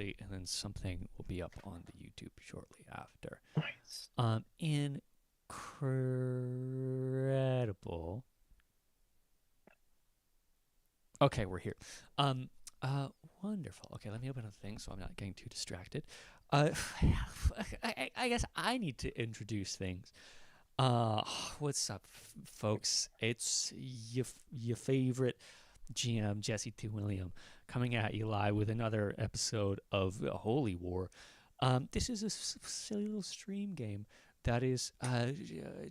shortly, and then something will be up on the YouTube shortly after. Nice. Incredible. Okay, we're here. Um, uh, Wonderful. Okay, let me open up the thing so I'm not getting too distracted. Uh, I guess I need to introduce things. Uh, what's up, folks? It's your favorite GM, Jesse T. William, coming at you live with another episode of Holy War. This is a silly little stream game that is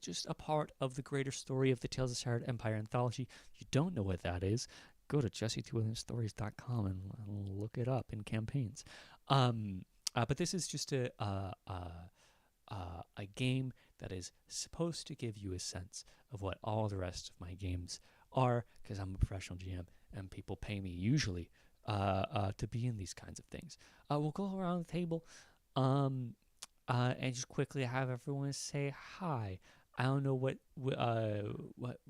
just a part of the greater story of the Tales of Shattered Empire anthology. If you don't know what that is, go to jessetwilliamstories.com and look it up in campaigns. But this is just a game that is supposed to give you a sense of what all the rest of my games are, because I'm a professional GM and people pay me usually to be in these kinds of things. We'll go around the table um, and just quickly have everyone say hi. I don't know what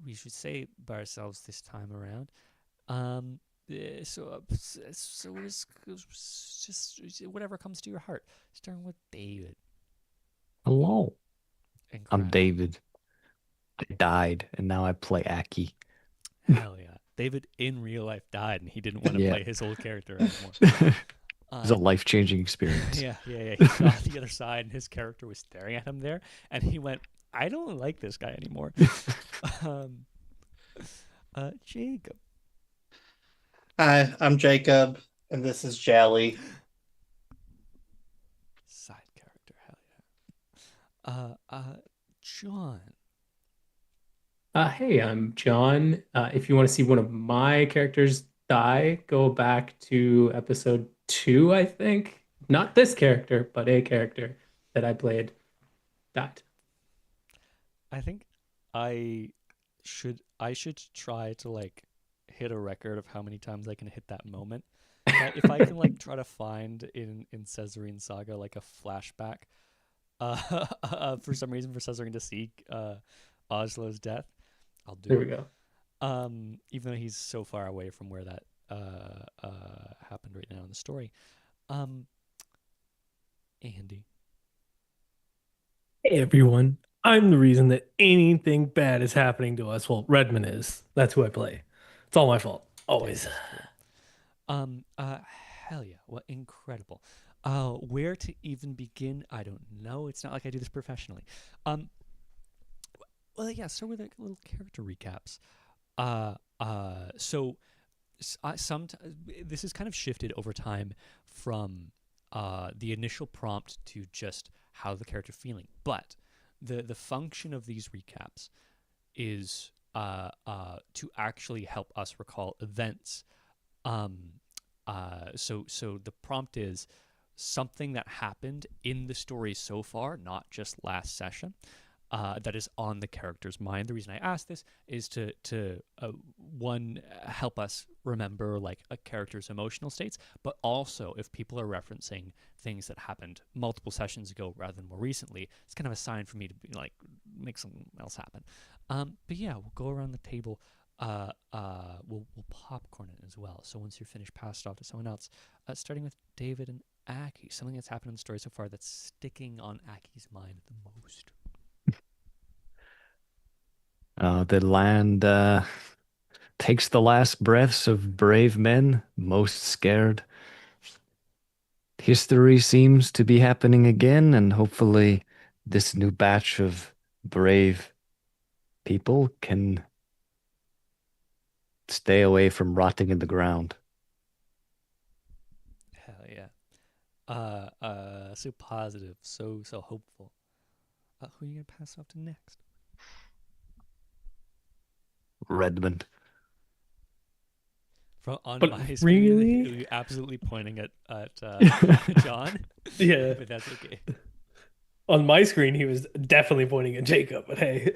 we should say by ourselves this time around. Um, so it's just whatever comes to your heart. Starting with David. Hello. I'm Incredible. David. I died, and now I play Aki. Hell yeah. David in real life died and he didn't want to Yeah. play his old character anymore. It's a Uh, life-changing experience. yeah. He saw the other side and his character was staring at him there and he went, I don't like this guy anymore. Um, Jacob. Hi, I'm Jacob, and this is Jally. Side character, hell yeah. John. Hey, I'm John. If you want to see one of my characters die, go back to episode 2, I think. Not this character, but a character that I played died. I think I I should try to like hit a record of how many times I can hit that moment. If I can like try to find in Caesarine Saga like a flashback for some reason for Caesarine to seek Oslo's death, I'll do There we it. go. Even though he's so far away from where that happened right now in the story. Um, Andy. Hey everyone, I'm the reason that anything bad is happening to us. Well, Redmond is. That's who I play. It's all my fault. Damn, Always. that's cool. Um, uh, Hell yeah, what incredible. Where to even begin? I don't know. It's not like I do this professionally. Um, well, yeah. So with like little character recaps. So some this is kind of shifted over time from the initial prompt to just how the character feeling. But the function of these recaps is to actually help us recall events. Um, so the prompt is something that happened in the story so far, not just last session, that is on the character's mind. The reason I ask this is to one help us remember like a character's emotional states, but also if people are referencing things that happened multiple sessions ago rather than more recently, it's kind of a sign for me to be like make something else happen. But yeah, we'll go around the table. We'll popcorn it as well. So once you're finished, pass it off to someone else. Starting with David and Aki, something that's happened in the story so far that's sticking on Aki's mind the most. The land takes the last breaths of brave men, most scared. History seems to be happening again, and hopefully, this new batch of brave people can stay away from rotting in the ground. Hell yeah. So positive, so hopeful. Who are you gonna pass off to next? Redmond. From on But my screen, really? you're absolutely pointing at John, Yeah. but that's okay. On my screen, he was definitely pointing at Jacob, but hey.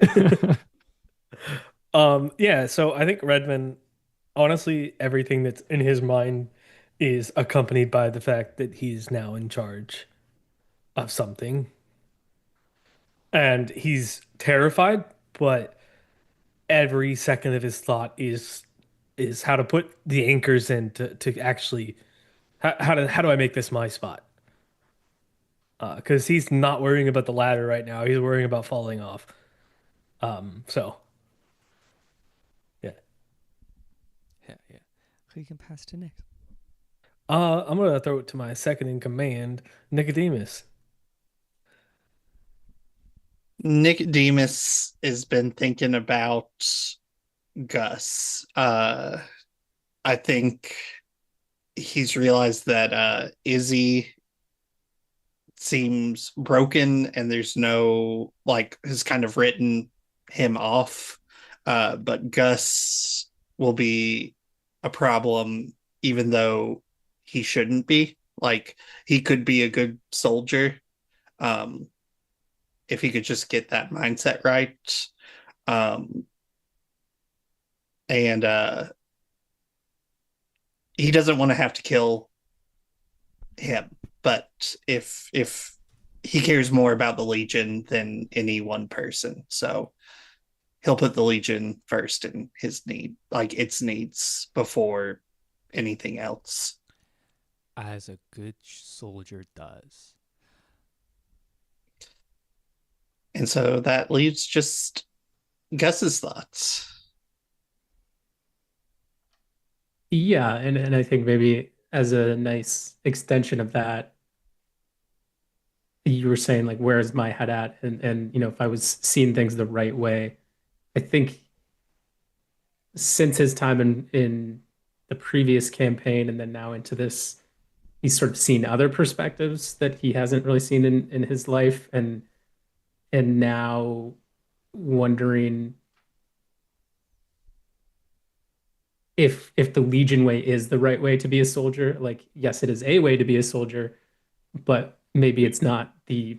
Yeah, so I think Redmond, honestly, everything that's in his mind is accompanied by the fact that he's now in charge of something. And he's terrified, but every second of his thought is how to put the anchors in to actually How do I make this my spot? Because he's not worrying about the ladder right now. He's worrying about falling off. So yeah. Yeah. Who you can pass to next? I'm gonna throw it to my second in command, Nicodemus. Nicodemus has been thinking about Gus. I think he's realized that Izzy seems broken and there's no like has kind of written him off. But Gus will be a problem even though he shouldn't be. Like he could be a good soldier um, if he could just get that mindset right. Um, and he doesn't want to have to kill him, but if he cares more about the Legion than any one person, so he'll put the Legion first in his need, like its needs before anything else. As a good soldier does. And so that leaves just Gus's thoughts. Yeah, and I think maybe as a nice extension of that, you were saying like where's my head at? And if I was seeing things the right way, I think since his time in the previous campaign and then now into this, he's sort of seen other perspectives that he hasn't really seen in his life and now wondering if the Legion way is the right way to be a soldier. Like, yes, it is a way to be a soldier, but maybe it's not the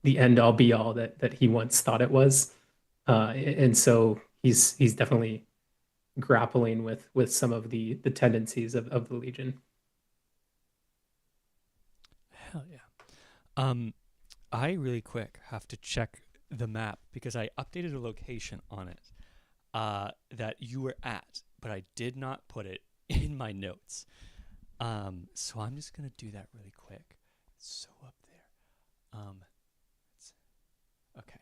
end all be all that he once thought it was. And so he's definitely grappling with some of the tendencies of the Legion. Hell yeah. I really quick have to check the map because I updated a location on it that you were at, but I did not put it in my notes. So I'm just gonna do that really quick. It's so up there. Okay.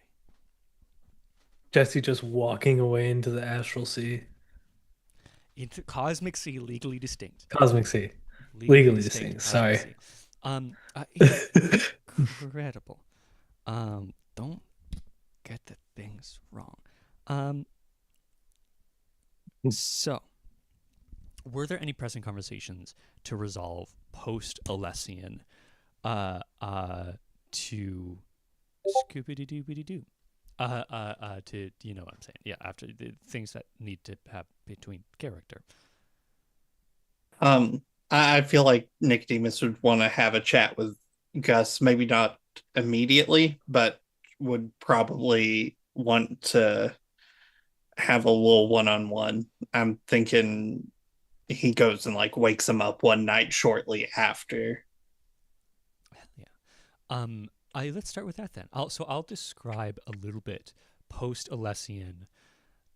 Jesse just walking away into the astral sea. Into Cosmic Sea, legally distinct. Cosmic sea. Legally Legally distinct. distinct. Cosmic Sorry. Sea. Incredible. Don't get the things wrong. So, were there any pressing conversations to resolve post Alessian to Scooby Doo Doo? To you know what I'm saying? Yeah, after the things that need to have between character. I feel like Nicodemus would want to have a chat with Gus, maybe not immediately, but would probably want to have a little one-on-one. I'm thinking he goes and like wakes him up one night shortly after. Hell yeah. Let's start with that then. I'll describe a little bit post Alessian.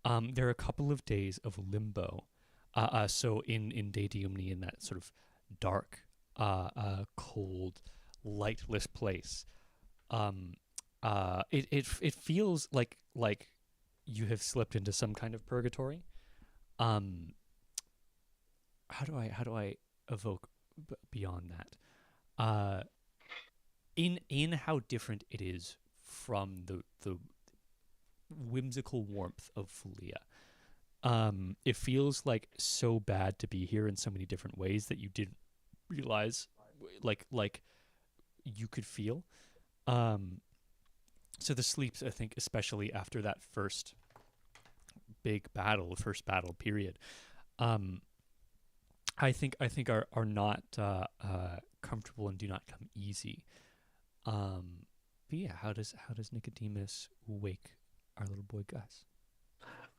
There are a couple of days of limbo. So in De Diumni, in that sort of dark, cold, lightless place, it feels like you have slipped into some kind of purgatory. How do I evoke beyond that? In how different it is from the whimsical warmth of Fulia. It feels like so bad to be here in so many different ways that you didn't realize, like you could feel. So the sleeps, I think, especially after that first battle period, I think are not comfortable and do not come easy. But yeah, how does Nicodemus wake our little boy Gus?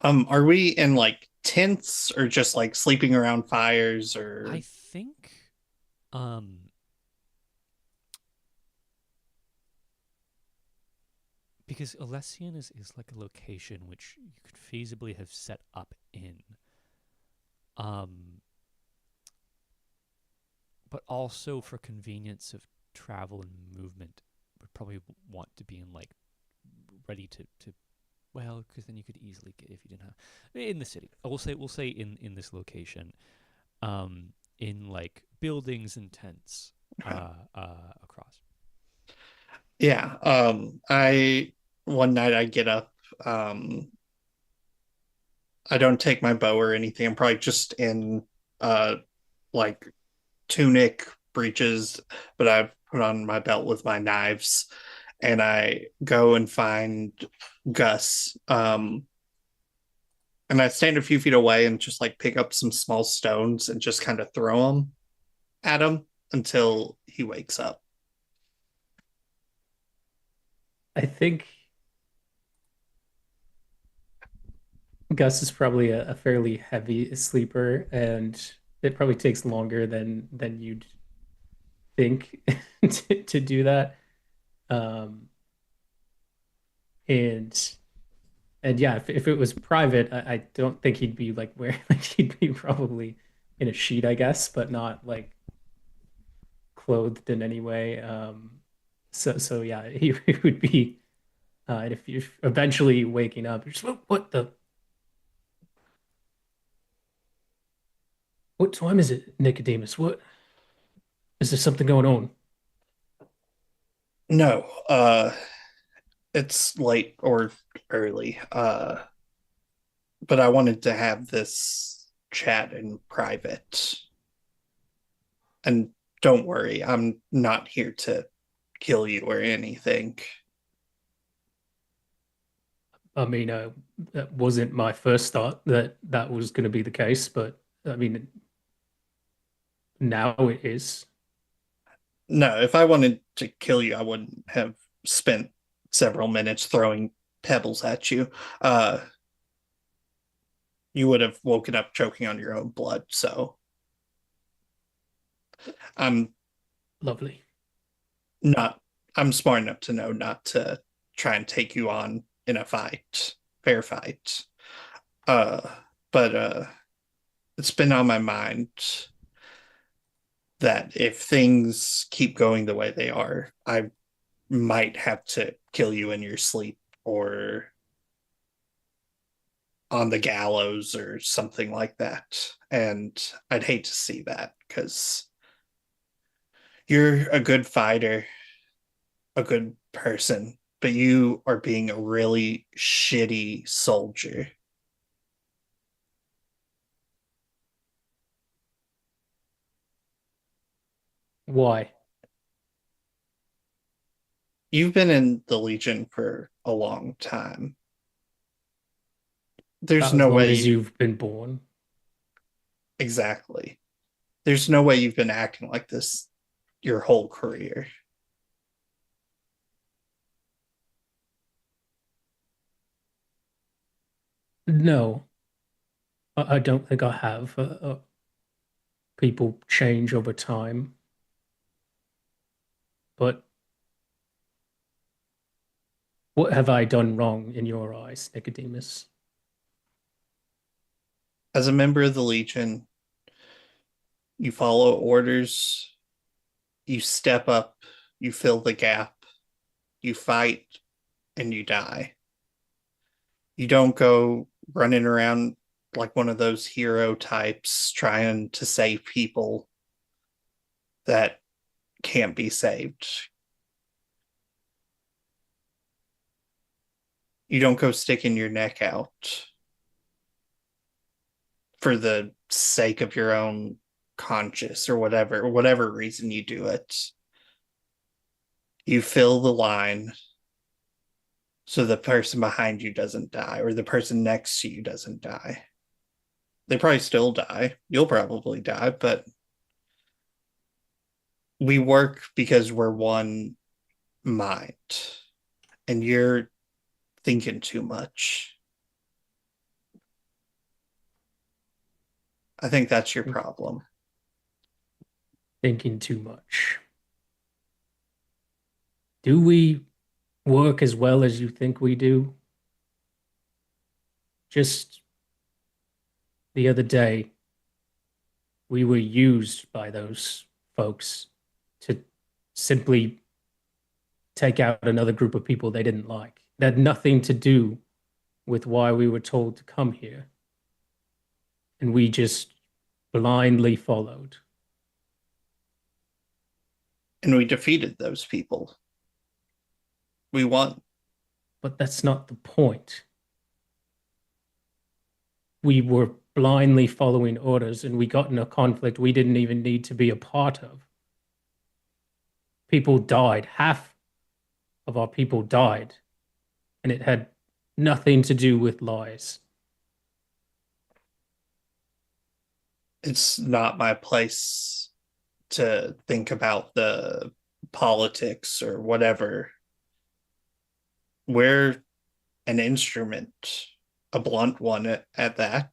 Are we in like tents or just like sleeping around fires or I think because Alessian is like a location which you could feasibly have set up in. but also for convenience of travel and movement, would probably want to be in like ready to well, because then you could easily get if you didn't have in the city. We'll say in this location, in like buildings and tents, Okay. across. Yeah. I one night I get up. I don't take my bow or anything. I'm probably just in uh like tunic, breeches, but I put on my belt with my knives and I go and find Gus. And I stand a few feet away and just like pick up some small stones and just kind of throw them at him until he wakes up. I think Gus is probably a fairly heavy sleeper, and it probably takes longer than you'd think to do that. Um, and yeah, if it was private, I don't think he'd be like where like he'd be probably in a sheet, I guess, but not like clothed in any way. So yeah, he would be if you eventually waking up, you're just what time is it, Nicodemus? What is there something going on? No, it's late or early. But I wanted to have this chat in private. And don't worry, I'm not here to kill you or anything. I mean, that wasn't my first thought that that was going to be the case, but I mean, now it is. No, if I wanted to kill you, I wouldn't have spent several minutes throwing pebbles at you. Uh, you would have woken up choking on your own blood. So I'm Lovely. not, I'm smart enough to know not to try and take you on in a fight, fair fight. Uh, but it's been on my mind that if things keep going the way they are, I might have to kill you in your sleep or on the gallows or something like that. And I'd hate to see that because you're a good fighter, a good person, but you are being a really shitty soldier. Why? You've been in the Legion for a long time. There's About as no long way as you you've been born. exactly. There's no way you've been acting like this your whole career. No, I don't think I have. People change over time, but what have I done wrong in your eyes, Nicodemus? As a member of the Legion, you follow orders, you step up, you fill the gap, you fight, and you die. You don't go running around like one of those hero types trying to save people that can't be saved. You don't go sticking your neck out for the sake of your own conscience or whatever reason you do it. You fill the line so the person behind you doesn't die or the person next to you doesn't die. They probably still die. You'll probably die, but we work because we're one mind. And you're thinking too much. I think that's your problem. Thinking too much. Do we work as well as you think we do? Just the other day, we were used by those folks to simply take out another group of people they didn't like. It had nothing to do with why we were told to come here. And we just blindly followed. And we defeated those people. We won. But that's not the point. We were blindly following orders and we got in a conflict we didn't even need to be a part of. People died. Half of our people died. And it had nothing to do with lies. It's not my place to think about the politics or whatever. We're an instrument, a blunt one at that.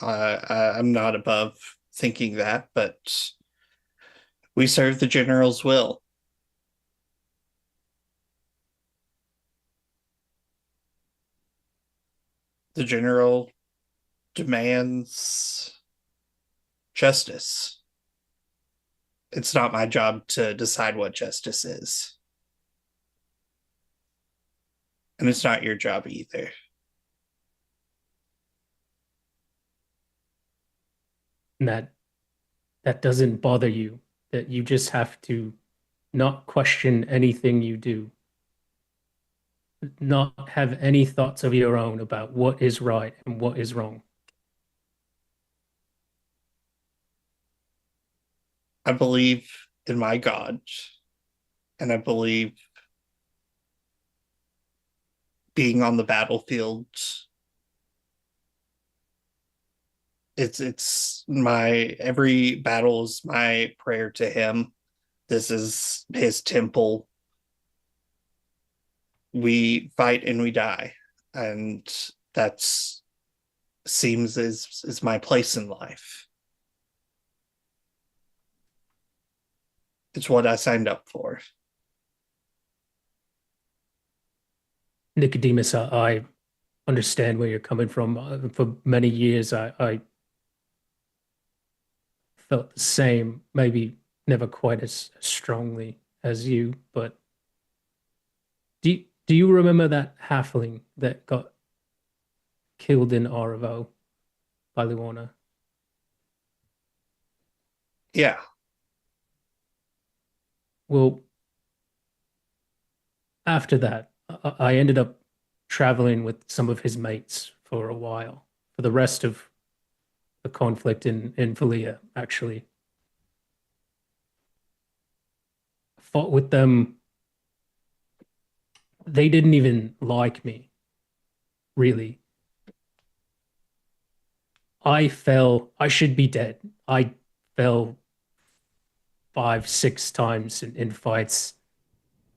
I'm not above thinking that, but we serve the general's will. The general demands justice. It's not my job to decide what justice is. And it's not your job either. And that doesn't bother you, that you just have to not question anything you do, not have any thoughts of your own about what is right and what is wrong. I believe in my God, and I believe being on the battlefield, it's my every battle is my prayer to him. This is his temple. We fight and we die, and that's seems is my place in life. It's what I signed up for. Nicodemus, I understand where you're coming from. For many years, I felt the same, maybe never quite as strongly as you, but do you remember that halfling that got killed in Aravo by Luana? Yeah. Well, after that, I ended up traveling with some of his mates for a while, for the rest of the conflict in Valia, actually. Fought with them. They didn't even like me, really. I should be dead. I fell 5, 6 times in fights.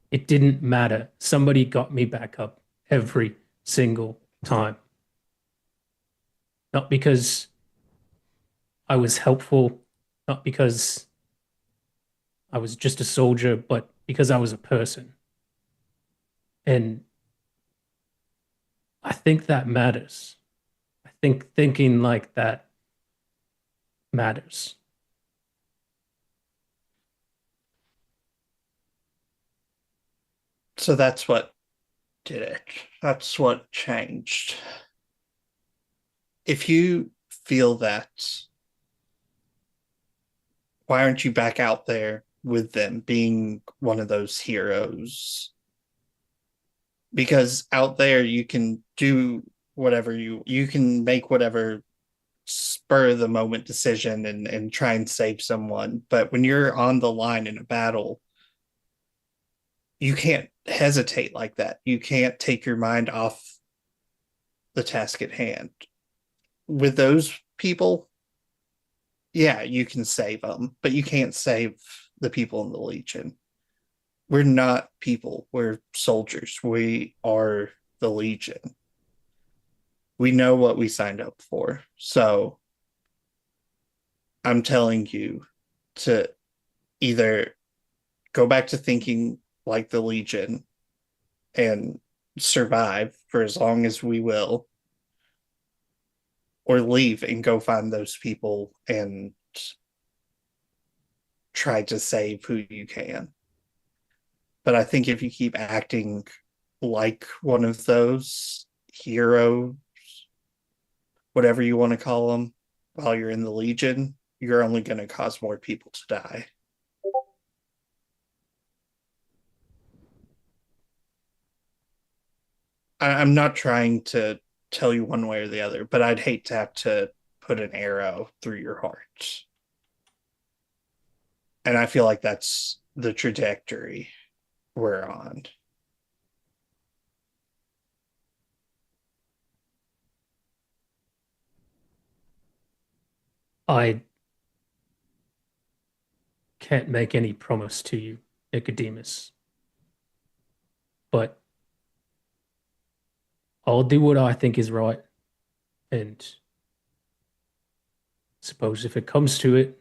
It didn't matter. Somebody got me back up every single time. Not because I was helpful, not because I was just a soldier, but because I was a person. And I think that matters. I think thinking like that matters. So that's what did it. That's what changed. If you feel that, why aren't you back out there with them being one of those heroes? Because out there you can do whatever you can make whatever spur of the moment decision and try and save someone. But when you're on the line in a battle, you can't hesitate like that. You can't take your mind off the task at hand. With those people, yeah, you can save them, but you can't save the people in the Legion. We're not people, we're soldiers. We are the Legion. We know what we signed up for. So I'm telling you to either go back to thinking like the Legion and survive for as long as we will, or leave and go find those people and try to save who you can. But I think if you keep acting like one of those heroes, whatever you want to call them, while you're in the Legion, you're only going to cause more people to die. I'm not trying to tell you one way or the other, but I'd hate to have to put an arrow through your heart. And I feel like that's the trajectory we're on. I can't make any promise to you, Nicodemus, but I'll do what I think is right. And suppose if it comes to it,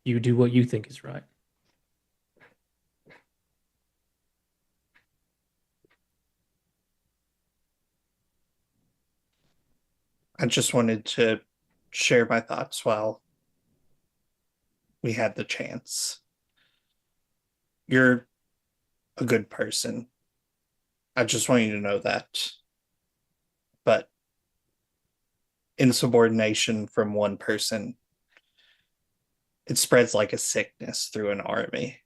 you do what you think is right. I just wanted to share my thoughts while we had the chance. You're a good person. I just want you to know that. But insubordination from one person, it spreads like a sickness through an army.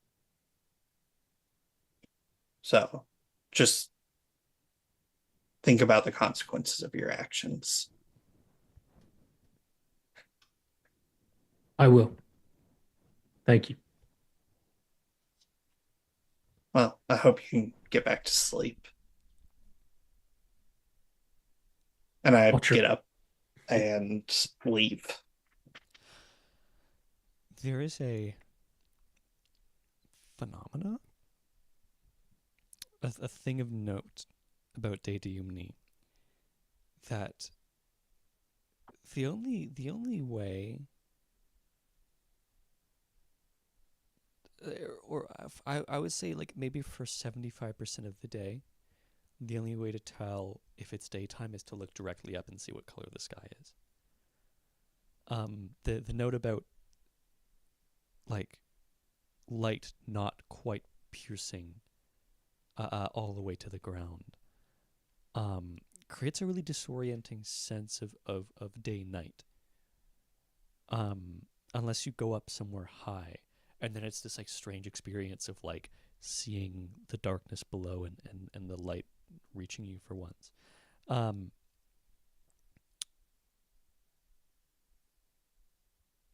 So just think about the consequences of your actions. I will. Thank you. Well, I hope you can get back to sleep. And I I'll try. get up and leave. There is a phenomena, a thing of note about De Deumni, that the only way, or I would say like maybe for 75% of the day, the only way to tell if it's daytime is to look directly up and see what color the sky is. The note about like light not quite piercing all the way to the ground creates a really disorienting sense of day night, unless you go up somewhere high, and then it's this like strange experience of like seeing the darkness below and the light reaching you for once.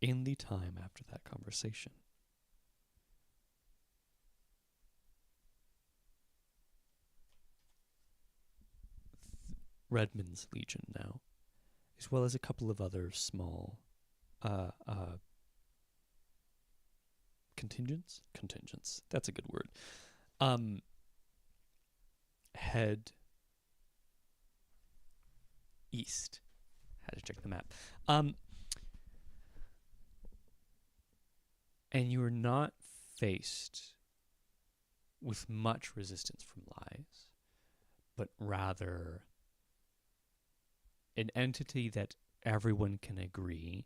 In the time after that conversation, Redmond's Legion now, as well as a couple of other small contingents, that's a good word, head east. Had to check the map. And you are not faced with much resistance from lies, but rather an entity that everyone can agree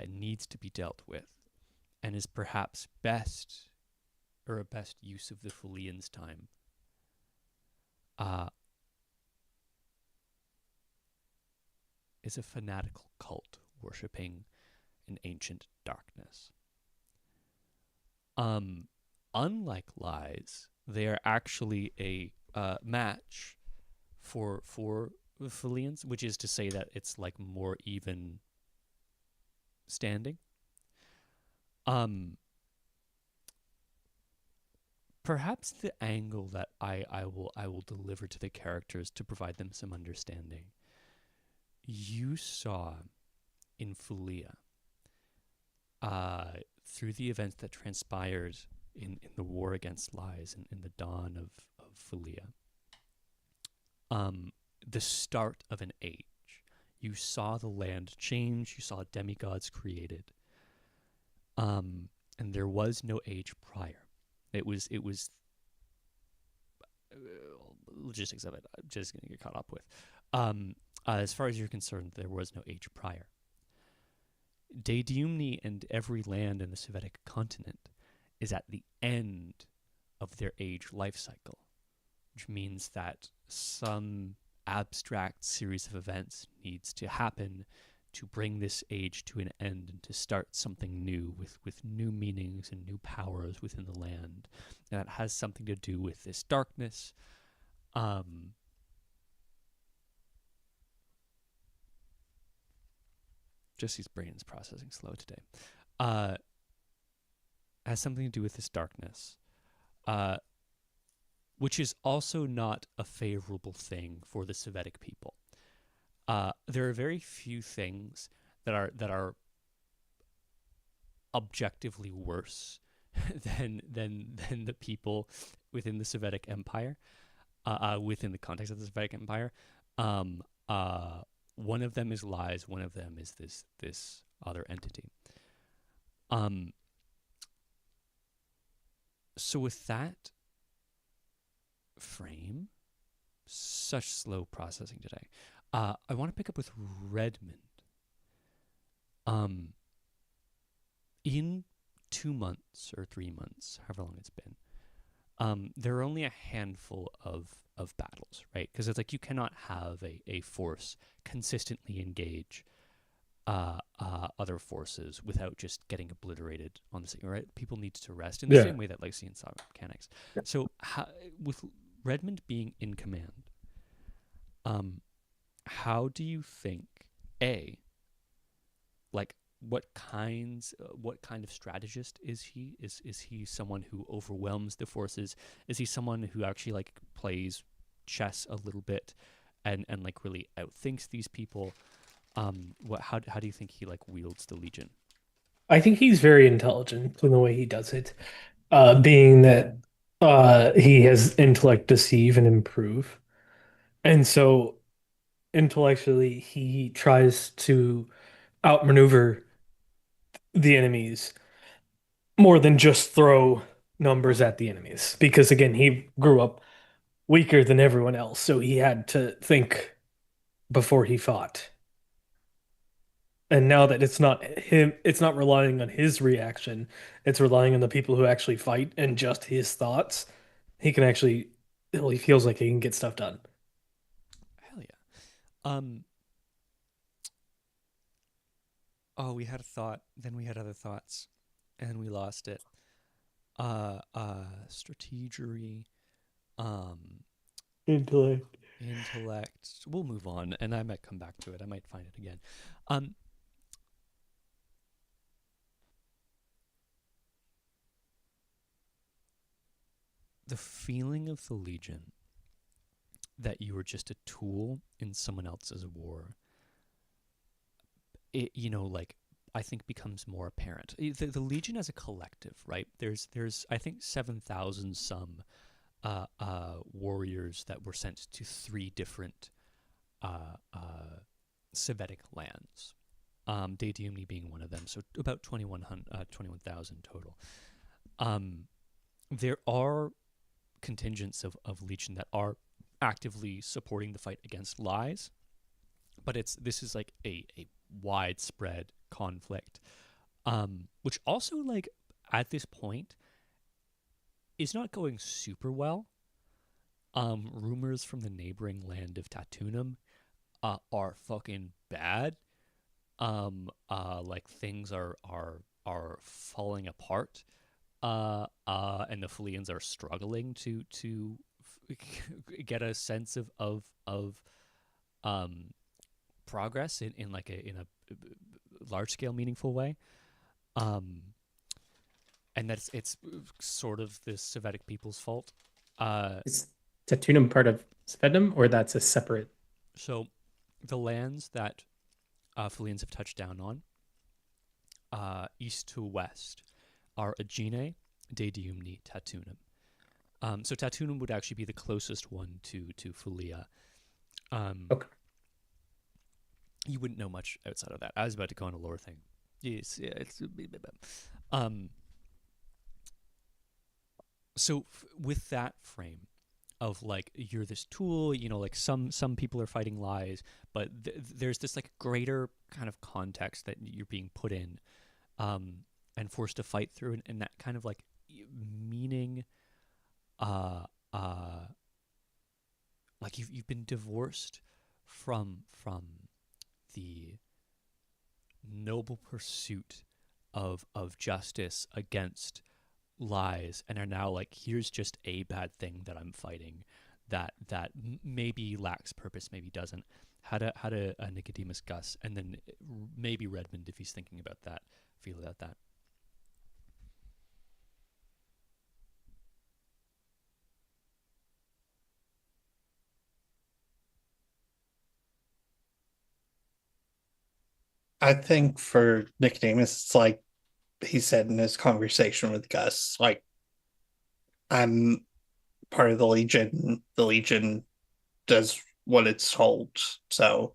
needs to be dealt with, and is perhaps best, or a best use of the Fulian's time, is a fanatical cult worshipping an ancient darkness. Unlike lies, they are actually a match for Fulians, which is to say that it's like more even standing. Perhaps the angle that I will deliver to the characters to provide them some understanding. You saw in Fulia, through the events that transpired in the war against lies and in the dawn of Fulia, the start of an age. You saw the land change, you saw demigods created, and there was no age prior. It was logistics of it, I'm just going to get caught up with. As far as you're concerned, there was no age prior. Daydiumni and every land in the Sovietic continent is at the end of their age life cycle, which means that some abstract series of events needs to happen to bring this age to an end and to start something new with new meanings and new powers within the land. And that has something to do with this darkness. Jesse's brain is processing slow today. Has something to do with this darkness, which is also not a favorable thing for the Sovietic people. There are very few things that are objectively worse than the people within the Sovietic Empire, within the context of the Sovietic Empire. One of them is lies. One of them is this other entity. So with that frame, such slow processing today. I want to pick up with Redmond. In 2 months or 3 months, however long it's been, there are only a handful of battles, right? Because it's like you cannot have a force consistently engage other forces without just getting obliterated on the scene, right? People need to rest in the same way that Legacy and Saga mechanics. So with Redmond being in command, how do you think, what kind of strategist is he? Is he someone who overwhelms the forces? Is he someone who actually plays chess a little bit and really outthinks these people? How do you think he wields the Legion? I think he's very intelligent in the way he does it, being that he has intellect deceive and improve. And so intellectually, he tries to outmaneuver the enemies more than just throw numbers at the enemies. Because again, he grew up weaker than everyone else, so he had to think before he fought. And now that it's not him, it's not relying on his reaction, it's relying on the people who actually fight and just his thoughts. He can actually, well, he feels like he can get stuff done. Hell yeah. Oh, we had a thought, then we had other thoughts, and we lost it. Strategery, Intellect. intellect. We'll move on, and I might come back to it. I might find it again. The feeling of the Legion that you were just a tool in someone else's war, I think becomes more apparent. The Legion as a collective, right? There's I think 7,000 some warriors that were sent to 3 different Sovietic lands. Daydiumni being one of them, so about 21,000 total. There are contingents of Legion that are actively supporting the fight against lies, but this is a widespread conflict, which also at this point is not going super well. Rumors from the neighboring land of Tatunum are fucking bad. Things are falling apart. And the Fleans are struggling to get a sense of progress in a large scale meaningful way. And it's sort of the Sovietic people's fault. Is Tatunum part of Svedum, or that's a separate? So the lands that Fleans have touched down on, east to west, are Aegine, Daydiumni, Tatunum. So Tatunum would actually be the closest one to Fulia. Okay. You wouldn't know much outside of that. I was about to go on a lore thing. Yes, yeah, it's so with that frame, of like you're this tool, like some people are fighting lies, but there's this like greater kind of context that you're being put in, and forced to fight through, and that kind of like meaning, uh uh like you've been divorced from the noble pursuit of justice against lies, and are now like, here's just a bad thing that I'm fighting, that maybe lacks purpose, maybe doesn't. How to Nicodemus, Gus, and then maybe Redmond, if he's thinking about that, feel about that. I think for Nicodemus, it's like he said in his conversation with Gus, like, I'm part of the Legion. The Legion does what it's told. So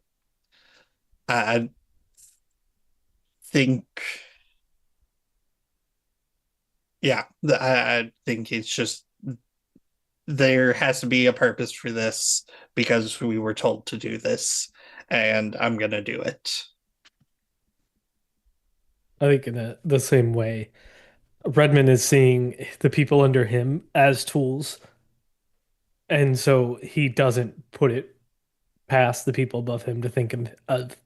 I think, yeah, I think it's just there has to be a purpose for this because we were told to do this, and I'm going to do it. I think in the same way, Redmond is seeing the people under him as tools, and so he doesn't put it past the people above him to think of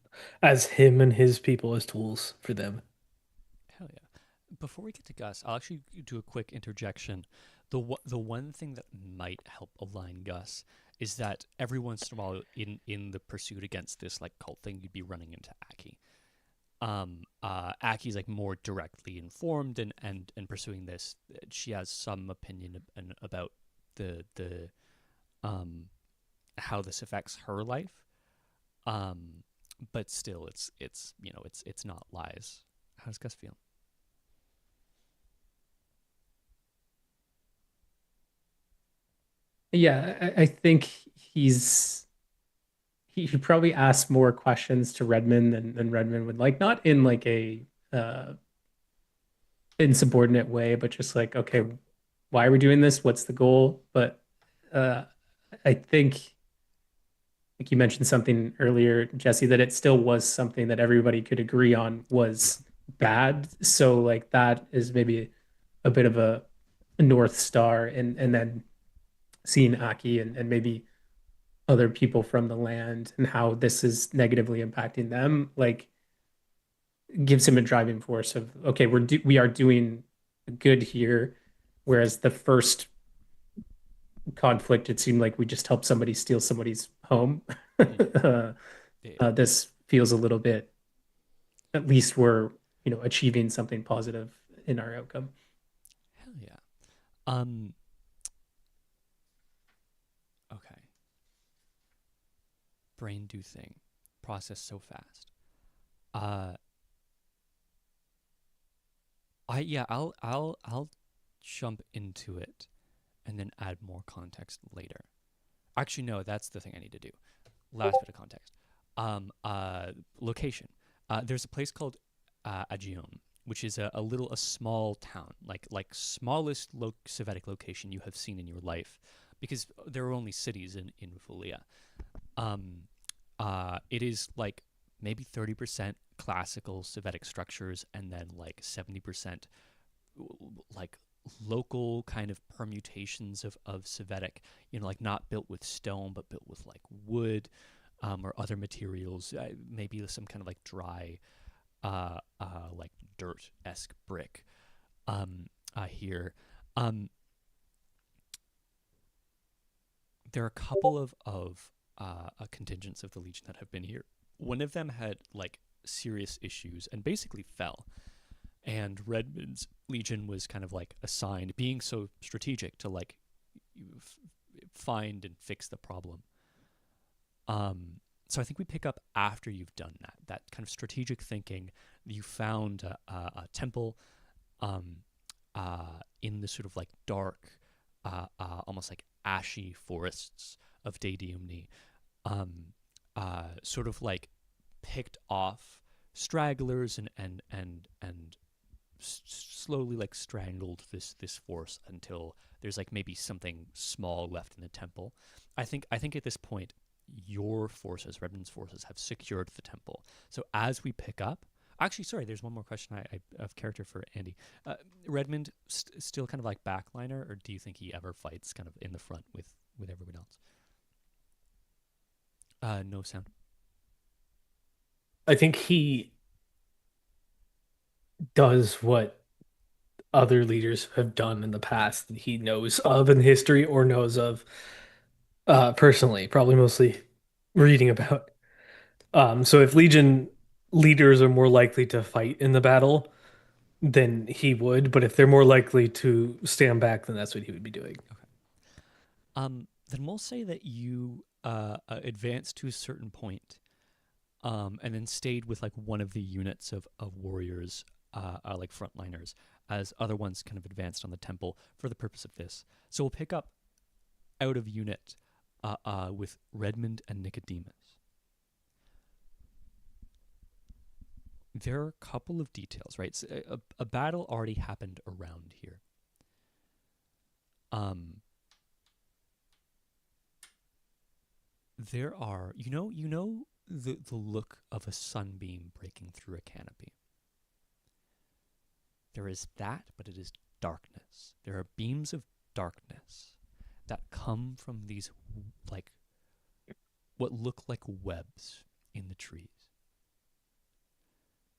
as him and his people as tools for them. Hell yeah. Before we get to Gus, I'll actually do a quick interjection. The one thing that might help align Gus is that every once in a while, in the pursuit against this like cult thing, you'd be running into Aki. Aki's like more directly informed and pursuing this. She has some opinion about the how this affects her life. But still, it's not lies. How does Gus feel? Yeah, I think he probably asked more questions to Redmond than Redmond would like, not in like a insubordinate way, but just like, okay, why are we doing this? What's the goal? But uh, I think, like you mentioned something earlier, Jesse, that it still was something that everybody could agree on was bad. So like that is maybe a bit of a North Star, and then seeing Aki and maybe other people from the land and how this is negatively impacting them, like gives him a driving force of, okay, we are doing good here. Whereas the first conflict, it seemed like we just helped somebody steal somebody's home. uh, Yeah. this feels a little bit, at least we're, achieving something positive in our outcome. Hell yeah. Um. Okay. Brain do thing. Process so fast. Uh. I'll jump into it and then add more context later. Actually, no, that's the thing I need to do. Last bit of context. Location. There's a place called Agion, which is a small town, like smallest Sovietic location you have seen in your life, because there are only cities in Fulia. It is like maybe 30% classical Sovietic structures, and then like 70% like local kind of permutations of Sovietic, like not built with stone, but built with like wood, or other materials, maybe some kind of like dry, like dirt-esque brick, here. There are a couple of contingents of the Legion that have been here. One of them had like serious issues and basically fell. And Redmond's Legion was kind of like assigned, being so strategic, to like find and fix the problem. So I think we pick up after you've done that kind of strategic thinking. You found a temple, in the sort of like dark, almost like ashy forests of Dadiumni, sort of like picked off stragglers and slowly like strangled this force until there's like maybe something small left in the temple. I think at this point your forces, Redmond's forces, have secured the temple. So as we pick up, actually, sorry, there's one more question I of character for Andy. Redmond still kind of like backliner, or do you think he ever fights kind of in the front with everyone else? No sound. I think he does what other leaders have done in the past that he knows of in history or knows of personally, probably mostly reading about. So if Legion leaders are more likely to fight in the battle, then he would. But if they're more likely to stand back, then that's what he would be doing. Then we'll say that you advanced to a certain point, and then stayed with like one of the units of warriors, like frontliners, as other ones kind of advanced on the temple for the purpose of this. So we'll pick up out of unit with Redmond and Nicodemus. There are a couple of details, right? So a battle already happened around here. There are, the look of a sunbeam breaking through a canopy. There is that, but it is darkness. There are beams of darkness that come from these, like, what look like webs in the trees.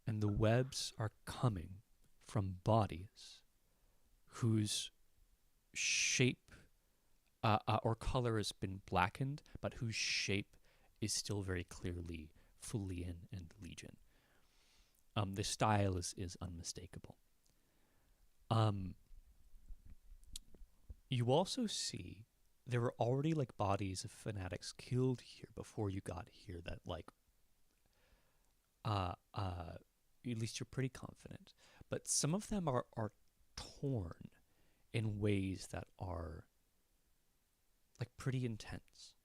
And the webs are coming from bodies whose shape or color has been blackened, but whose shape is still very clearly Fulian and Legion. The style is unmistakable. You also see there were already like bodies of fanatics killed here before you got here that like at least you're pretty confident. But some of them are torn in ways that are like pretty intense.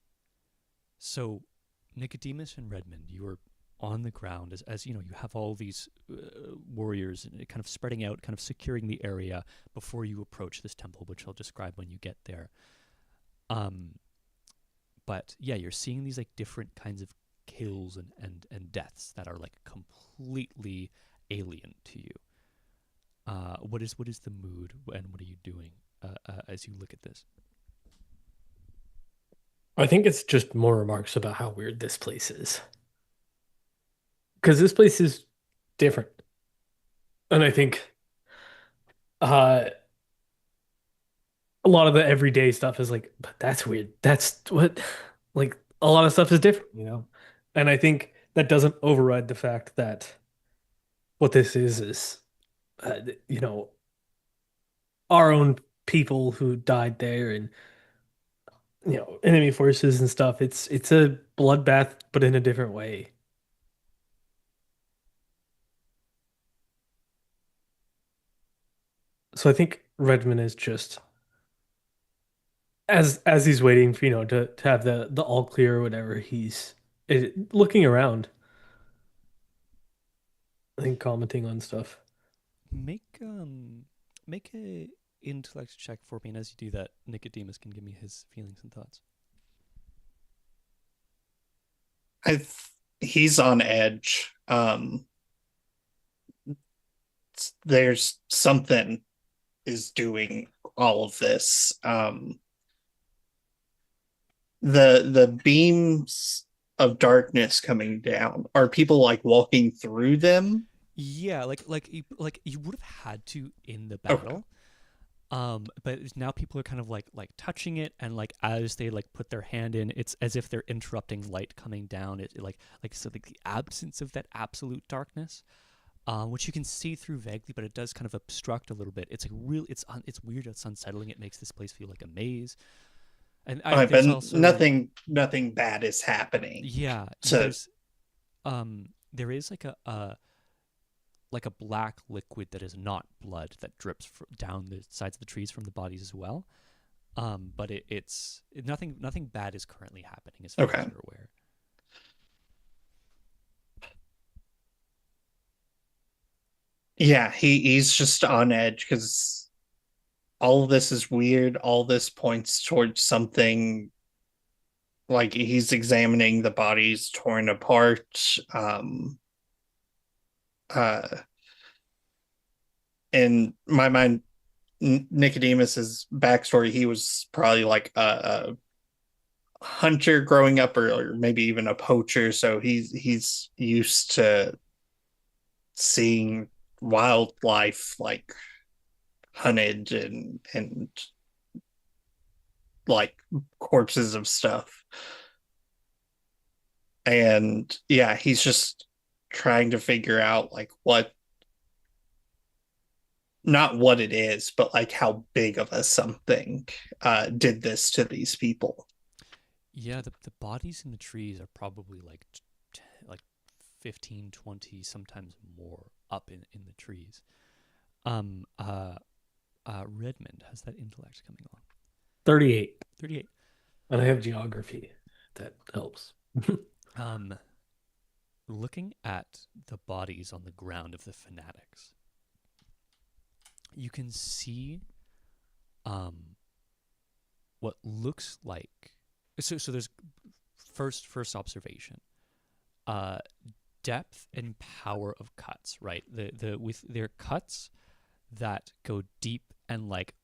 So Nicodemus and Redmond, you are on the ground as you know, you have all these warriors kind of spreading out, kind of securing the area before you approach this temple, which I'll describe when you get there. But yeah, you're seeing these like different kinds of kills and deaths that are like completely alien to you. What is the mood and what are you doing as you look at this? I think it's just more remarks about how weird this place is. Because this place is different. And I think uh, a lot of the everyday stuff is like, but that's weird. That's what, like, a lot of stuff is different. And I think that doesn't override the fact that what this is, uh, you know, our own people who died there and, enemy forces and stuff. It's a bloodbath, but in a different way. So I think Redmond is just as he's waiting for to have the all clear or whatever, he's looking around, I think commenting on stuff. Make a intellect check for me, and as you do that, Nicodemus can give me his feelings and thoughts. He's on edge. There's something is doing all of this. The beams of darkness coming down, are people like walking through them? Yeah, like you would have had to in the battle. But now people are kind of like touching it, and like as they like put their hand in, it's as if they're interrupting light coming down. It like so like the absence of that absolute darkness, which you can see through vaguely, but it does kind of obstruct a little bit. It's like it's weird. It's unsettling. It makes this place feel like a maze. And there's But also nothing bad is happening. yeah. So There is like a black liquid that is not blood that drips down the sides of the trees from the bodies as well. But it's nothing bad is currently happening as far as you're aware. Yeah, he's just on edge because all of this is weird. All this points towards something, like he's examining the bodies torn apart. Uh, in my mind, Nicodemus's backstory, he was probably like a hunter growing up, or maybe even a poacher. So he's used to seeing wildlife like hunted and like corpses of stuff. And yeah, he's just trying to figure out like what, not what it is, but like how big of a something did this to these people. Yeah, the bodies in the trees are probably like like 15, 20, sometimes more up in the trees. Um, uh, Redmond has that intellect coming along. 38. 38. And I have geography. That helps. Um, Looking at the bodies on the ground of the fanatics, you can see um what looks like, so there's first observation, uh depth and power of cuts, right? The with their cuts that go deep and like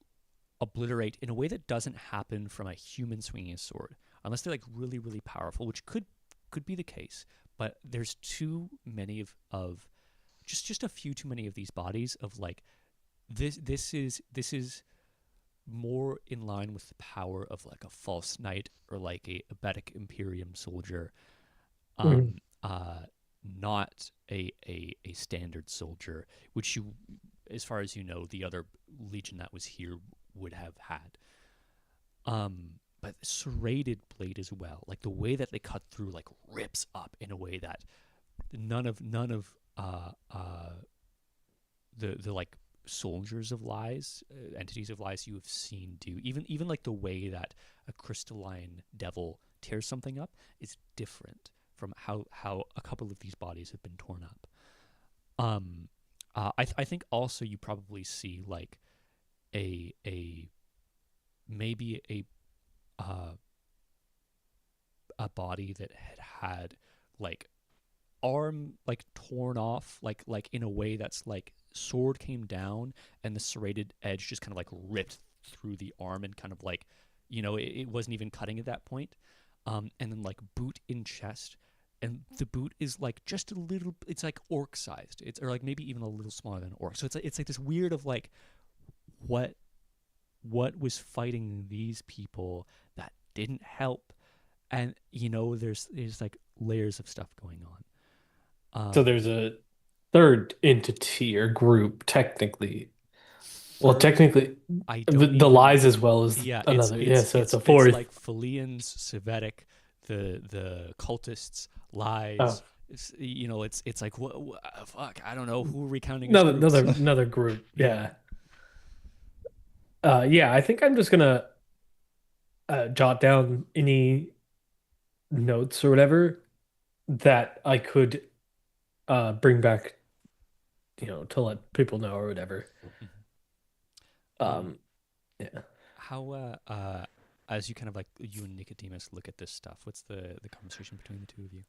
obliterate in a way that doesn't happen from a human swinging a sword unless they're like really really powerful, which could be the case. But there's too many of just a few too many of these bodies of like this is more in line with the power of like a false knight or like a Betic Imperium soldier, Mhm. um, not a standard soldier, which you, as far as you know, the other legion that was here would have had. But serrated blade as well, like the way that they cut through, like rips up in a way that none of the like soldiers of lies, entities of lies you have seen do. Even like the way that a crystalline devil tears something up is different from how a couple of these bodies have been torn up. I think also you probably see like a maybe uh, a body that had like arm like torn off, like in a way that's like sword came down and the serrated edge just kind of like ripped through the arm and kind of like, it wasn't even cutting at that point. And then like boot in chest, and the boot is like just a little, it's like orc sized, it's, or like maybe even a little smaller than orc. So it's like this weird of like what what was fighting these people that didn't help. And there's like layers of stuff going on. So there's a third entity or group, technically. Well, Third, technically, I the, don't the even. lies as well as Yeah, it's another. Yeah, it's so it's it's a it's fourth. like Filians, Civetic, the cultists, Oh, lies. It's like what, fuck. I don't know who are we counting as another groups. another another group. Yeah. Yeah. Yeah, I think I'm just gonna jot down any notes or whatever that I could bring back, to let people know or whatever. Mhm. Um, Um, yeah. how as you kind of like you and Nicodemus look at this stuff, what's the conversation between the two of you?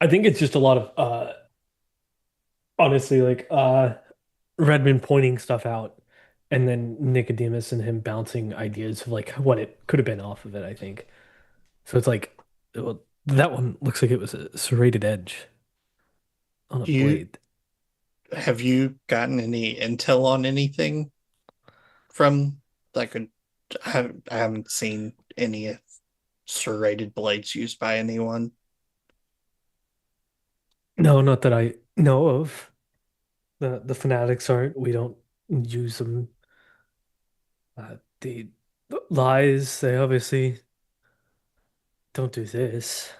I think it's just a lot of honestly, like Redmond pointing stuff out, and then Nicodemus and him bouncing ideas of like what it could have been off of it, I think. So it's like, well, that one looks like it was a serrated edge on a Do you blade. have you gotten any intel on anything from like I haven't seen any serrated blades used by anyone. No, not that I know of. The fanatics aren't. We don't use them. The lies, they obviously don't do this.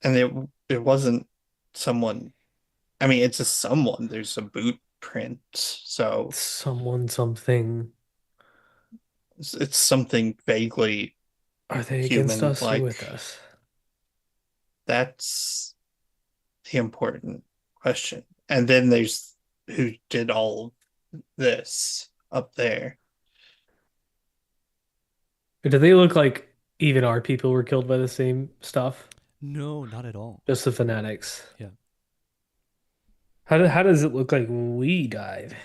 And it wasn't someone, I mean it's a someone, there's a boot print, so Someone, something. it's something vaguely Are they against human us or like. with us? That's the important question. And then there's who did all this up there. Do they look like even our people were killed by the same stuff? No, not at all. Just the fanatics. Yeah. How does it look like when we died?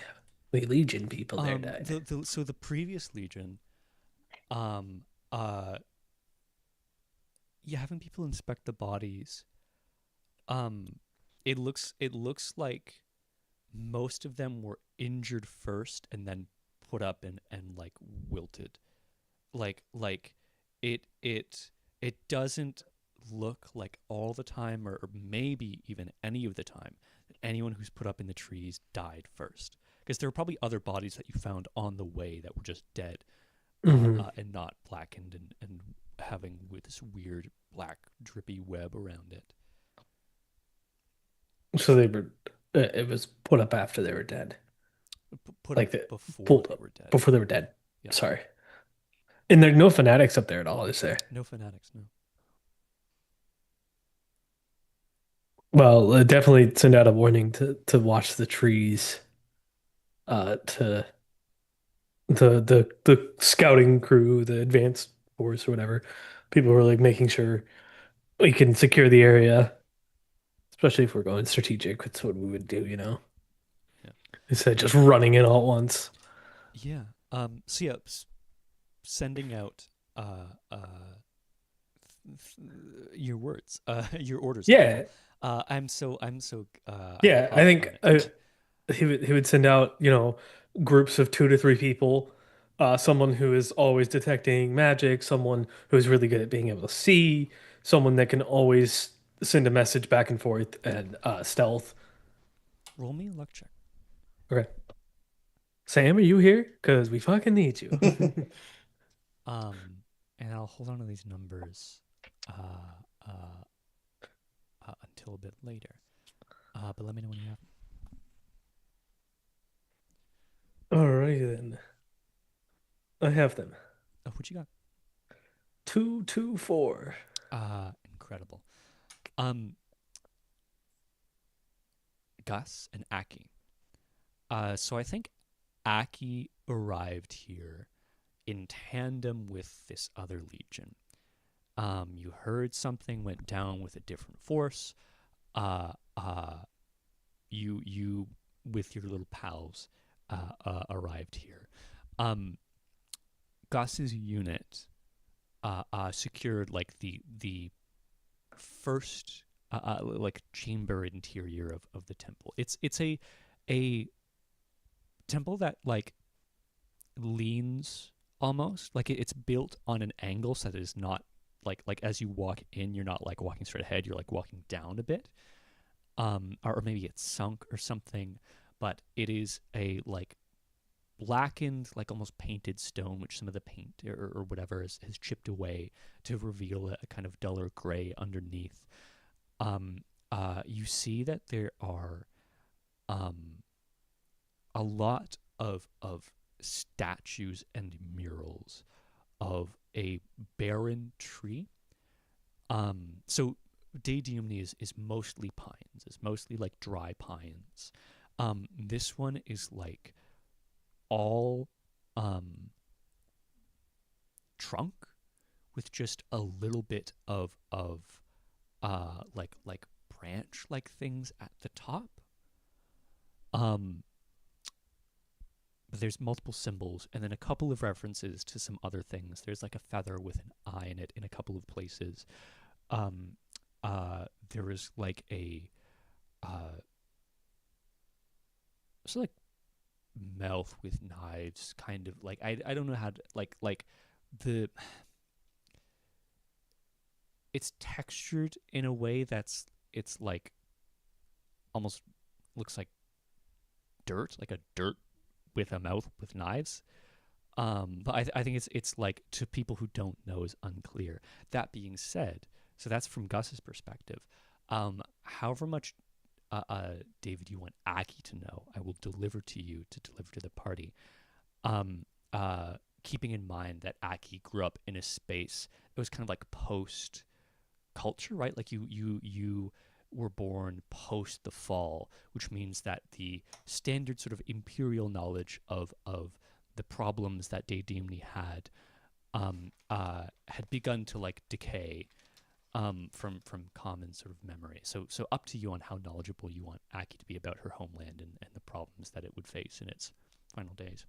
We Legion people there died. So the previous Legion, um, uh, yeah, having people inspect the bodies, um, it looks like most of them were injured first and then put up and like wilted. Like it doesn't look like all the time or maybe even any of the time that anyone who's put up in the trees died first. Because there were probably other bodies that you found on the way that were just dead Mhm. and not blackened and having with this weird black drippy web around it. So they were. It was put up after they were dead, Put like up the before pulled they up were dead. before they were dead. Yeah. Sorry. And there are no fanatics up there at all, is there? No fanatics, no. Well, definitely send out a warning to watch the trees. To the scouting crew, the advanced force or whatever, people who are like making sure we can secure the area, especially if we're going strategic. That's what we would do, Yeah. instead of just running in all at once. Yeah. So yeah, sending out your words, your orders. Yeah, I'm so yeah. I hot think on it. he would send out, groups of 2 to 3 people. Someone who is always detecting magic, someone who's really good at being able to see, someone that can always send a message back and forth, and stealth. Roll me a luck check. Okay. Sam, are you here? Because we fucking need you. And I'll hold on to these numbers uh, uh, until a bit later. But let me know when you have them. Alrighty then. I have them. Oh, what you got? 2, 2, 4. Incredible. Gus and Aki. So I think Aki arrived here in tandem with this other legion. You heard something went down with a different force. Uh, uh, you with your little pals arrived here. Gus's unit secured like the first like chamber interior of the temple. It's a temple that like leans almost like it's built on an angle so that it is not like as you walk in you're not like walking straight ahead, you're like walking down a bit, or maybe it's sunk or something, but it is a like blackened like almost painted stone which some of the paint or whatever has chipped away to reveal a kind of duller gray underneath. You see that there are a lot of statues and murals of a barren tree. So Daydumni is mostly pines. It's mostly like dry pines. This one is like all trunk with just a little bit of like branch like things at the top. But there's multiple symbols and then a couple of references to some other things. There's like a feather with an eye in it in a couple of places. There is like a so like mouth with knives, kind of like I don't know how to like the it's textured in a way it's like almost looks like dirt, like a dirt with a mouth with knives. But I think it's like to people who don't know is unclear. That being said, so that's from Gus's perspective. However much David you want Aki to know, I will deliver to you to deliver to the party. Keeping in mind that Aki grew up in a space that was kind of like post culture, right? Like you were born post the fall, which means that the standard sort of imperial knowledge of the problems that Daedalus had begun to like decay from common sort of memory. So up to you on how knowledgeable you want Aki to be about her homeland and the problems that it would face in its final days.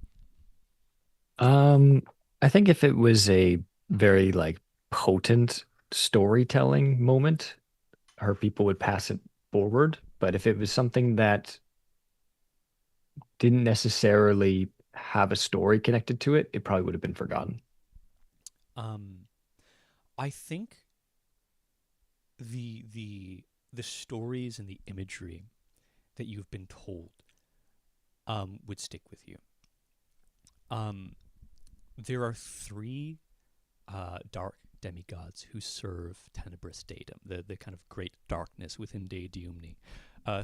Um, I think if it was a very like potent storytelling moment, her people would pass it forward. But if it was something that didn't necessarily have a story connected to it, it probably would have been forgotten. Um, I think the stories and the imagery that you've been told would stick with you. Um, there are three dark demigods who serve Tenebris Datum, the kind of great darkness within De Diumni.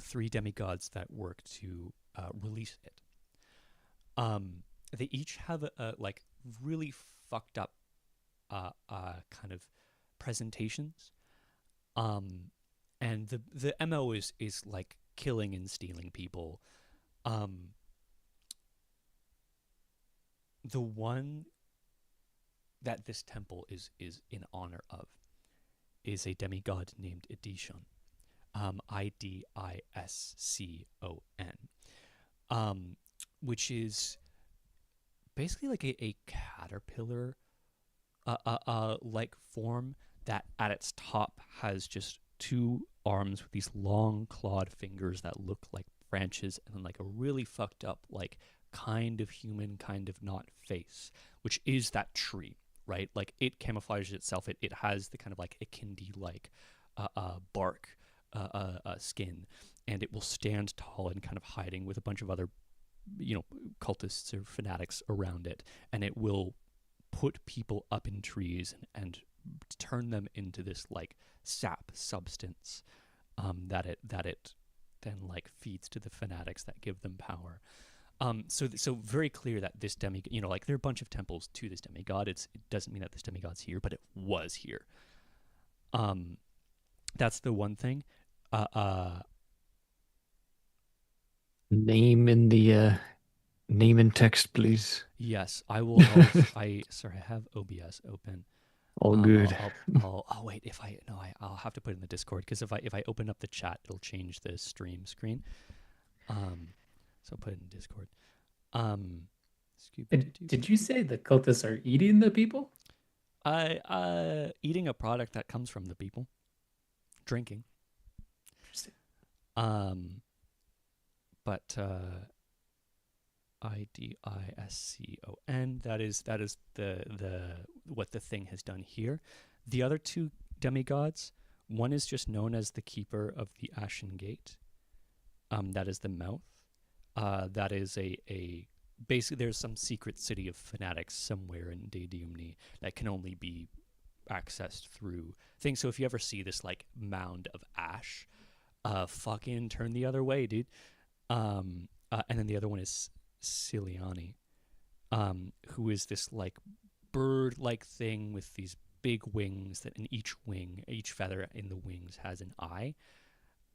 Three demigods that work to release it. They each have a like really fucked up kind of presentations. And the MO is like killing and stealing people. The one that this temple is in honor of is a demigod named Idishon, Idiscon, which is basically like a caterpillar like form that at its top has just two arms with these long clawed fingers that look like branches, and then like a really fucked up like kind of human, kind of not face, which is that tree, right? Like it camouflages itself. It has the kind of like Ikindi like bark skin, and it will stand tall and kind of hiding with a bunch of other, cultists or fanatics around it, and it will put people up in trees and turn them into this like sap substance that it then like feeds to the fanatics that give them power. So very clear that this demigod, like there are a bunch of temples to this demigod. It doesn't mean that this demigod's here, but it was here. That's the one thing. Name in the name in text, please. Yes, I will. I have OBS open. All good. Oh wait, I'll have to put it in the Discord, because if I open up the chat, it'll change the stream screen. So I'll put it in Discord. Did you say the cultists are eating the people? Eating a product that comes from the people, drinking. Interesting. But Idiscon. That is the what the thing has done here. The other two demigods, one is just known as the Keeper of the Ashen Gate. That is the mouth. That is a basically there's some secret city of fanatics somewhere in De Diumni that can only be accessed through things. So if you ever see this like mound of ash, fucking turn the other way, dude. And then the other one is Ciliani, who is this like bird-like thing with these big wings that in each feather in the wings has an eye.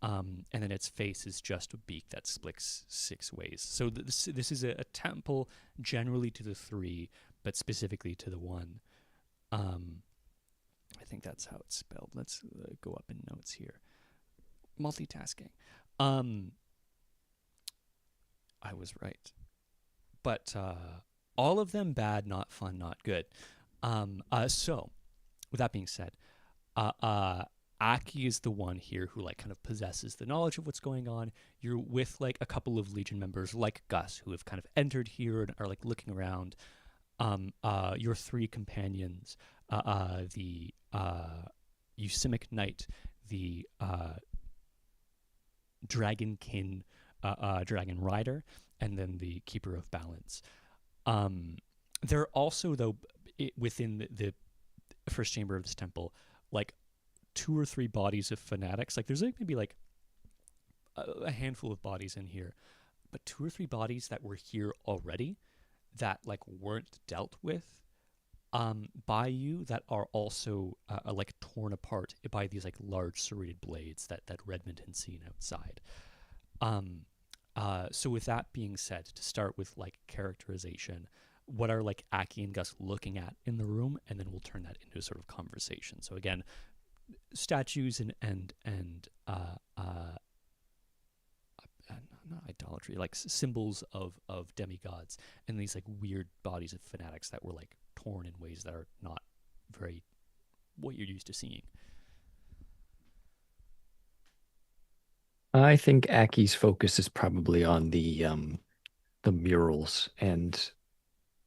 And then its face is just a beak that splits 6 ways. So this is a temple generally to the 3, but specifically to the 1. I think that's how it's spelled. Let's go up in notes here. Multitasking. I was right. But all of them bad, not fun, not good. So, with that being said, Aki is the one here who like kind of possesses the knowledge of what's going on. You're with like a couple of Legion members like Gus who have kind of entered here and are like looking around. Your 3 companions, the Usimic Knight, the Dragonkin Dragon Rider, and then the Keeper of Balance. There are also, though, within the first chamber of this temple, like 2 or 3 bodies of fanatics. Like there's like maybe like a handful of bodies in here, but 2 or 3 bodies that were here already that like weren't dealt with by you, that are also like torn apart by these like large serrated blades that Redmond had seen outside. So with that being said, to start with like characterization, what are like Aki and Gus looking at in the room, and then we'll turn that into a sort of conversation. So again, statues and not idolatry, like symbols of demigods, and these like weird bodies of fanatics that were like torn in ways that are not very what you're used to seeing. I think Aki's focus is probably on the murals and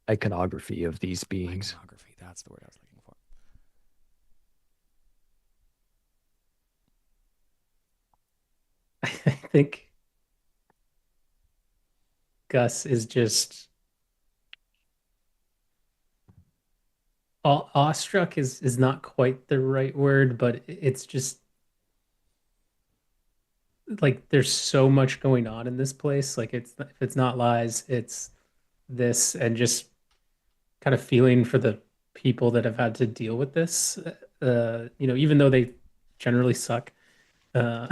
iconography of these beings. Iconography, that's the word I was looking for. I think Gus is just awestruck is not quite the right word, but it's just like there's so much going on in this place. Like if it's not lies, it's this, and just kind of feeling for the people that have had to deal with this. Even though they generally suck, uh,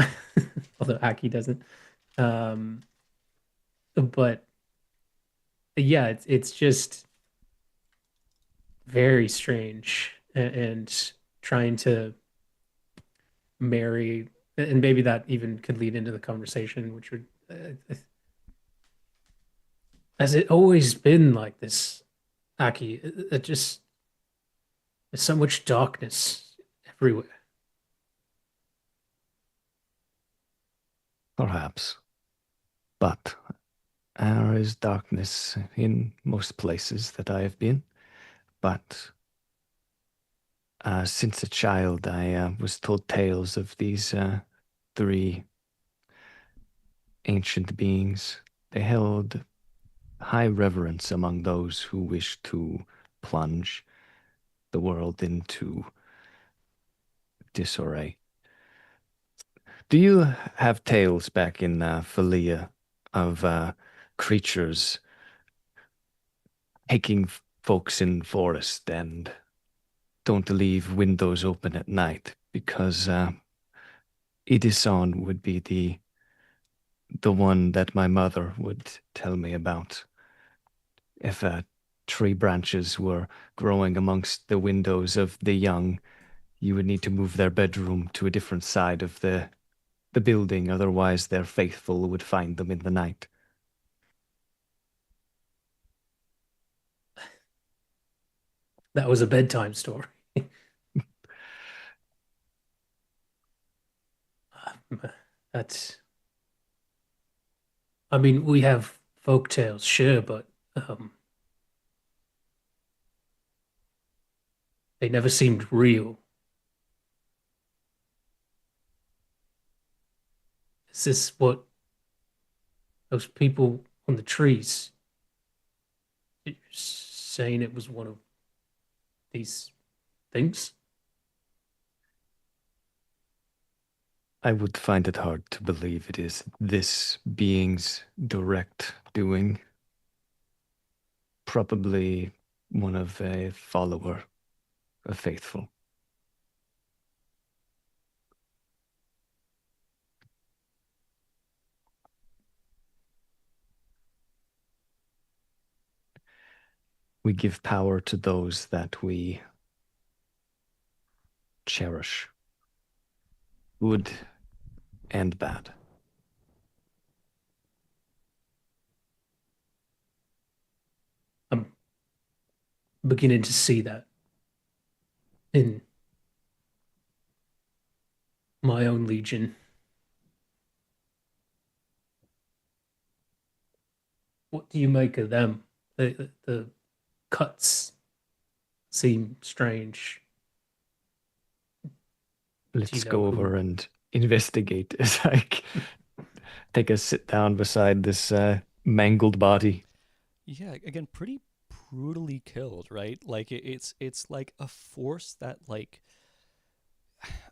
although Aki doesn't. Um, but yeah, it's just very strange, and trying to marry, and maybe that even could lead into the conversation, which would, has it always been like this, Aki? It just there's so much darkness everywhere. Perhaps. But there is darkness in most places that I have been. But since a child, I was told tales of these three ancient beings. They held high reverence among those who wished to plunge the world into disarray. Do you have tales back in Philia of creatures taking folks in forest and don't leave windows open at night because Edison would be the one that my mother would tell me about. If tree branches were growing amongst the windows of the young, you would need to move their bedroom to a different side of the building, otherwise their faithful would find them in the night. That was a bedtime story. That's, I mean, we have folk tales, sure, but they never seemed real. Is this what those people on the trees, you're saying it was one of these things? I would find it hard to believe it is this being's direct doing. Probably one of a follower, a faithful. We give power to those that we cherish, good and bad. I'm beginning to see that in my own legion. What do you make of them? The cuts seem strange. Let's know go who- over and investigate as I take a sit down beside this mangled body. Yeah, again, pretty brutally killed, right? Like it's like a force that like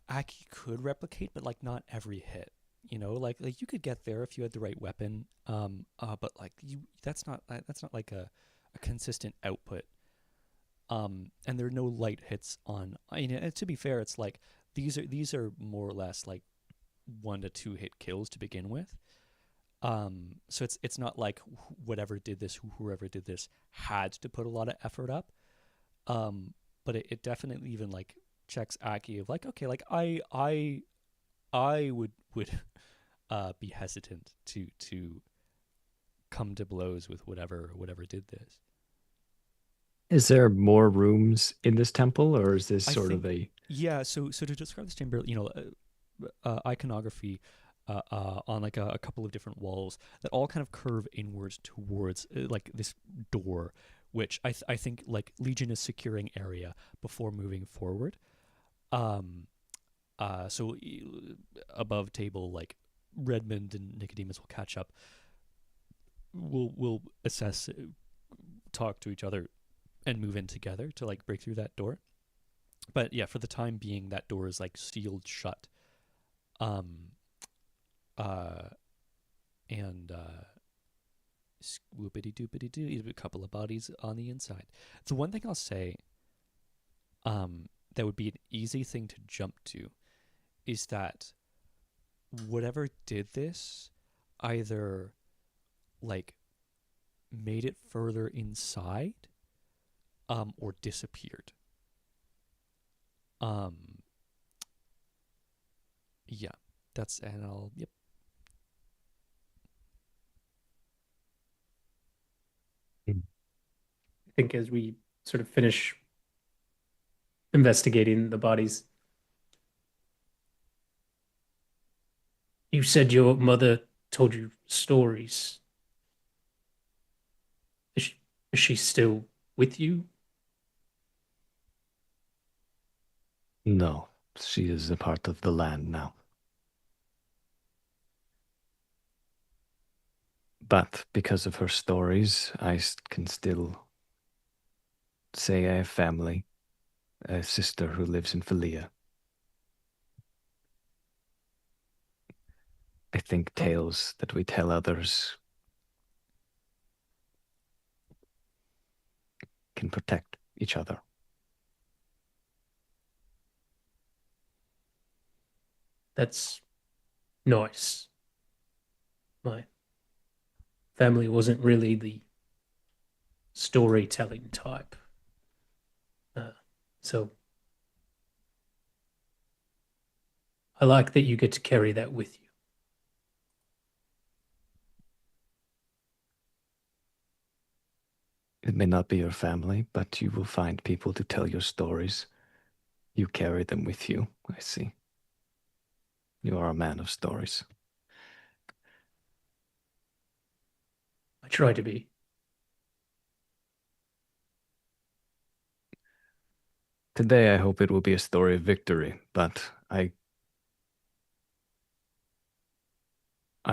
Aki could replicate, but like not every hit. You know, like you could get there if you had the right weapon. But like that's not like a consistent output. And there are no light hits on. I mean, and to be fair, it's like these are more or less like 1 to 2 hit kills to begin with. So it's not like whoever did this, whoever did this had to put a lot of effort up. But it definitely even like checks Aki of like, okay, like I would be hesitant to come to blows with whatever did this. Is there more rooms in this temple, or is this I sort of think, a yeah. So to describe this chamber, iconography on like a couple of different walls that all kind of curve inwards towards like this door, which I think like Legion is securing area before moving forward. Um, so above table, like Redmond and Nicodemus will catch up. We'll assess, talk to each other, and move in together to like break through that door. But yeah, for the time being, that door is like sealed shut. Um, uh, and whoopity doopity doo, a couple of bodies on the inside. The one thing I'll say, that would be an easy thing to jump to, is that whatever did this either like made it further inside, or disappeared. Um, yeah, that's and I'll yep. I think as we sort of finish investigating the bodies, you said your mother told you stories. Is she still with you? no? She is a part of the land now. But because of her stories, can still say I have family, a sister who lives in Philia. I think Oh, tales that we tell others can protect each other. that's nice. My family wasn't really the storytelling type. So I like that you get to carry that with you. It may not be your family, but you will find people to tell your stories. You carry them with you, I see. You are a man of stories. I try to be. Today I hope it will be a story of victory, but I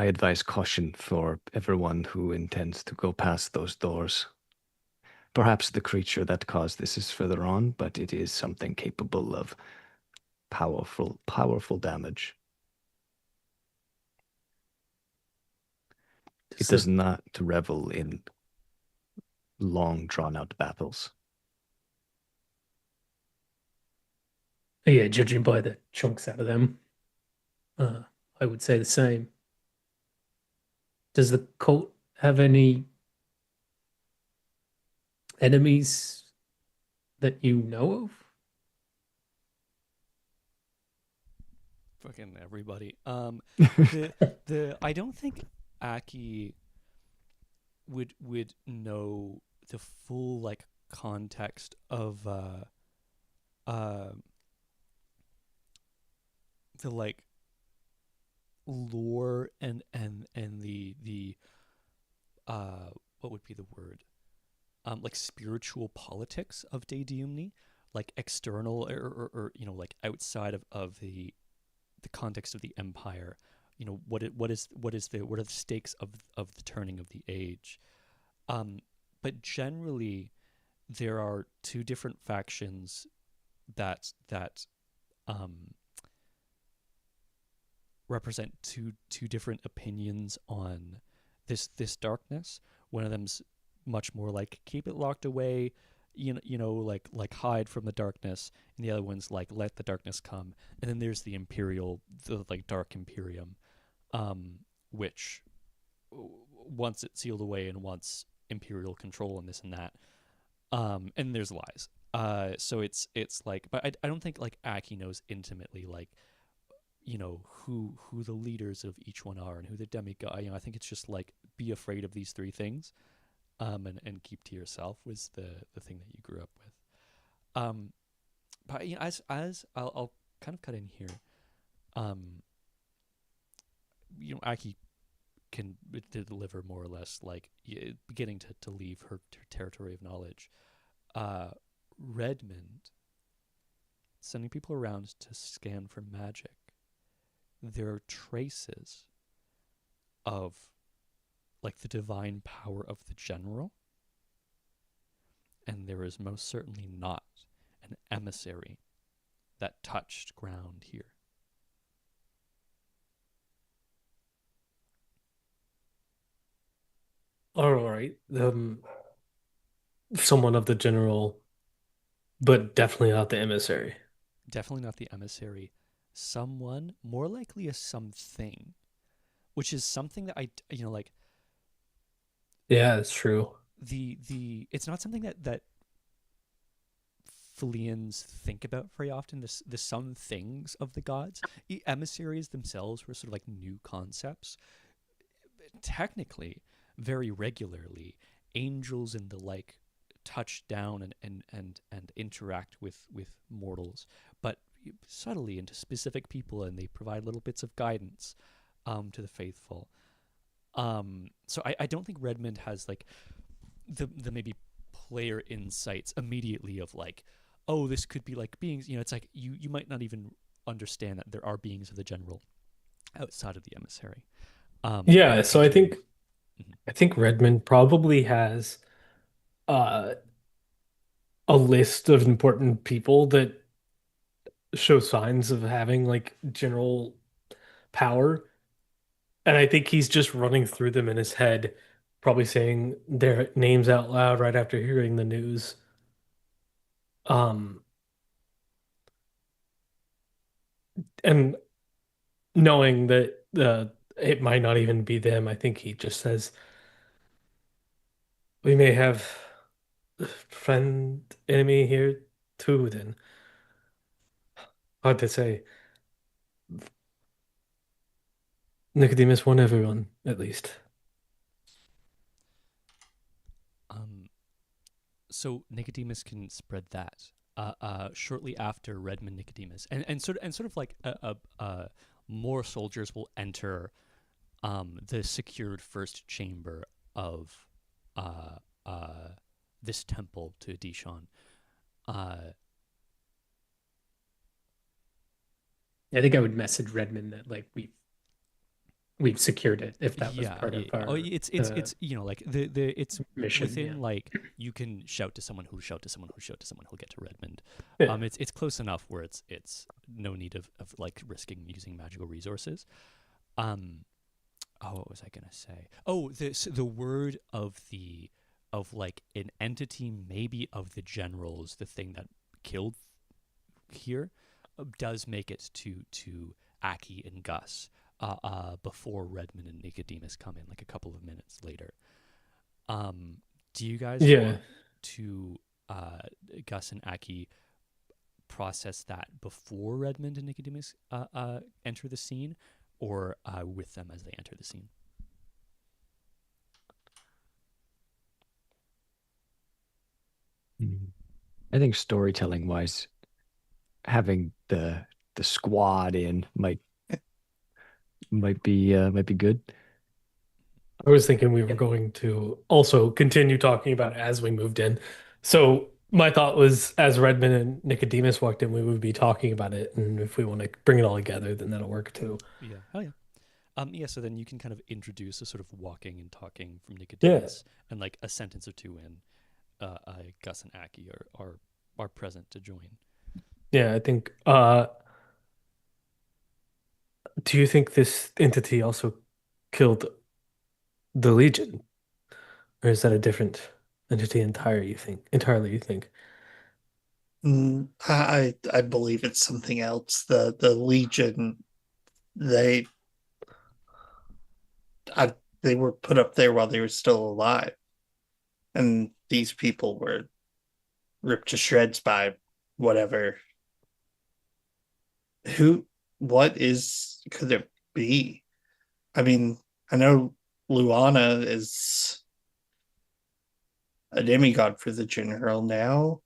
advise caution for everyone who intends to go past those doors. Perhaps the creature that caused this is further on, but it is something capable of powerful damage. It Does does the not revel in long drawn out battles. Yeah, judging by the chunks out of them, uh, I would say the same. Does the cult have any enemies that you know of? Fucking everybody. The I don't think Aki would know the full like context of uh the like lore and the what would be the word, like spiritual politics of Daedumni, like external or like outside of the context of the empire. What are the stakes of the turning of the age. But generally there are two different factions that um represent two different opinions on this darkness. One of them's much more like keep it locked away, like hide from the darkness, and the other one's like let the darkness come, and then there's the Imperial, the like Dark Imperium, which wants it sealed away and wants Imperial control and this and that. And there's lies. So it's like, but I don't think like Aki knows intimately like who the leaders of each one are and who the demigod. I think it's just like be afraid of these three things, and keep to yourself was the thing that you grew up with. Um, but as I'll kind of cut in here. Um, Aki can deliver more or less like beginning to leave her territory of knowledge. Redmond sending people around to scan for magic. There are traces of like the divine power of the general, and there is most certainly not an emissary that touched ground here. All right. Someone of the general, but definitely not the emissary. Definitely not the emissary. Someone, more likely a something, which is something that like Yeah, it's true. the it's not something that Filians think about very often. The some things of the gods, emissaries themselves were sort of like new concepts. Technically, very regularly, angels and the like touch down and interact with mortals, but subtly into specific people, and they provide little bits of guidance to the faithful. So I don't think Redmond has like the maybe player insights immediately of like, oh, this could be like beings. It's like you might not even understand that there are beings of the general outside of the emissary. But Yeah, I so I do. think Mhm. I think Redmond probably has uh, a list of important people that show signs of having like general power. And I think he's just running through them in his head, probably saying their names out loud right after hearing the news. Um, and knowing that it might not even be them, I think he just says, we may have a friend, enemy here too, then. Hard to say. Nicodemus won everyone, at least. Um, so Nicodemus can spread that. Shortly after Redmond Nicodemus, and sort of like more soldiers will enter the secured first chamber of uh, uh, this temple to Dishon. Uh, I think I would message Redmond that like we've secured it if that was yeah, part yeah, of yeah. Oh, our it's like the it's mission. Yeah. within like you can shout to someone who shout to someone who shout to someone who'll get to Redmond. Yeah. It's close enough where it's no need of like risking using magical resources. Um, oh, what was I gonna say? Oh, the word of like an entity, maybe of the generals, the thing that killed here, does make it to Aki and Gus, before Redmond and Nicodemus come in, like a couple of minutes later. Do you guys Yeah. want to uh, Gus and Aki process that before Redmond and Nicodemus enter the scene, or with them as they enter the scene? Mm. I think storytelling wise, having the squad in might be good. I was thinking we were going to also continue talking about it as we moved in. So my thought was as Redmond and Nicodemus walked in, we would be talking about it. And if we want to bring it all together, then that'll work too. Yeah. Oh yeah. Yeah. So then you can kind of introduce a sort of walking and talking from Yeah. Nicodemus, and like a sentence or two in, Gus and Aki are present to join. Yeah, I think do you think this entity also killed the Legion? Or is that a different? entity entirely, you think? I believe it's something else. The Legion, they I, they were put up there while they were still alive, and these people were ripped to shreds by whatever. Who? What is? Could it be? I mean, I know Luana is a demigod for the general now.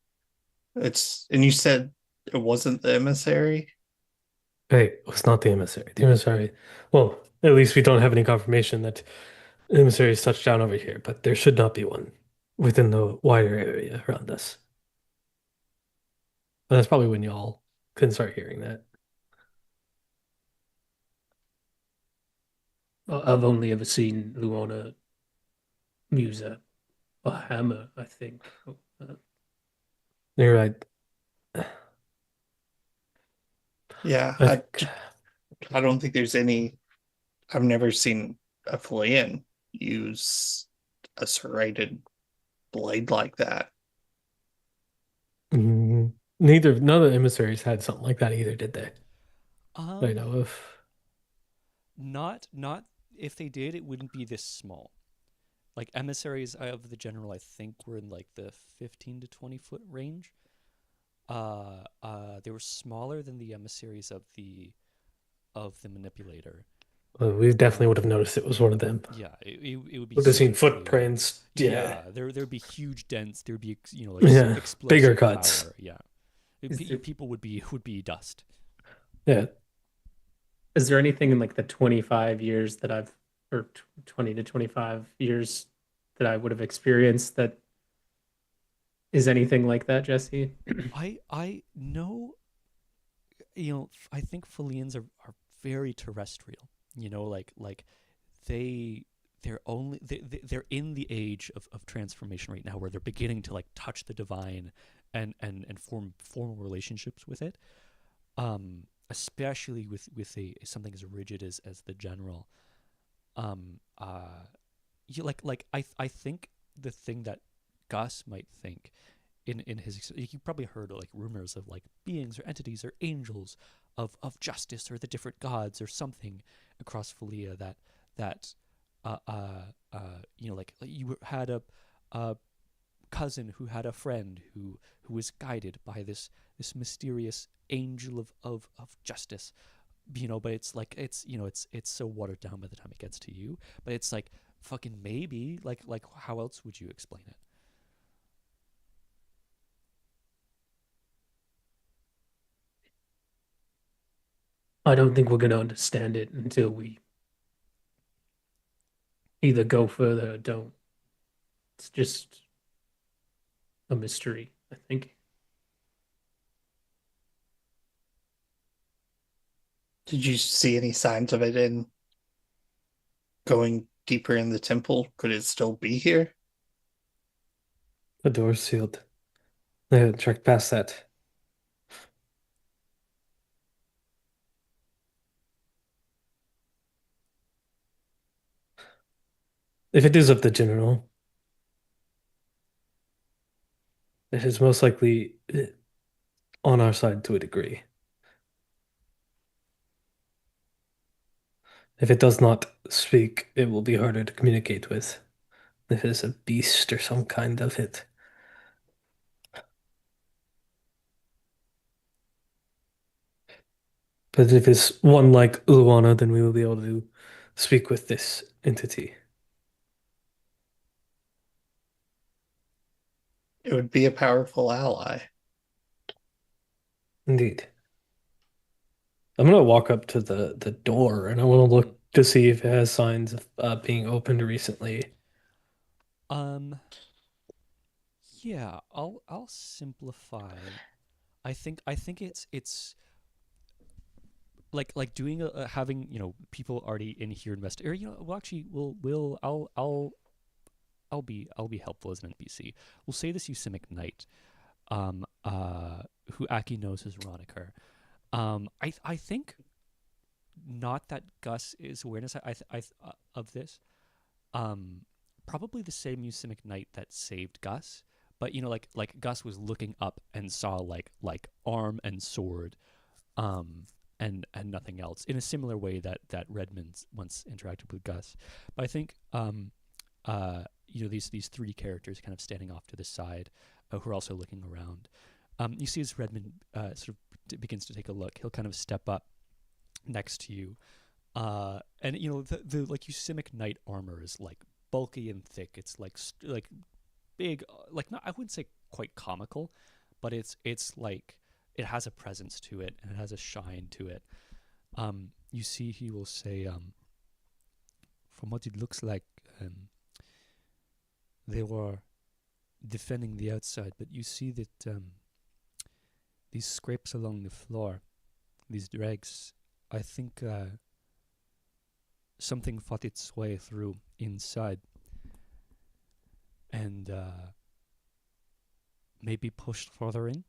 And you said it wasn't the emissary. Hey, it's not the emissary. The emissary, well, at least we don't have any confirmation that the emissary has touched down over here, but there should not be one within the wider area around us. And that's probably when y'all can start hearing that. I've only ever seen Luana use a hammer, I think. You're right. Yeah, I think I don't think there's any. I've never seen a Flayan use a serrated blade like that. none of the emissaries had something like that either, did they? That I Um, know of. not if they did, it wouldn't be this small. Like emissaries of the general, I think were in like the 15 to 20 foot range. They were smaller than the emissaries of the manipulator. Well, we definitely would have Um, noticed it was one of them. yeah, it would be Would have seen super clear. footprints. Yeah. Yeah, there'd be huge dents. There'd be like Yeah. Bigger explosive cuts. power. Yeah, Is there, people would be dust. Yeah. is there anything in like the 25 years that or 20 to 25 years that I would have experienced that is anything like that, Jesse? I know, I think Felians are very terrestrial. Like they they're in the age of transformation right now, where they're beginning to like touch the divine and form formal relationships with it. Especially with something as rigid as the general. Um, uh, I think the thing that Gus might think in his, you probably heard like rumors of like beings or entities or angels of justice or the different gods or something across Falia that like you had a cousin who had a friend who was guided by this mysterious angel of justice, but it's like it's so watered down by the time it gets to you, but it's like fucking maybe like how else would you explain it? I don't think we're going to understand it until we either go further or don't. It's just a mystery, I think. Did you see any signs of it in going deeper in the temple? Could it still be here? The door's sealed. They haven't checked past that. If it is of the general, it is most likely on our side to a degree. If it does not speak, it will be harder to communicate with. If it is a beast or some kind of it. But if it's one like Luana, then we will be able to speak with this entity. It would be a powerful ally. Indeed. I'm gonna walk up to the door and I want to look to see if it has signs of being opened recently. Um, yeah, I'll simplify. I think it's like doing having people already in here invest, or well, actually we'll I'll be helpful as an NPC. We'll say this Usimic knight, who Aki knows as Roniker. I think not that Gus is awareness of this, um, probably the same Yosemite Knight that saved Gus. But like Gus was looking up and saw like arm and sword, um, and nothing else. In a similar way that Redmond once interacted with Gus. But I think these three characters kind of standing off to the side, who are also looking around. You see as Redmond sort of begins to take a look, he'll kind of step up next to you, and the like Yosemite Knight armor is like bulky and thick. It's like big, like not I wouldn't say quite comical, but it's like it has a presence to it and it has a shine to it. You see, he will say, from what it looks like, they were defending the outside, but you see that these scrapes along the floor, these dregs, I think something fought its way through inside and maybe pushed further in.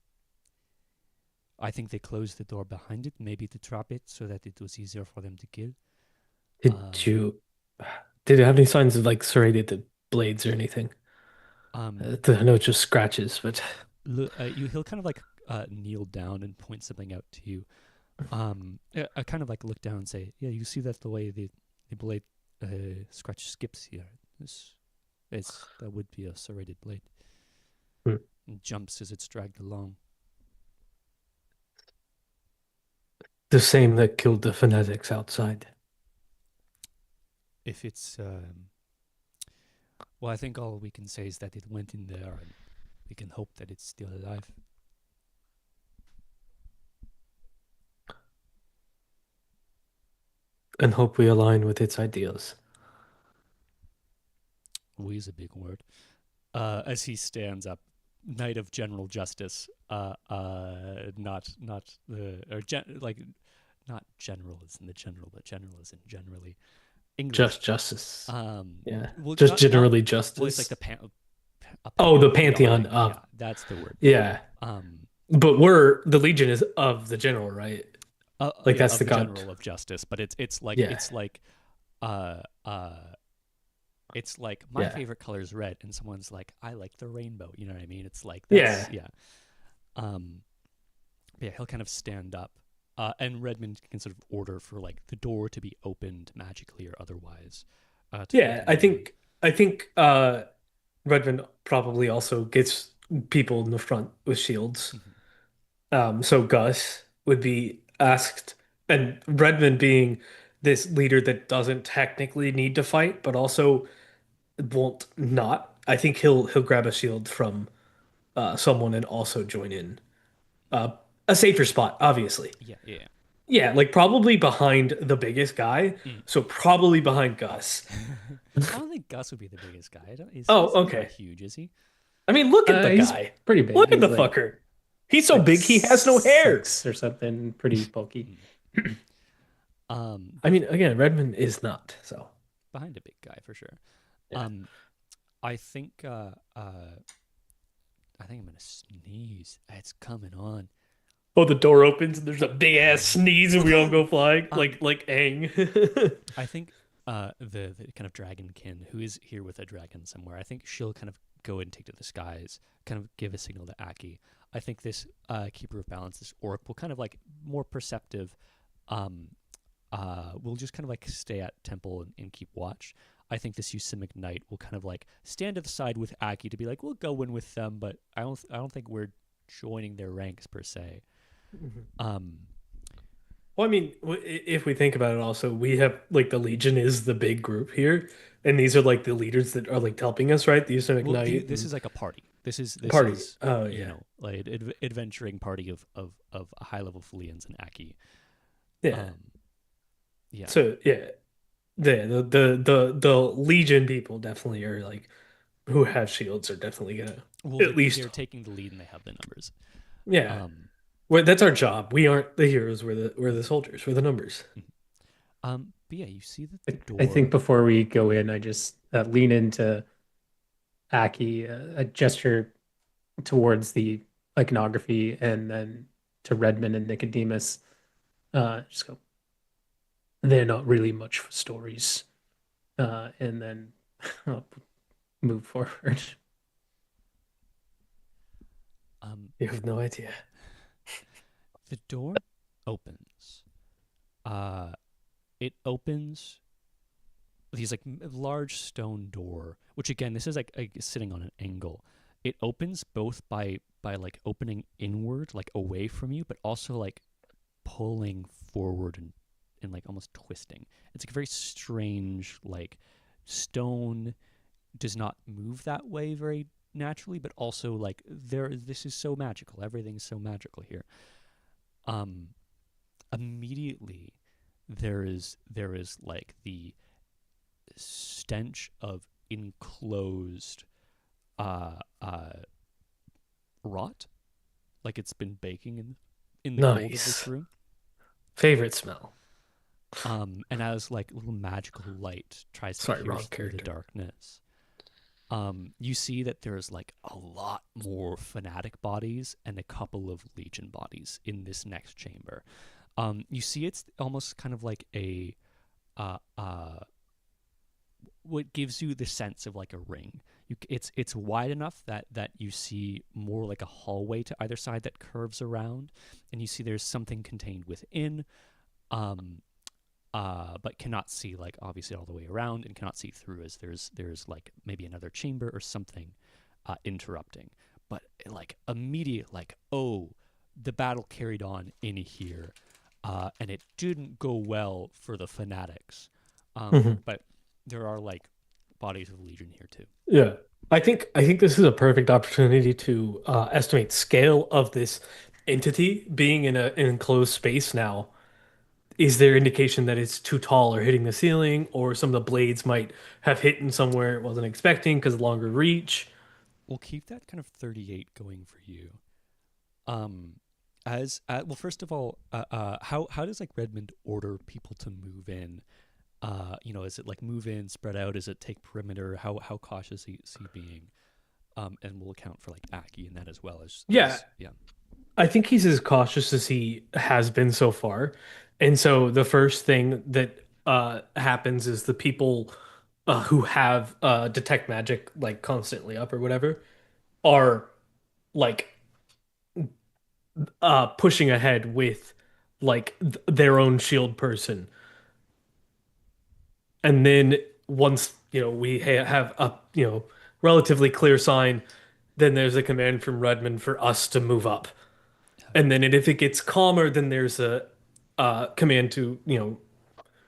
I think they closed the door behind it, maybe to trap it so that it was easier for them to kill. Did you did it have any signs of like serrated blades or anything? Um, I know it's just scratches, but he'll kind of like kneel down and point something out to you. I kind of like look down and say, yeah, you see that the way the blade scratch skips here. That would be a serrated blade. Hmm. And jumps as it's dragged along. the same that killed the fanatics outside. If it's well, I think all we can say is that it went in there, and we can hope that it's still alive. And hope we align with its ideals. We is a big word. As he stands up, Knight of General Justice. Not the like, not general as in the general, but general as in generally English. Just justice. Yeah. Well, Just not- generally not- justice. Well, it's like Oh, the pantheon. Yeah, that's the word. Yeah. Um, But the Legion is of the general, right? Like, that's of the god. general of justice, but it's like Yeah. it's like uh it's like my Yeah. favorite color is red, and someone's like, I like the rainbow. You know what I mean? It's like Yeah. yeah. Yeah, he'll kind of stand up, and Redmond can sort of order for like the door to be opened magically or otherwise. To Yeah, let him in. I think Redmond probably also gets people in the front with shields. So Gus would be asked, and Redmond being this leader that doesn't technically need to fight, but also won't not. I think he'll grab a shield from someone and also join in. Uh, a safer spot, obviously. Yeah. Yeah, like probably behind the biggest guy. Mm. So probably behind Gus. I don't think Gus would be the biggest guy. He's Okay. not huge, is he? I mean, look at the He's guy. pretty big. Look at He's the like fucker. He's so big he has no hair. 6'6" or something, pretty bulky. I mean, again, Redmond is not. So Behind a big guy for sure. Yeah. I think I'm gonna sneeze. It's coming on. oh, the door opens and there's a big ass sneeze and we all go flying like Aang. I think the kind of dragonkin who is here with a dragon somewhere, I think she'll kind of go and take to the skies, kind of give a signal to Aki. I think this keeper of balance, this orc, will kind of like more perceptive. Will just kind of like stay at temple and keep watch. I think this Yosemite Knight will kind of like stand to the side with Aki to be like, we'll go in with them, but I don't think we're joining their ranks per se. Well, I mean, if we think about it, also we have like the Legion is the big group here, and these are like the leaders that are like helping us, right? The Eastern Well, Ignite. this is like a party. This Party. is Oh, you yeah. know, like adventuring party of high level Fleans and Aki. Yeah. Yeah. So yeah, the Legion people definitely are like who have shields are definitely gonna Well, at least they're taking the lead and they have the numbers. yeah. Well, that's our job. We aren't the heroes. We're the soldiers. We're the numbers. But yeah, you see that the door. I think before we go in, I just lean into Aki, a gesture towards the iconography, and then to Redmond and Nicodemus. Just go, they're not really much for stories. And then move forward. You have no idea. The door opens. It opens these like large stone door, which again, this is like sitting on an angle. It opens both by like opening inward, like away from you, but also like pulling forward and like almost twisting. It's like a very strange like stone does not move that way very naturally, but also like this is so magical. Everything's so magical here. Um Immediately there is like the stench of enclosed uh uh rot, like it's been baking in the cold of this Nice. room. Favorite smell. And as like little magical light tries to Sorry, wrong pierce through the character. darkness, you see that there's like a lot more fanatic bodies and a couple of legion bodies in this next chamber. You see it's almost kind of like a uh uh what gives you the sense of like a ring. It's wide enough that you see more like a hallway to either side that curves around, and you see there's something contained within, um, but cannot see like obviously all the way around, and cannot see through as there's like maybe another chamber or something interrupting. But like immediate like, oh, the battle carried on in here, and it didn't go well for the fanatics. Mhm. But there are like bodies of legion here too. Yeah. I think this is a perfect opportunity to estimate scale of this entity being in an enclosed space now. Is there indication that it's too tall or hitting the ceiling, or some of the blades might have hit in somewhere it wasn't expecting because of longer reach? We'll keep that kind of 38 going for you. Um, as well, first of all, how does like Redmond order people to move in? Is it like move in, spread out? Is it take perimeter? How cautious is he being? And we'll account for like Aki in that as well Yeah, as yeah. I think he's as cautious as he has been so far. And so the first thing that happens is the people who have detect magic like constantly up or whatever are like pushing ahead with like their own shield person. And then once, we have a, relatively clear sign, then there's a command from Redmond for us to move up. And then if it gets calmer, then there's a command to,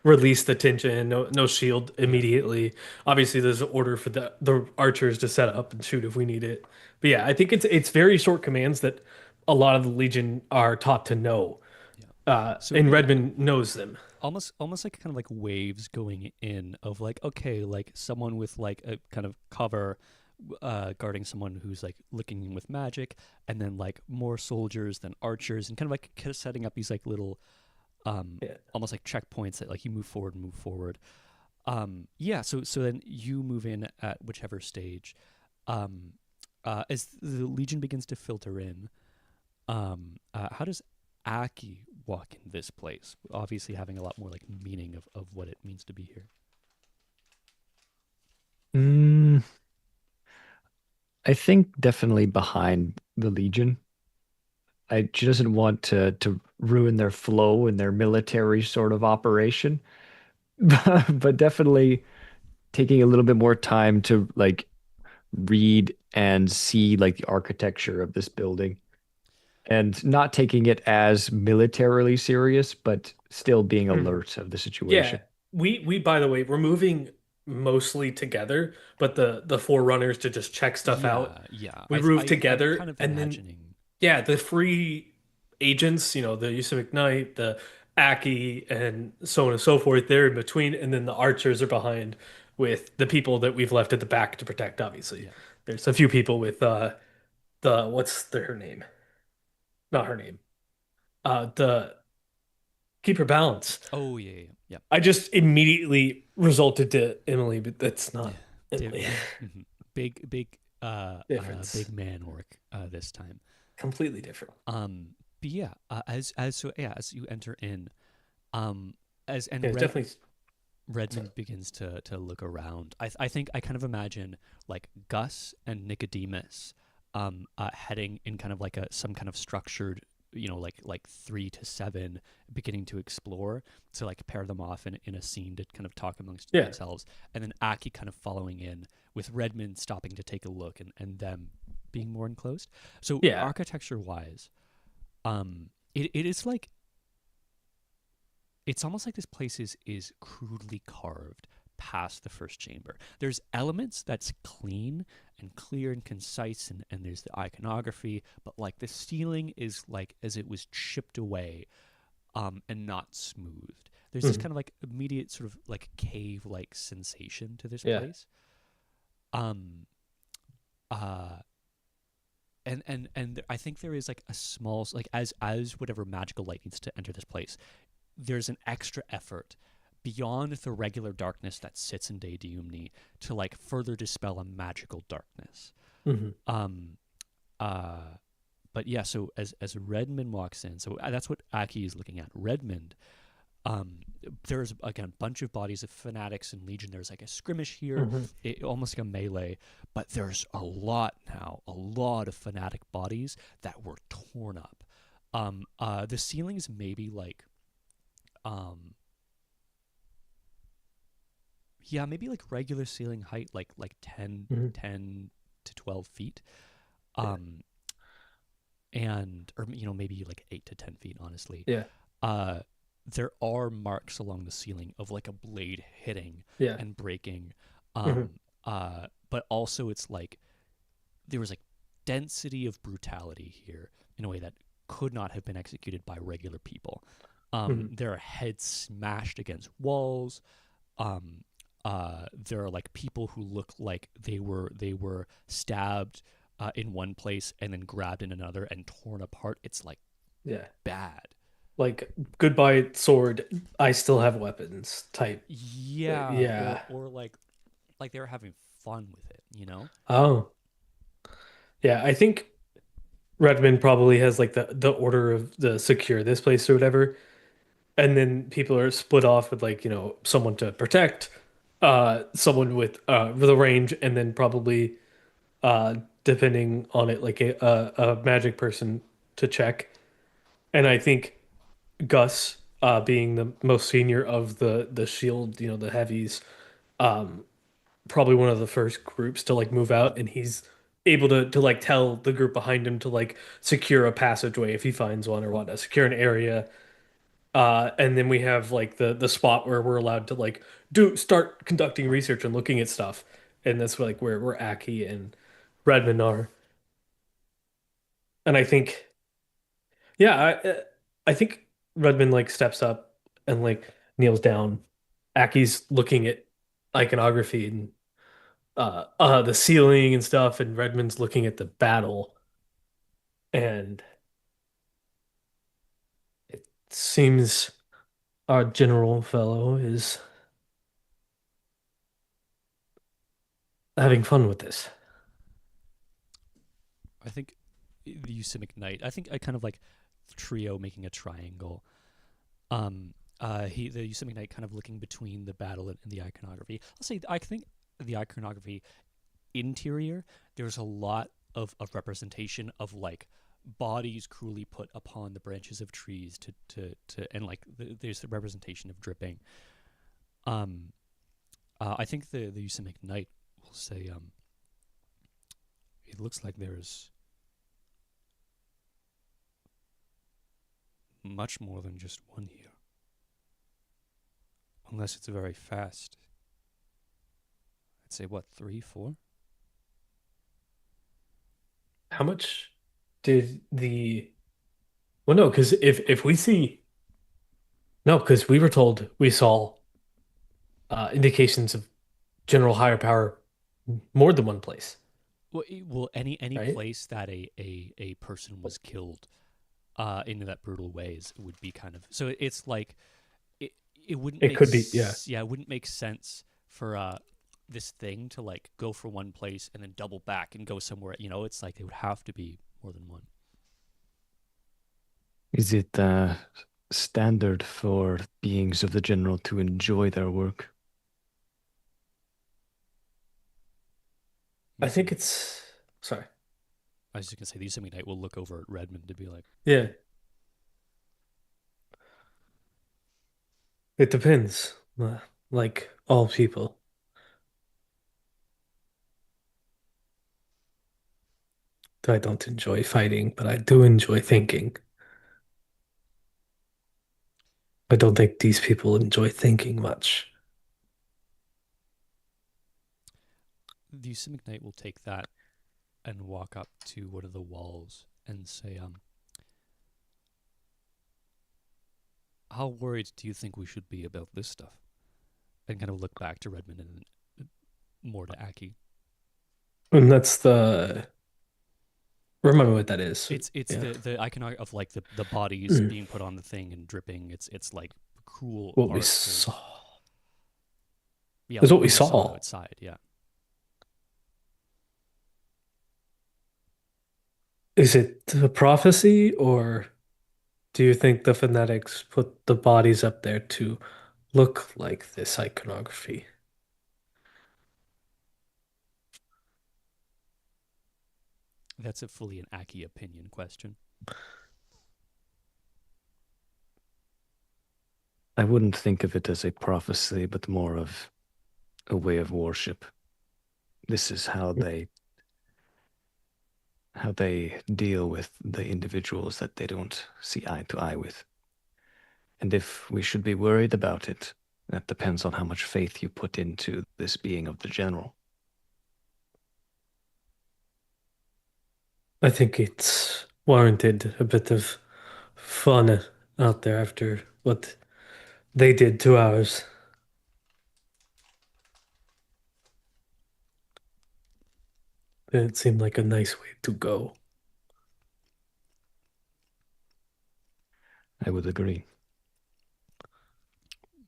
release the tension, no shield Yeah. immediately. Obviously, there's an order for the archers to set up and shoot if we need it. But yeah, I think it's very short commands that a lot of the Legion are taught to know. Yeah. So And yeah, Redmond knows them. almost like kind of like waves going in of like, okay, like someone with like a kind of cover guarding someone who's like looking with magic, and then like more soldiers, then archers, and kind of like setting up these like little Yeah. almost like checkpoints that like you move forward. Yeah, so then you move in at whichever stage. um as the legion begins to filter in, how does Aki walk in this place? Obviously having a lot more like meaning of what it means to be here. Mm, I think definitely behind the Legion. She doesn't want to ruin their flow and their military sort of operation, but definitely taking a little bit more time to like read and see like the architecture of this building and not taking it as militarily serious, but still being Mhm. alert of the Yeah. situation. We by the way, we're moving mostly together, but the forerunners to just check stuff out. Yeah, We move I'm together, kind of and then imagining. yeah, the free agents, the Yusuf Knight, the Aki, and so on and so forth, they're in between, and then the archers are behind with the people that we've left at the back to protect, obviously. Yeah. There's a few people with what's her name? Not her name. The keep her balance. Oh yeah, yeah. I just immediately resulted to Emily, but that's Yeah. not Yeah. Emily. Big Difference. man orc this time. Completely different. But yeah, as so yeah, as you enter in, as and Yeah, it's red definitely Redmond begins to look around. I think I kind of imagine like Gus and Nicodemus heading in kind of like some kind of structured, like 3 to 7, beginning to explore, to like pair them off in a scene to kind of talk amongst Yeah. themselves, and then Aki kind of following in with Redmond stopping to take a look, and them being more enclosed. So Yeah. architecture wise, it is like, it's almost like this place is crudely carved past the first chamber. There's elements that's clean and clear and concise, and there's the iconography, but like the ceiling is like as it was chipped away, and not smoothed. There's this Mhm. kind of like immediate sort of like cave like sensation to this Yeah. place. Um uh and I think there is like a small, like, as whatever magical light needs to enter this place, there's an extra effort beyond the regular darkness that sits in De Diumni to like further dispel a magical darkness. Mhm. Um, but yeah, so as Redmond walks in, so that's what Aki is looking at. Redmond, there's again a bunch of bodies of fanatics and legion. There's like a skirmish here, Mhm. almost like a melee, but there's a lot of fanatic bodies that were torn up. The ceilings maybe like, yeah, maybe like regular ceiling height, like 10, Mhm. 10 to 12 feet. Yeah. And or maybe like 8 to 10 feet, honestly. Yeah. There are marks along the ceiling of like a blade hitting Yeah. and breaking. Mhm. But also it's like there was like density of brutality here in a way that could not have been executed by regular people. Mhm. There are heads smashed against walls. There are like people who look like they were stabbed in one place and then grabbed in another and torn apart. It's like Yeah. bad. Like goodbye sword, I still have weapons type. Yeah, Yeah. or like they were having fun with it, you know? Oh. Yeah, I think Redmond probably has like the order of the secure this place or whatever. And then people are split off with like, someone to protect, someone with the range, and then probably depending on it, like a magic person to check. And I think Gus, being the most senior of the shield, the heavies, probably one of the first groups to like move out, and he's able to like tell the group behind him to like secure a passageway if he finds one or what, secure an area. And then we have like the spot where we're allowed to like start conducting research and looking at stuff, and that's like where Aki and Redmond are. And I think, yeah, I think Redmond like steps up and like kneels down. Aki's looking at iconography and the ceiling and stuff, and Redmond's looking at the battle, and it seems our general fellow is having fun with this. I think the Usimic Knight. I think I kind of like trio making a triangle. The Usimic Knight kind of looking between the battle and the iconography. I'll say I think the iconography interior, there's a lot of representation of like bodies cruelly put upon the branches of trees to and like there's the representation of dripping. I think the Usimic Knight will say, it looks like there's much more than just one here. Unless it's very fast. I'd say what, 3, 4? How much did the well, no, because if we see no, because we were told we saw indications of general higher power more than one place, Well, any right? place that a person was killed in that brutal ways would be kind of, so it's like it wouldn't It make could be, yeah. yeah, it wouldn't make sense for this thing to like go for one place and then double back and go somewhere. It's like it would have to be more than one. Is it standard for beings of the general to enjoy their work? I Yusa, think it's sorry. I was just gonna say the Yosemite Knight will look over at Redmond to be like, Yeah, it depends. Like all people. I don't enjoy fighting, but I do enjoy thinking. I don't think these people enjoy thinking much. the Yosemite Knight will take that and walk up to one of the walls and say, how worried do you think we should be about this stuff? And kind of look back to Redmond and more to Aki. And that's the remind me what that is. It's Yeah. the icon of like the bodies Mm. being put on the thing and dripping. It's like cool What we art. saw. Yeah, That's like what we what we saw saw. outside. Yeah, Is it a prophecy, or do you think the fanatics put the bodies up there to look like this iconography? that's a fully an Aki opinion question. I wouldn't think of it as a prophecy, but more of a way of worship. This is how they deal with the individuals that they don't see eye to eye with. And if we should be worried about it, that depends on how much faith you put into this being of the general. I think it's warranted a bit of fun out there after what they did to ours. It seemed like a nice way to go. I would agree.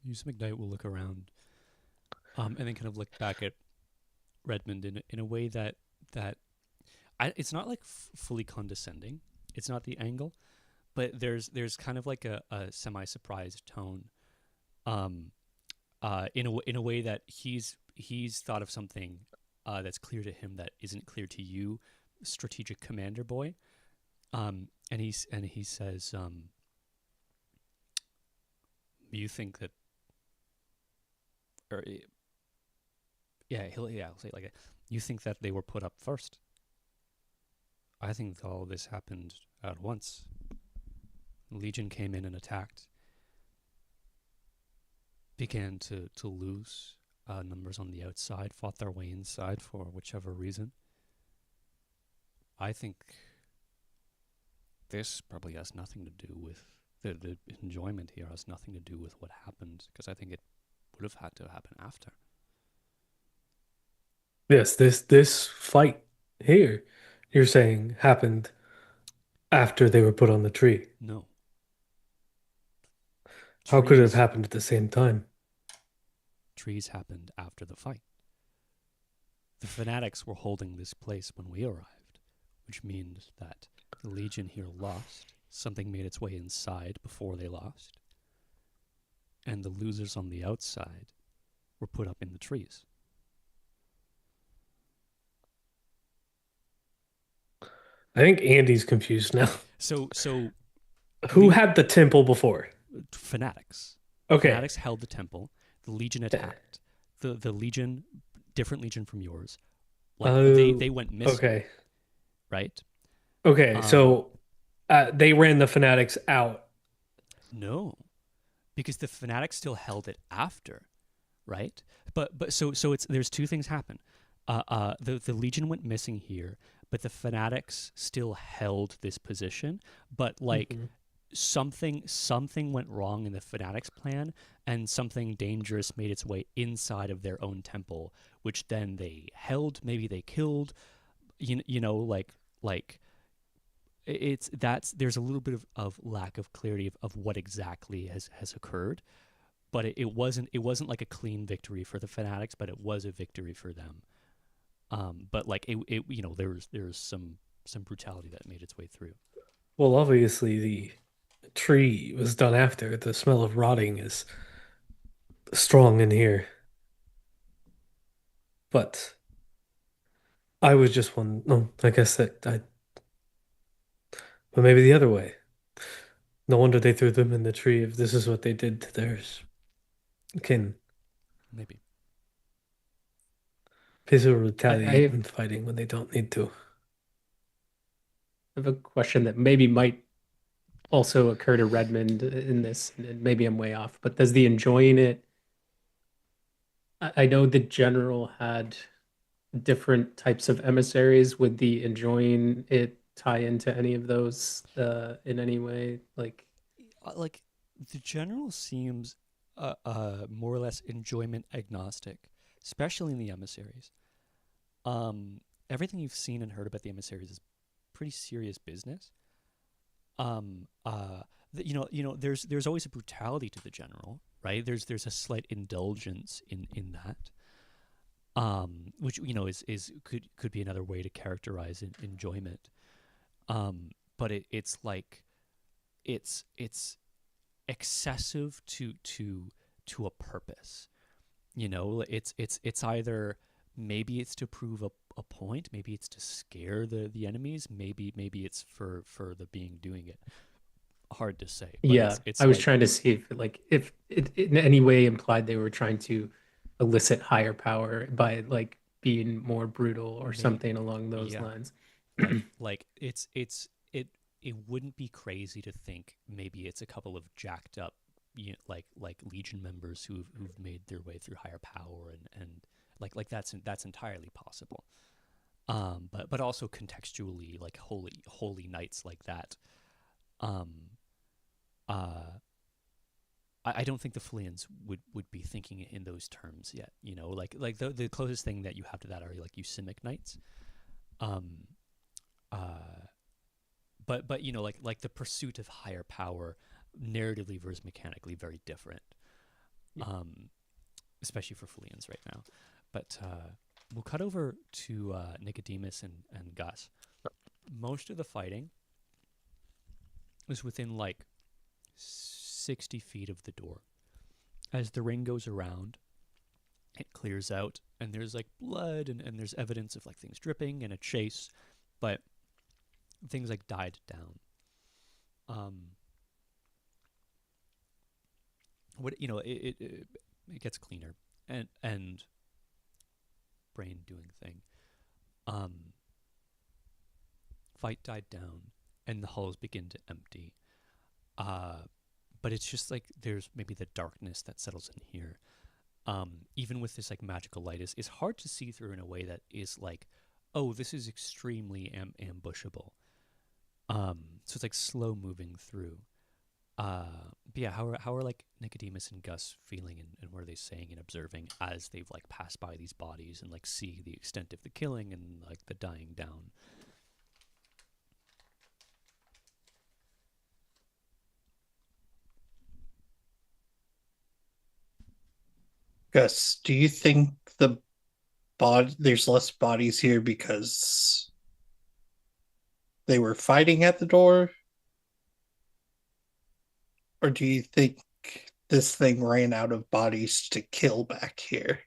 Yusuf McKnight will look around, and then kind of look back at Redmond in a way that it's not like fully condescending. It's not the angle, but there's kind of like a semi surprised tone, um, in a way that he's thought of something that's clear to him that isn't clear to you, strategic commander boy. And he says, you think that, or he'll say it like, you think that they were put up first. I think all this happened at once. Legion came in and attacked, began to lose numbers on the outside, fought their way inside for whichever reason. I think this probably has nothing to do with the enjoyment here has nothing to do with what happened, because I think it would have had to happen after. Yes, this fight here, you're saying happened after they were put on the tree. No. How could it have Trees happened at the same time? trees happened after the fight. The fanatics were holding this place when we arrived, which means that the Legion here lost. Something made its way inside before they lost. And the losers on the outside were put up in the trees. I think Andy's confused now. So Who had the temple before? fanatics. Okay. Fanatics held the temple. The Legion attacked. The Legion, different Legion from yours. Like they went missing. Okay. Right? Okay. So they ran the fanatics out. No, because the fanatics still held it after, right? But so it's there's two things happen. The Legion went missing here, but the fanatics still held this position. But like something went wrong in the fanatics' plan, and something dangerous made its way inside of their own temple, which then they held. Maybe they killed. You know like there's a little bit of lack of clarity of what exactly has occurred, but it wasn't like a clean victory for the fanatics, but it was a victory for them. But like it there's some brutality that made its way through. Well, obviously the tree was done after. The smell of rotting is strong in here. But I was just one. No, I guess that I. But maybe the other way. No wonder they threw them in the tree if this is what they did to their kin. Maybe. People I, retaliate I in fighting when they don't need to. have a question that maybe might also occur to Redmond in this, and maybe I'm way off, but does the enjoying it? I know the general had different types of emissaries. Would the enjoying it tie into any of those in any way? Like, Like the general seems more or less enjoyment agnostic, especially in the emissaries. Um, Everything you've seen and heard about the emissaries is pretty serious business. Um, uh, there's always a brutality to the general, right? There's a slight indulgence in that, which is could be another way to characterize enjoyment. But it's like it's excessive to a purpose. It's either maybe it's to prove a point, maybe it's to scare the enemies, maybe it's for the being doing it. Hard to say, but yeah, it's I was like trying to see if it in any way implied they were trying to elicit higher power by like being more brutal or may something along those yeah, lines. like it wouldn't be crazy to think maybe it's a couple of jacked up like Legion members who've made their way through higher power and like that's entirely possible. But also contextually, like holy knights like that. Um, uh, I don't think the Fleans would be thinking in those terms yet. Like the closest thing that you have to that are like Usimic knights. Um, uh, but like the pursuit of higher power, narratively versus mechanically, very different. Um, Especially for Fleans right now. But we'll cut over to Nicodemus and Gus. Most of the fighting is within like 60 feet of the door. As the ring goes around, it clears out, and there's like blood, and there's evidence of like things dripping and a chase, but things like died down. Um, it gets cleaner, and brain doing thing. Um, Fight died down, and the halls begin to empty. Uh, but it's just like there's maybe the darkness that settles in here. Even with this like magical light, is hard to see through in a way that is like, oh, this is extremely ambushable. So it's like slow moving through. But yeah, how are like Nicodemus and Gus feeling, and what are they saying and observing as they've like passed by these bodies and like see the extent of the killing and like the dying down? Gus, do you think there's less bodies here because they were fighting at the door? Or do you think this thing ran out of bodies to kill back here?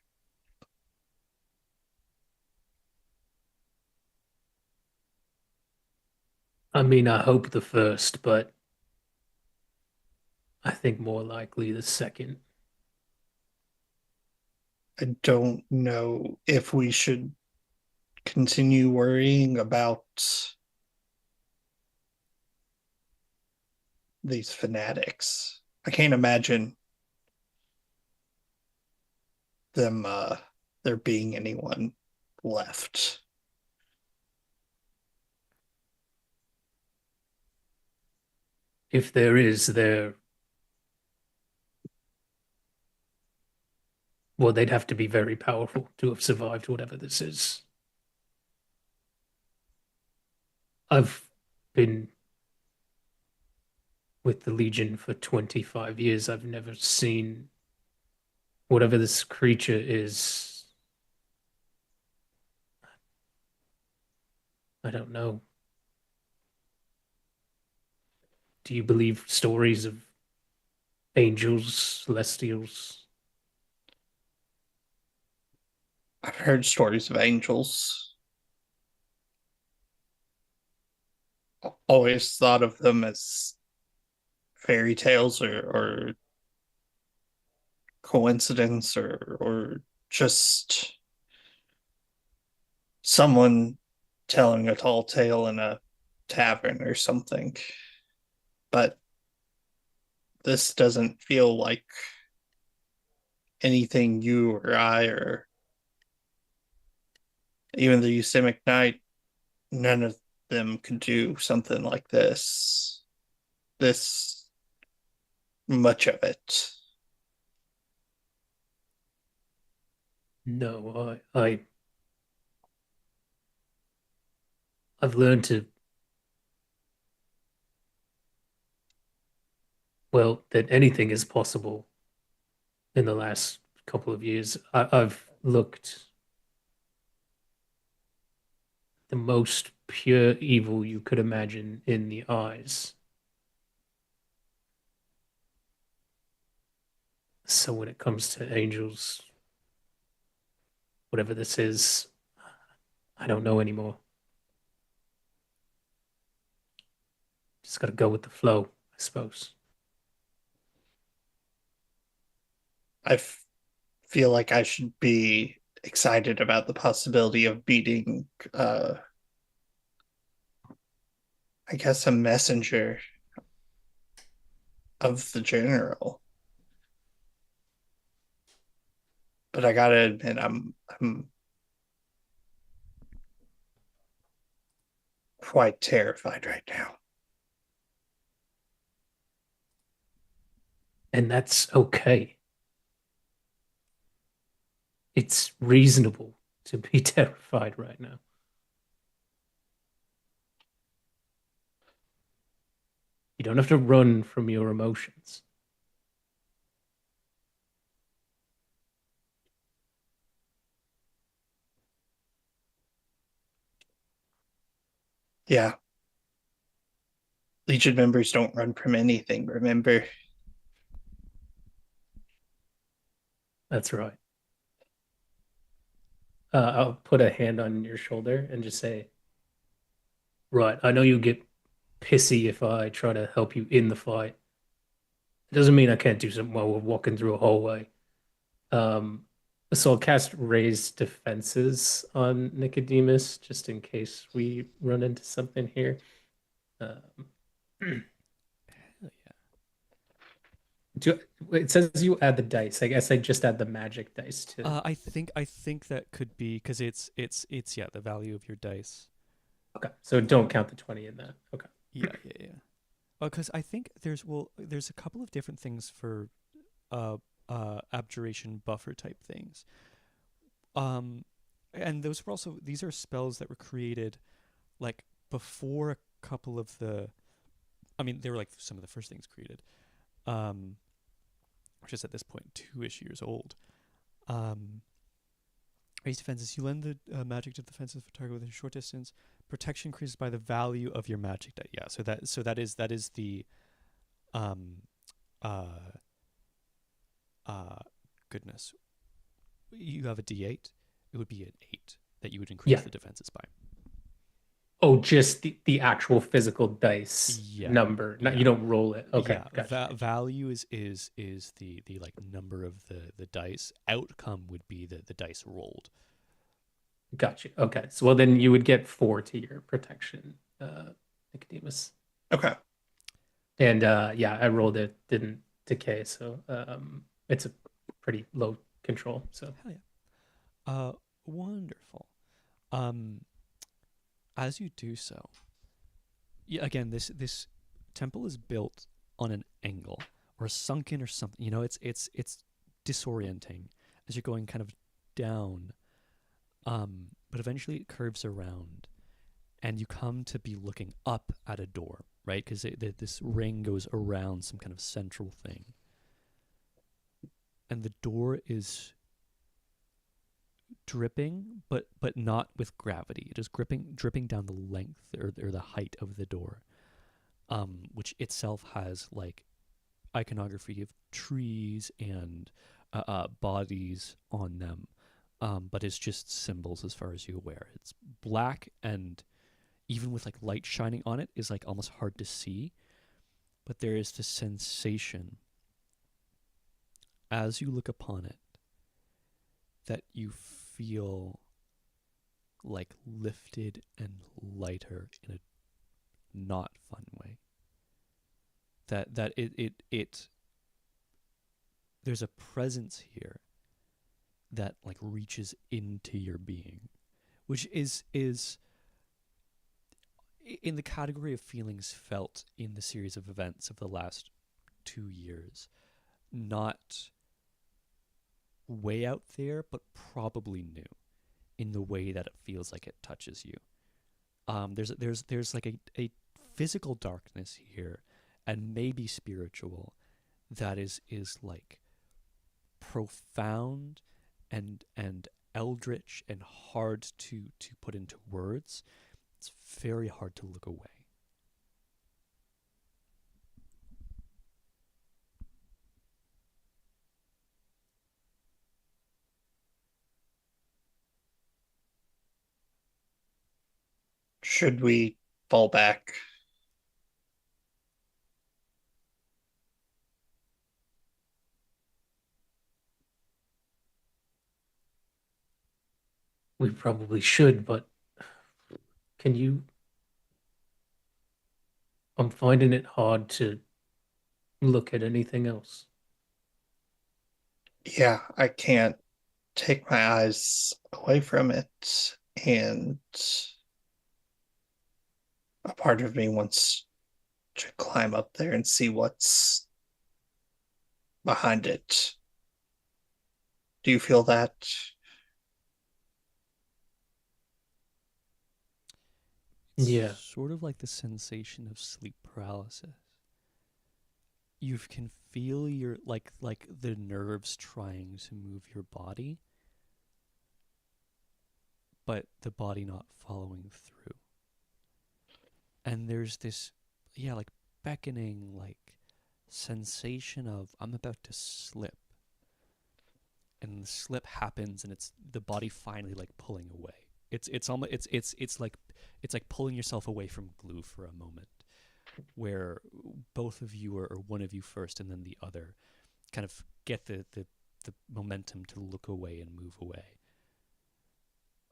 I mean, I hope the first, but I think more likely the second. I don't know if we should continue worrying about these fanatics. I can't imagine them there being anyone left. If there is, there, well, they'd have to be very powerful to have survived whatever this is. I've been with the Legion for 25 years. I've never seen whatever this creature is. I don't know. Do you believe stories of angels, celestials? I've heard stories of angels. always thought of them as fairy tales or coincidence or just someone telling a tall tale in a tavern or something. But this doesn't feel like anything you or I or even the Usimic Knight, none of them could do something like this. This much of it. No, I've learned to, well, that anything is possible in the last couple of years. I've looked the most pure evil you could imagine in the eyes. So when it comes to angels, whatever this is, I don't know anymore. Just got to go with the flow, I suppose. I feel like I should be excited about the possibility of beating, I guess, a messenger of the general. But I gotta admit, I'm quite terrified right now. And that's okay. It's reasonable to be terrified right now. You don't have to run from your emotions. Yeah. Legion members don't run from anything, remember? That's right. I'll put a hand on your shoulder and just say, right, I know you get pissy if I try to help you in the fight. It doesn't mean I can't do something while we're walking through a hallway. Um, so I'll cast Raise Defenses on Nicodemus just in case we run into something here. Um, Hell yeah. it says you add the dice. I guess I just add the magic dice to. I think that could be because it's yeah, the value of your dice. Okay, so don't count the 20 in that. Okay. Yeah, yeah, yeah. Because I think there's a couple of different things for abjuration buffer type things. And these are spells that were created like before a couple of the, I mean, they were like some of the first things created, which is at this point 2-ish years old. Raise defenses. You lend the magic to defenses of a target within a short distance. Protection increases by the value of your magic die. Yeah, so that is the um goodness. You have a D8. It would be an 8 that you would increase Yeah. the defenses by. Oh, just the actual physical dice Yeah. number. Yeah. You don't roll it. Okay. Yeah. Gotcha. Value is the like number of the dice. Outcome would be the dice rolled. Gotcha. Okay. So well then you would get 4 to your protection, Nicodemus. Okay. And yeah, I rolled it, didn't decay, so it's a pretty low control. So Hell yeah. Wonderful. As you do so, yeah, again, this temple is built on an angle or sunken or something. You know, it's disorienting as you're going kind of down. But eventually it curves around, and you come to be looking up at a door, right? Because this ring goes around some kind of central thing, and the door is dripping, but not with gravity. It is dripping down the length or the height of the door, which itself has like iconography of trees and bodies on them, but it's just symbols as far as you're aware. It's black, and even with like light shining on it, is like almost hard to see. But there is this sensation as you look upon it that you feel like lifted and lighter in a not fun way. That it there's a presence here that like reaches into your being, which is in the category of feelings felt in the series of events of the last 2 years, not way out there, but probably new in the way that it feels like it touches you. There's like a physical darkness here, and maybe spiritual, that is like profound and eldritch and hard to put into words. It's very hard to look away. Should we fall back? We probably should, but can you? I'm finding it hard to look at anything else. Yeah, I can't take my eyes away from it. And a part of me wants to climb up there and see what's behind it. Do you feel that? It's Yeah. sort of like the sensation of sleep paralysis. You can feel your like the nerves trying to move your body, but the body not following through. And there's this, yeah, like beckoning, like sensation of I'm about to slip, and the slip happens, and it's the body finally like pulling away. It's almost it's like pulling yourself away from glue for a moment, where both of you or one of you first, and then the other, kind of get the momentum to look away and move away,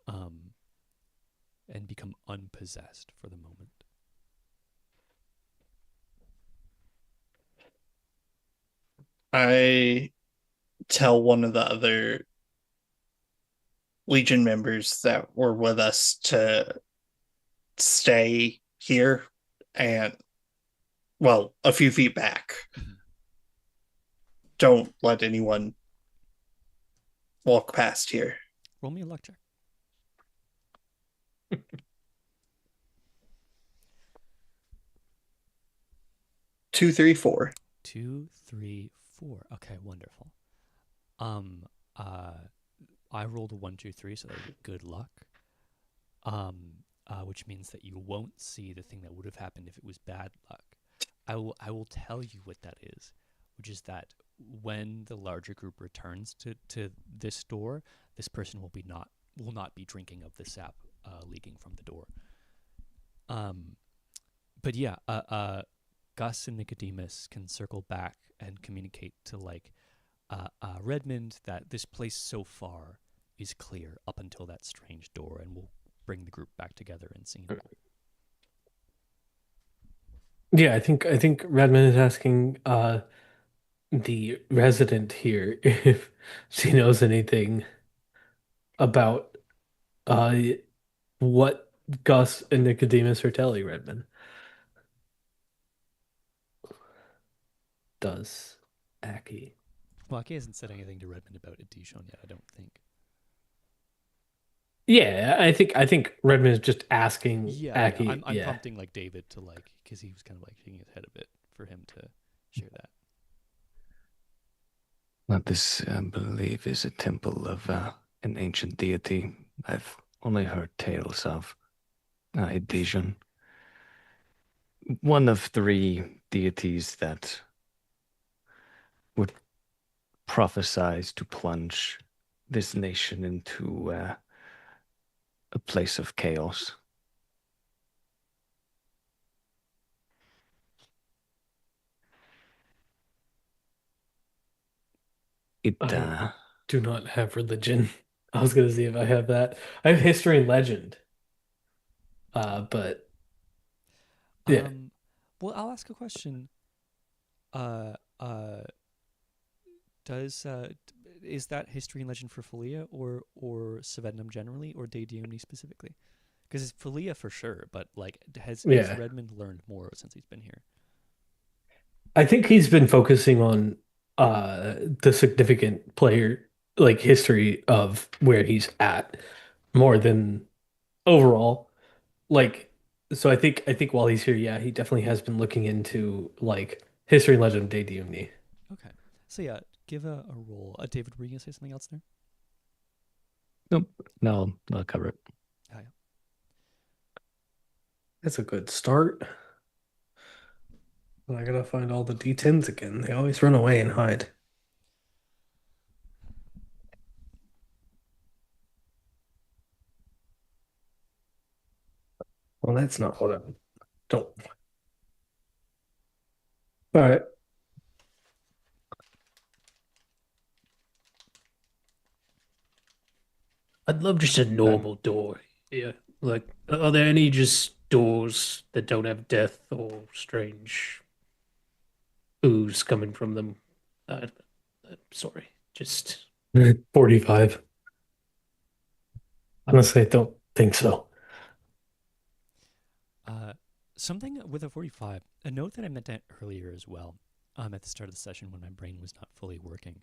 and become unpossessed for the moment. I tell one of the other Legion members that were with us to stay here and, well, a few feet back. Don't let anyone walk past here. Roll me a luck check. 2, 3, 4. 2, 3, 4. Okay, wonderful. I rolled a 1, 2, 3, so that was good luck. Which means that you won't see the thing that would have happened if it was bad luck. I will tell you what that is, which is that when the larger group returns to this door, this person will not be drinking of the sap leaking from the door. But yeah, Gus and Nicodemus can circle back and communicate to Redmond that this place so far is clear up until that strange door, and we'll bring the group back together and see. Yeah, I think Redmond is asking the resident here if she knows anything about uh what Gus and Nicodemus are telling Redmond. Does Aki? Well, Aki hasn't said anything to Redmond about a Dijon yet, I don't think. Yeah, I think Redmond is just asking Aki. I'm Yeah. prompting like David to because he was kind of like shaking his head a bit for him to share that. Well, this, I believe, is a temple of an ancient deity I've only heard tales of. Dijon. One of 3 deities that would prophesize to plunge this nation into a place of chaos. It I do not have religion. I was gonna see if I have that. I have history and legend. But yeah, Um, well, I'll ask a question. Uh, uh, does is that history and legend for Folia or Savendum generally, or De Diomni specifically? Because it's Folia for sure, but like, has yeah. Redmond learned more since he's been here? I think he's been focusing on the significant player like history of where he's at more than overall. Like so I think while he's here, yeah, he definitely has been looking into like history and legend of Day Diomni. Okay, so yeah, give a roll. David, were you gonna say something else there? nope. No, I'll cover it. Oh, yeah. That's a good start. But I gotta find all the D10s again. They always run away and hide. Well, that's not what I don't. All right. I'd love just a Um, normal door. Yeah. Like, are there any just doors that don't have death or strange ooze coming from them? Uh, sorry, just 45. Honestly, I don't think so. Uh, something with a 45. A note that I meant to earlier as well. At the start of the session when my brain was not fully working.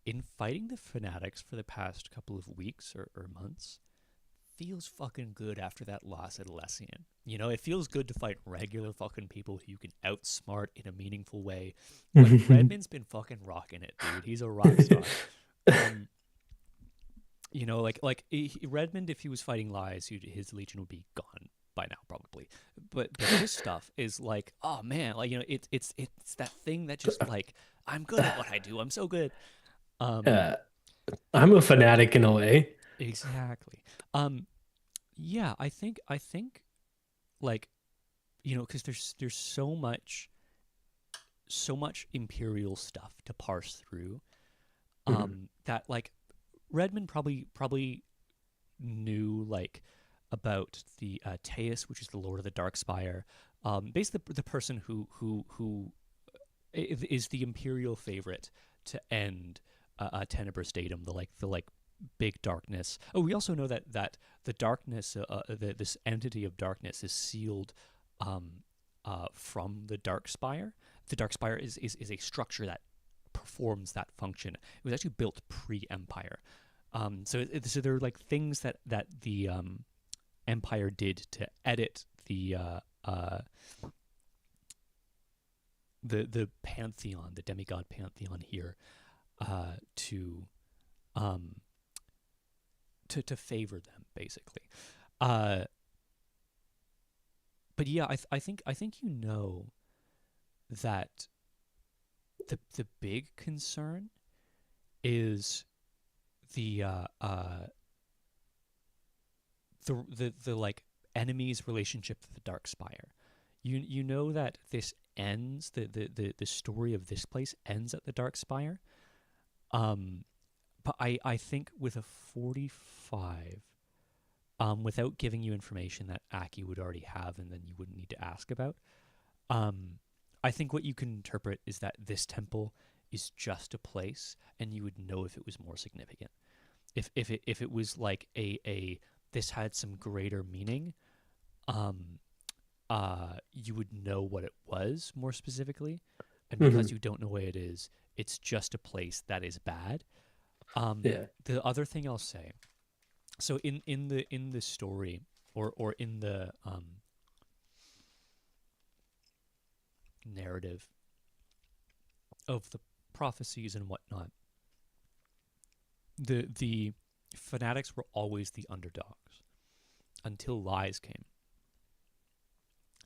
In fighting the fanatics for the past couple of weeks or months, feels fucking good after that loss at Alessian. You know, it feels good to fight regular fucking people who you can outsmart in a meaningful way. But Redmond's been fucking rocking it, dude. He's a rock star. You know, Redmond, if he was fighting lies, his legion would be gone by now probably. But this stuff is like, oh man, like, you know, it's that thing that just like, I'm good at what I do. I'm so good. Um, Uh, I'm a fanatic in a way. exactly. Yeah, I think like, you know, because there's so much imperial stuff to parse through. Mhm. That like Redmond probably knew like about the Teus, which is the Lord of the Darkspire. Basically, the person who is the imperial favorite to end Tenebris Datum, the big darkness. Oh, we also know that the darkness, this entity of darkness, is sealed from the Darkspire. The Darkspire is a structure that performs that function. It was actually built pre-Empire. So there are like things that the Empire did to edit the pantheon, the demigod pantheon here, to um to favor them basically. Uh, but yeah, I think you know that the big concern is the the like enemy's relationship to the Darkspire. You know that this ends the story of this place ends at the Darkspire. Um, but I think with a 45, without giving you information that Aki would already have and then you wouldn't need to ask about, um, I think what you can interpret is that this temple is just a place, and you would know if it was more significant. If it was like a this had some greater meaning, um, you would know what it was more specifically, and because Mhm. you don't know what it is, it's just a place that is bad. Yeah. The other thing I'll say, so in the story or in the narrative of the prophecies and whatnot, the fanatics were always the underdogs until lies came.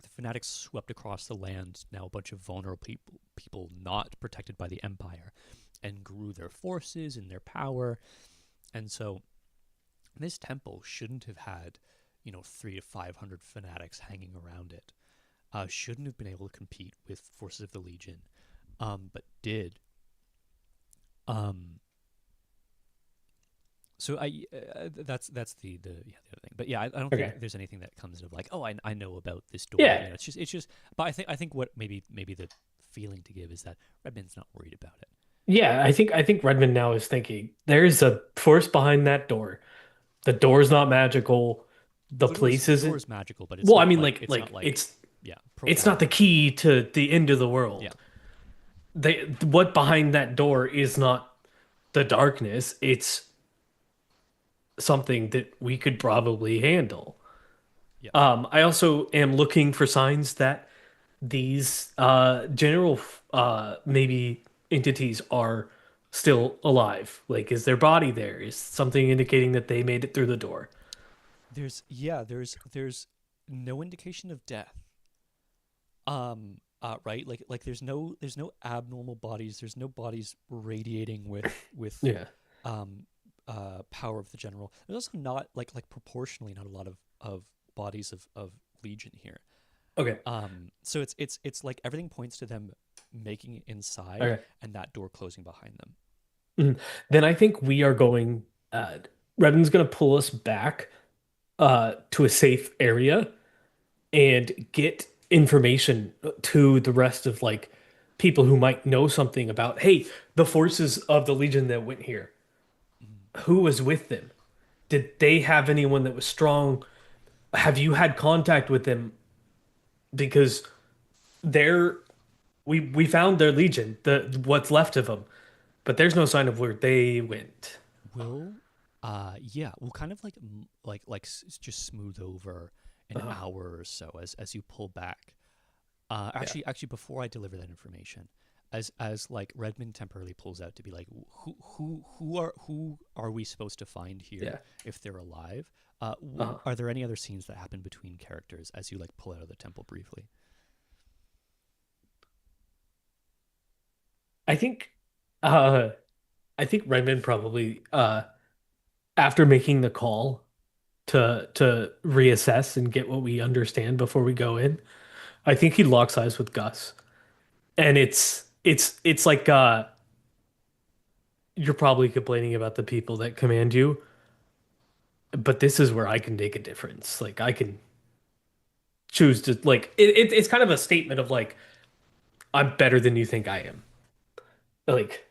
The fanatics swept across the land, now a bunch of vulnerable people not protected by the Empire, and grew their forces and their power. And so this temple shouldn't have had, 300 to 500 fanatics hanging around it. Shouldn't have been able to compete with forces of the Legion, but did. Um, so that's the other thing. But yeah, I don't Okay. think there's anything that comes of like, oh, I know about this door. Yeah. You know, it's just. But I think what maybe the feeling to give is that Redman's not worried about it. Yeah, I think Redmond now is thinking there's a force behind that door. The door's not magical. The place The door isn't. is magical, but it's Well, I not mean, like it's not like like yeah it's not profound. the key to the end of the Yeah, world. What behind that door is not the darkness. It's something that we could probably handle. yeah. I also am looking for signs that these general maybe entities are still alive. Like, is their body there? Is something indicating that they made it through the door? There's no indication of death. Right, like there's no abnormal bodies. There's no bodies radiating with Yeah. um power of the general. There's also not like proportionally not a lot of bodies of Legion here. Okay. So it's like everything points to them making it inside Okay. and that door closing behind them. Then I think we are going. Redden's going to pull us back to a safe area and get information to the rest of like people who might know something about, hey, the forces of the Legion that went here. Mm. Who was with them? Did they have anyone that was strong? Have you had contact with them? Because they're we found their Legion, the what's left of them, but there's no sign of where they went. Will yeah, we'll kind of like just smooth over an Uh-huh. hour or so as you pull back. Yeah. Actually, before I deliver that information, as like Redmond temporarily pulls out to be like, who are we supposed to find here Yeah. if they're alive? Uh-huh. Are there any other scenes that happen between characters as you like pull out of the temple briefly? I think uh I think Redmond probably after making the call to reassess and get what we understand before we go in, I think he locks eyes with Gus. And it's like you're probably complaining about the people that command you, but this is where I can make a difference. Like I can choose to like it's kind of a statement of like I'm better than you think I am. Like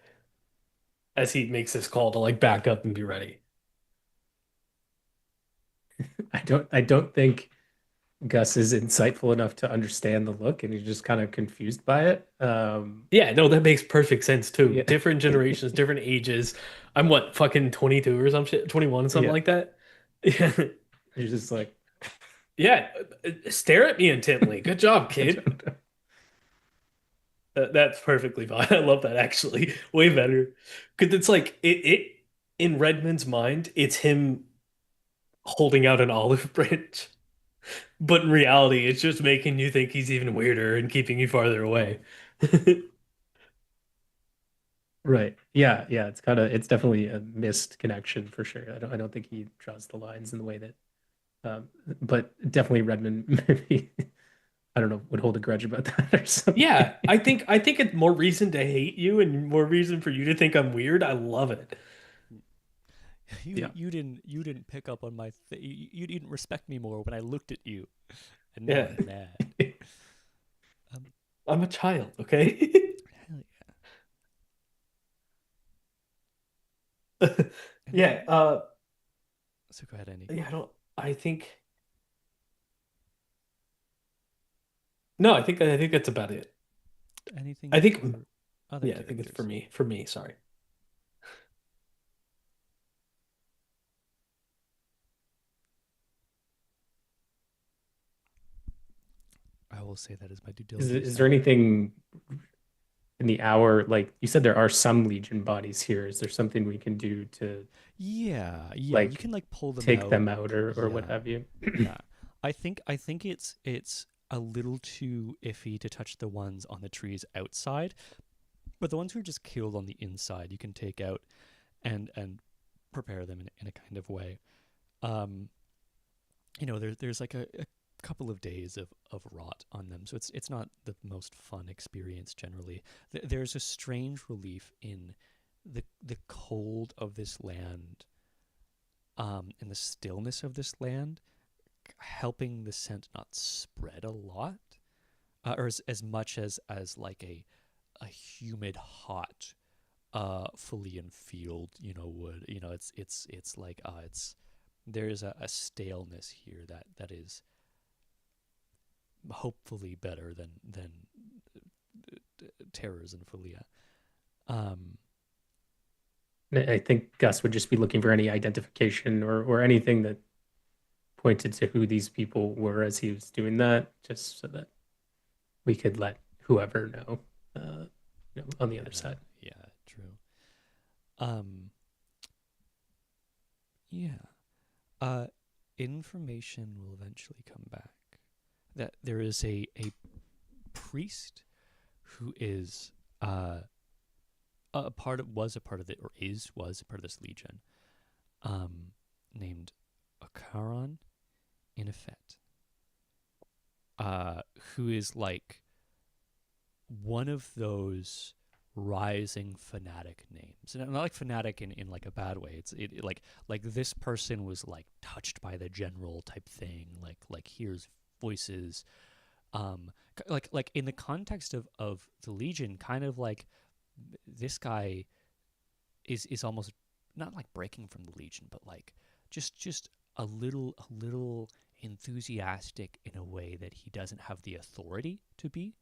as he makes this call to like back up and be ready. I don't think Gus is insightful enough to understand the look, and he's just kind of confused by it. Yeah, no, that makes perfect sense too. Yeah, Different generations, different ages. I'm what, fucking 22 or some shit, 21, something yeah. like that. Yeah. You're just like, Yeah, stare at me intently. Good job, I kid. don't know. That's perfectly fine. I love that actually. Way better. Because it's like it in Redmond's mind, it's him holding out an olive branch. But in reality, it's just making you think he's even weirder and keeping you farther away. Right. Yeah, yeah. It's definitely a missed connection for sure. I don't think he draws the lines in the way that but definitely Redmond maybe I don't know, would hold a grudge about that or something. Yeah, I think it's more reason to hate you and more reason for you to think I'm weird. I love it. Yeah. You didn't pick up on my you didn't respect me more when I looked at you, and now Yeah. I'm mad. Um, I'm a child, okay? hell Yeah, yeah. So go ahead, Andy. yeah, I think no, I think that's about it. Anything I think for other yeah, I think it's characters? for me, sorry. I will say that as my due Is, diligence. is there anything in the hour, like you said, there are some Legion bodies here. Is there something we can do to Yeah, yeah. You like can like pull them take out. them out or what Yeah, have you? yeah. I think it's a little too iffy to touch the ones on the trees outside, but the ones who are just killed on the inside, you can take out and prepare them in a kind of way. Um, there's like a couple of days of rot on them, so it's not the most fun experience generally. There's a strange relief in the cold of this land, and the stillness of this land, helping the scent not spread a lot, or as much as like a humid, hot, Phillian field, would. It's like it's there is a staleness here that is hopefully better than terrors in Philia. Um, I think Gus would just be looking for any identification or anything that pointed to who these people were as he was doing that, just so that we could let whoever know, on the other side. yeah, true. Um, yeah. Uh, Information will eventually come back that there is a priest who is was a part of it, or was a part of this legion, named Akaron in effect, who is like one of those rising fanatic names, and not like fanatic in like a bad way. Like this person was like touched by the general type thing, like hears voices, like in the context of the Legion, kind of like this guy is almost not like breaking from the Legion, but like just a little enthusiastic in a way that he doesn't have the authority to be.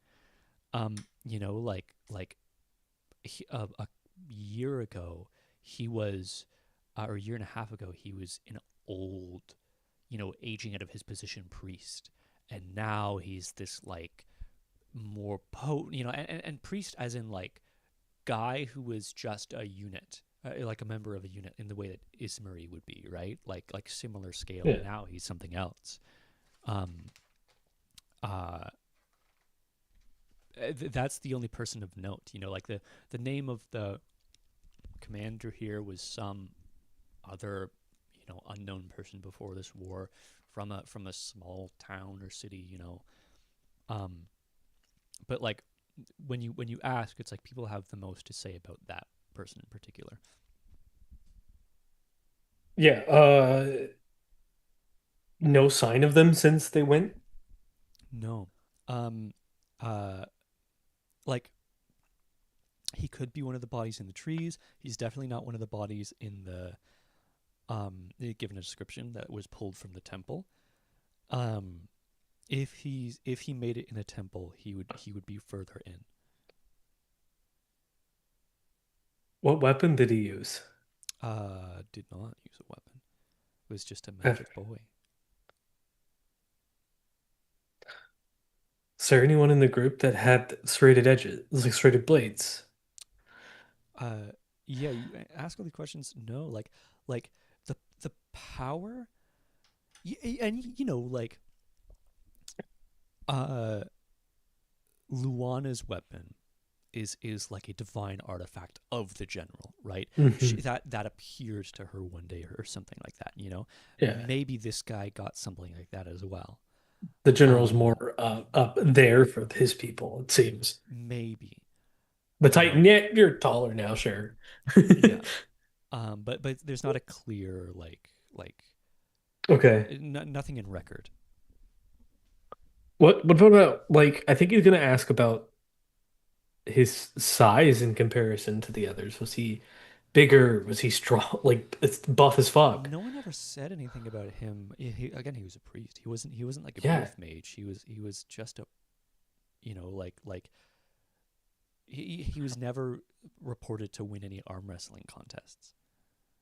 Like a year ago he was, or a year and a half ago he was an old, aging out of his position priest, and now he's this like more potent, and priest as in like guy who was just a unit, like a member of a unit in the way that Ismari would be, right? Like similar scale. Yeah. Now he's something else. Um, uh, that's the only person of note. Like the name of the commander here was some other, unknown person before this war, from a small town or city. Um, but like when you ask, it's like people have the most to say about that person in particular. Yeah, no sign of them since they went. No, um, uh, like he could be one of the bodies in the trees. He's definitely not one of the bodies in the given a description that was pulled from the temple. Um, if he made it in a temple, he would be further in. What weapon did he use? Did not use a weapon. It was just a Uh, magic boy. Is there anyone in the group that had serrated edges, like serrated blades? Yeah, you ask all the questions. No, like the power, and like uh Luana's weapon is like a divine artifact of the general, right? Mhm. That appears to her one day, or something like that. Yeah, Maybe this guy got something like that as well. the general's Um, more up there for his people, it seems. Maybe, The Titan, yeah, you're taller now, sure. yeah. But there's not a clear like Okay. nothing in record. What about like I think he's gonna ask about his size in comparison to the others. Was he bigger? Was he strong? Like it's buff as fuck. No one ever said anything about him. Again, he was a priest. He wasn't like a Yeah, birth mage. He was just a, like he was never reported to win any arm wrestling contests.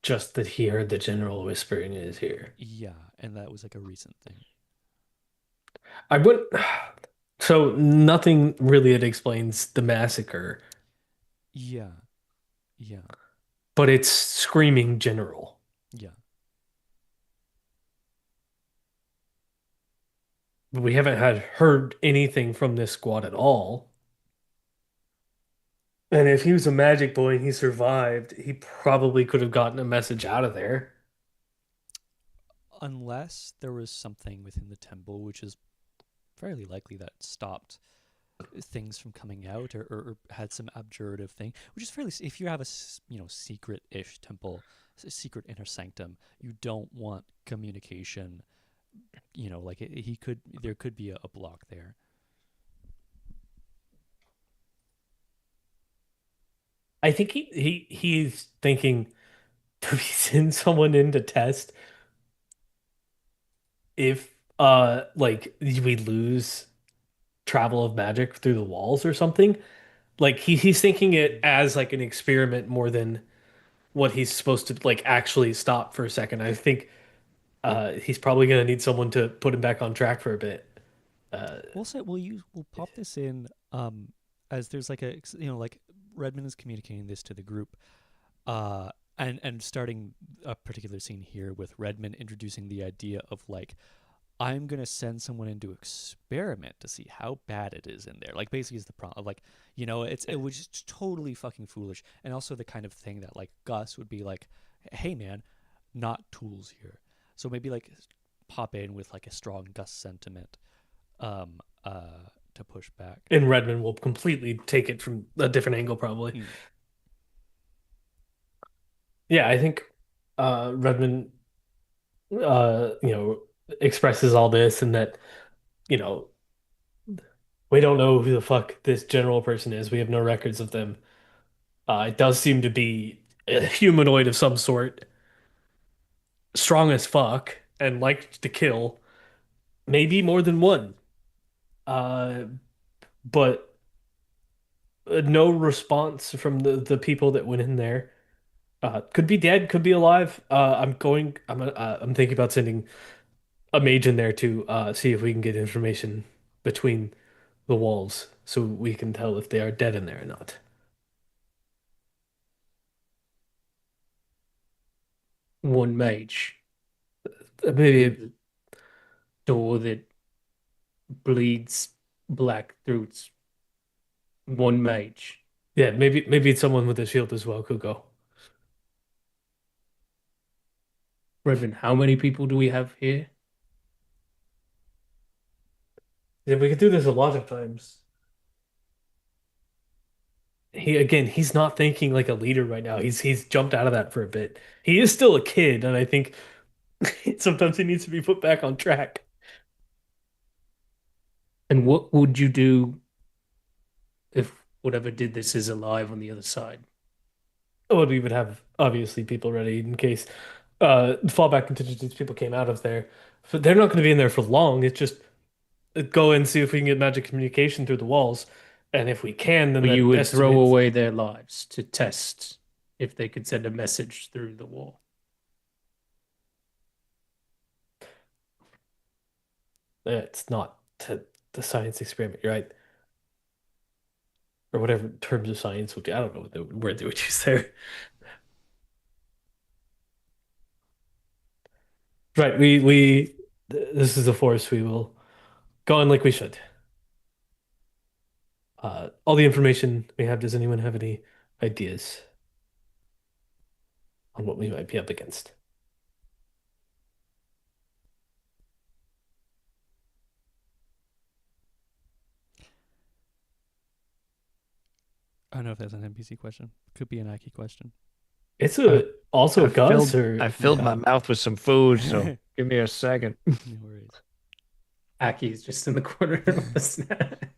just that he heard the general whispering in his ear. Yeah, and that was like a recent thing. I would. So nothing really that explains the massacre, Yeah, yeah, but it's screaming general. yeah. We haven't had heard anything from this squad at all. And if he was a magic boy and he survived, he probably could have gotten a message out of there. Unless there was something within the temple, which is fairly likely, that stopped things from coming out, or had some abjurative thing, which is fairly. If you have a secret-ish temple, secret inner sanctum, you don't want communication. Like he could, there could be a block there. I think he's thinking, do we send someone in to test if like we lose travel of magic through the walls or something? Like he's thinking it as like an experiment more than what he's supposed to like actually stop for a second. I think he's probably gonna need someone to put him back on track for a bit. Uh, We'll pop this in as there's like like Redmond is communicating this to the group, uh and starting a particular scene here with Redmond introducing the idea of like, I'm gonna send someone in to experiment to see how bad it is in there. Like basically is the problem. Like, it was just totally fucking foolish. And also the kind of thing that like Gus would be like, hey man, not tools here. So maybe like pop in with like a strong Gus sentiment, um, to push back. and Redmond will completely take it from a different angle, probably. Mm. Yeah, I think Redmond expresses all this and that, you know, we don't know who the fuck this general person is. We have no records of them. It does seem to be a humanoid of some sort, strong as fuck, and liked to kill, maybe more than one. Uh, but no response from the people that went in there. Could be dead, could be alive. I'm thinking about sending a mage in there to see if we can get information between the walls so we can tell if they are dead in there or not. One mage through Maybe, the door that bleeds black through its one mage. yeah, maybe it's someone with a shield as well could go. Redmond, how many people do we have here? Yeah, we could do this a lot of times. He's not thinking like a leader right now. He's jumped out of that for a bit. He is still a kid, and I think sometimes he needs to be put back on track. And what would you do if whatever did this is alive on the other side? Well, we would have obviously people ready in case fallback contingencies people came out of there. But they're not going to be in there for long. It's just go and see if we can get magic communication through the walls. And if we can, then Or you that would throw estimates. away their lives to test if they could send a message through the wall. It's not to the science experiment, right? Or whatever terms of science would. I don't know what the word they would use there. Right. This is the force. We will go on like we should. All the information we have. Does anyone have any ideas on what we might be up against? I don't know if that's an NPC question. Could be an Aki question. It's I, a also Gus I or filled yeah. my mouth with some food, so give me a second. No worries. Aki's just in the corner of the snack.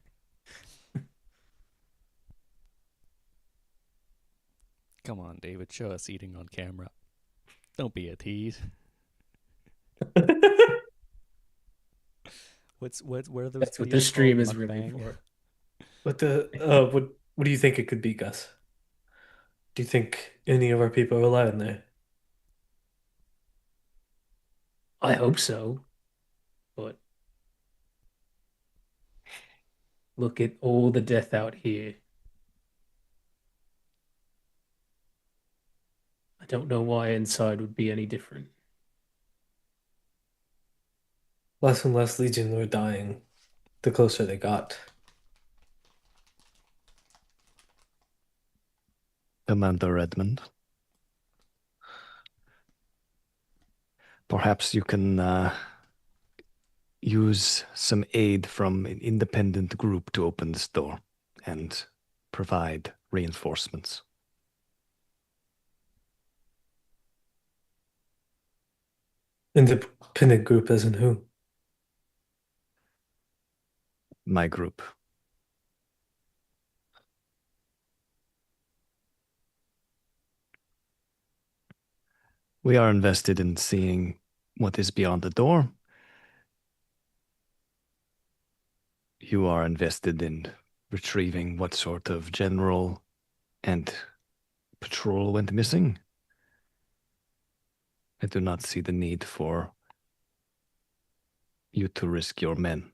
Come on, David. Show us eating on camera. Don't be a tease. Where are those That's what videos this stream called? is really Mukbang? for. What do you think it could be, Gus? Do you think any of our people are alive in there? I hope so, but look at all the death out here. I don't know why inside would be any different. Less and less Legion were dying the closer they got. Commander Redmond, perhaps you can use some aid from an independent group to open this door and provide reinforcements. Independent group as in who? My group. We are invested in seeing what is beyond the door. You are invested in retrieving what sort of general and patrol went missing. I do not see the need for you to risk your men.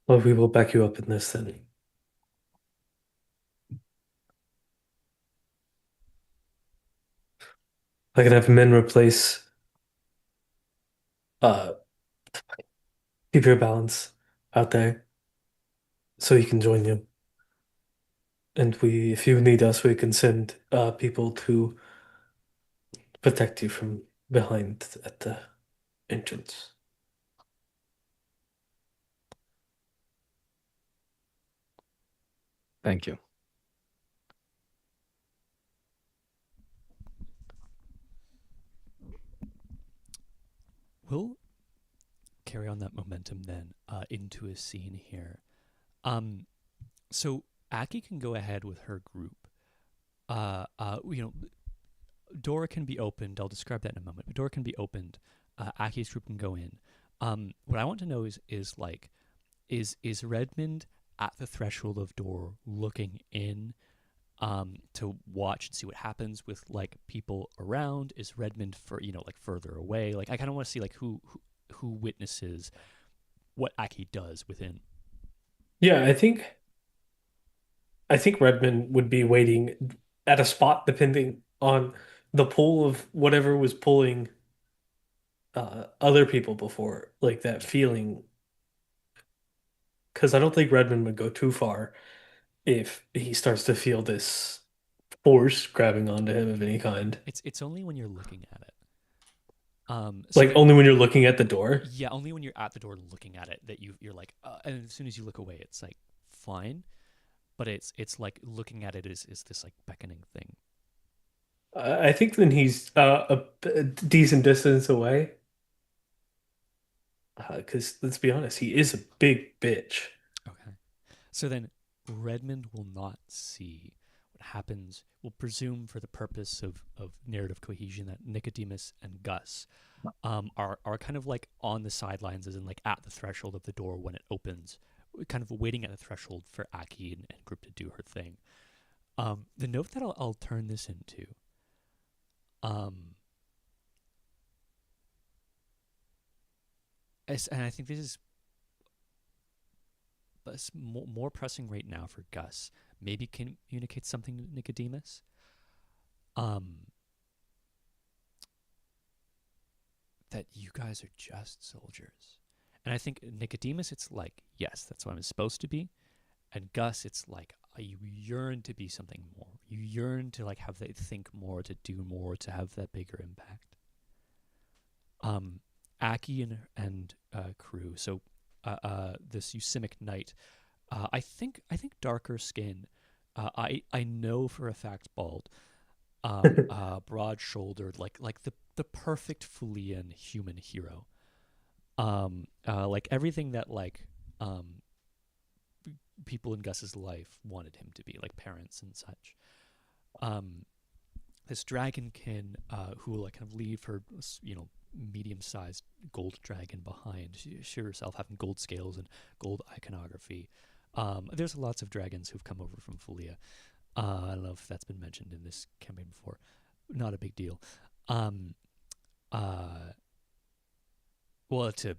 Well, we will back you up in this then. I can have men replace uh keep your balance out there so he can join you. And if you need us, we can send people to protect you from behind at the entrance. Thank you. We'll carry on that momentum then into a scene here. So Aki can go ahead with her group. Door can be opened. I'll describe that in a moment. But door can be opened. Aki's group can go in. What I want to know is Redmond at the threshold of door looking in to watch and see what happens with like people around? Is Redmond further away? Like I kind of want to see like who witnesses what Aki does within. Yeah, I think Redmond would be waiting at a spot depending on the pull of whatever was pulling other people before, like that feeling. Because I don't think Redmond would go too far if he starts to feel this force grabbing onto him of any kind. It's only when you're looking at it. Like only when you're looking at the door. Yeah, only when you're at the door looking at it that you're like, and as soon as you look away, it's like fine, but it's like looking at it is this like beckoning thing. I think then he's a decent distance away. Because let's be honest, he is a big bitch. Okay, so then Redmond will not see what happens. We'll presume for the purpose of narrative cohesion that Nicodemus and Gus are kind of like on the sidelines, as in like at the threshold of the door when it opens, kind of waiting at the threshold for Aki and group to do her thing. The note that I'll turn this into, and I think this is more pressing right now for Gus. Maybe communicate something to Nicodemus. That you guys are just soldiers. And I think Nicodemus, it's like, yes, that's what I'm supposed to be. And Gus, it's like, you yearn to be something more. You yearn to like have that think more, to do more, to have that bigger impact. Aki and crew. So this Usimic knight. I think darker skin. I know for a fact bald. Broad-shouldered, like the perfect Fulian human hero. Like everything that like people in Gus's life wanted him to be, like parents and such. This dragonkin who will like kind of leave her, medium-sized gold dragon behind. She herself having gold scales and gold iconography. There's lots of dragons who've come over from Fulia. I don't know if that's been mentioned in this campaign before. Not a big deal. Well, to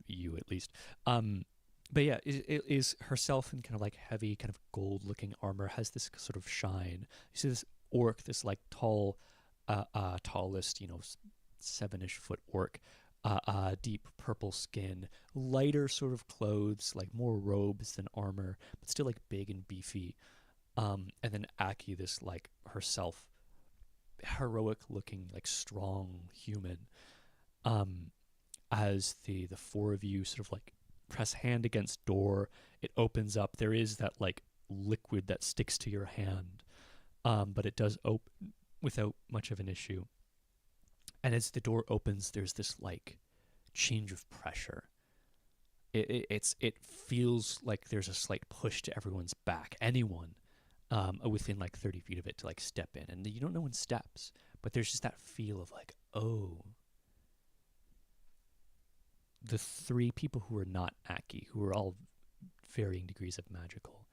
you at least. But yeah, is herself in kind of like heavy, kind of gold-looking armor, has this sort of shine. You see this orc, this like tallest, 7-ish foot orc, deep purple skin, lighter sort of clothes, like more robes than armor, but still like big and beefy. And then Aki, this like herself, heroic looking, like strong human. as the four of you sort of like press hand against door. It opens up. There is that like liquid that sticks to your hand, but it does open without much of an issue. And as the door opens, there's this like change of pressure. It feels like there's a slight push to everyone's back. Anyone within like 30 feet of it to like step in, and you don't know when steps, but there's just that feel of like, oh, the three people who are not Aki, who are all varying degrees of magical,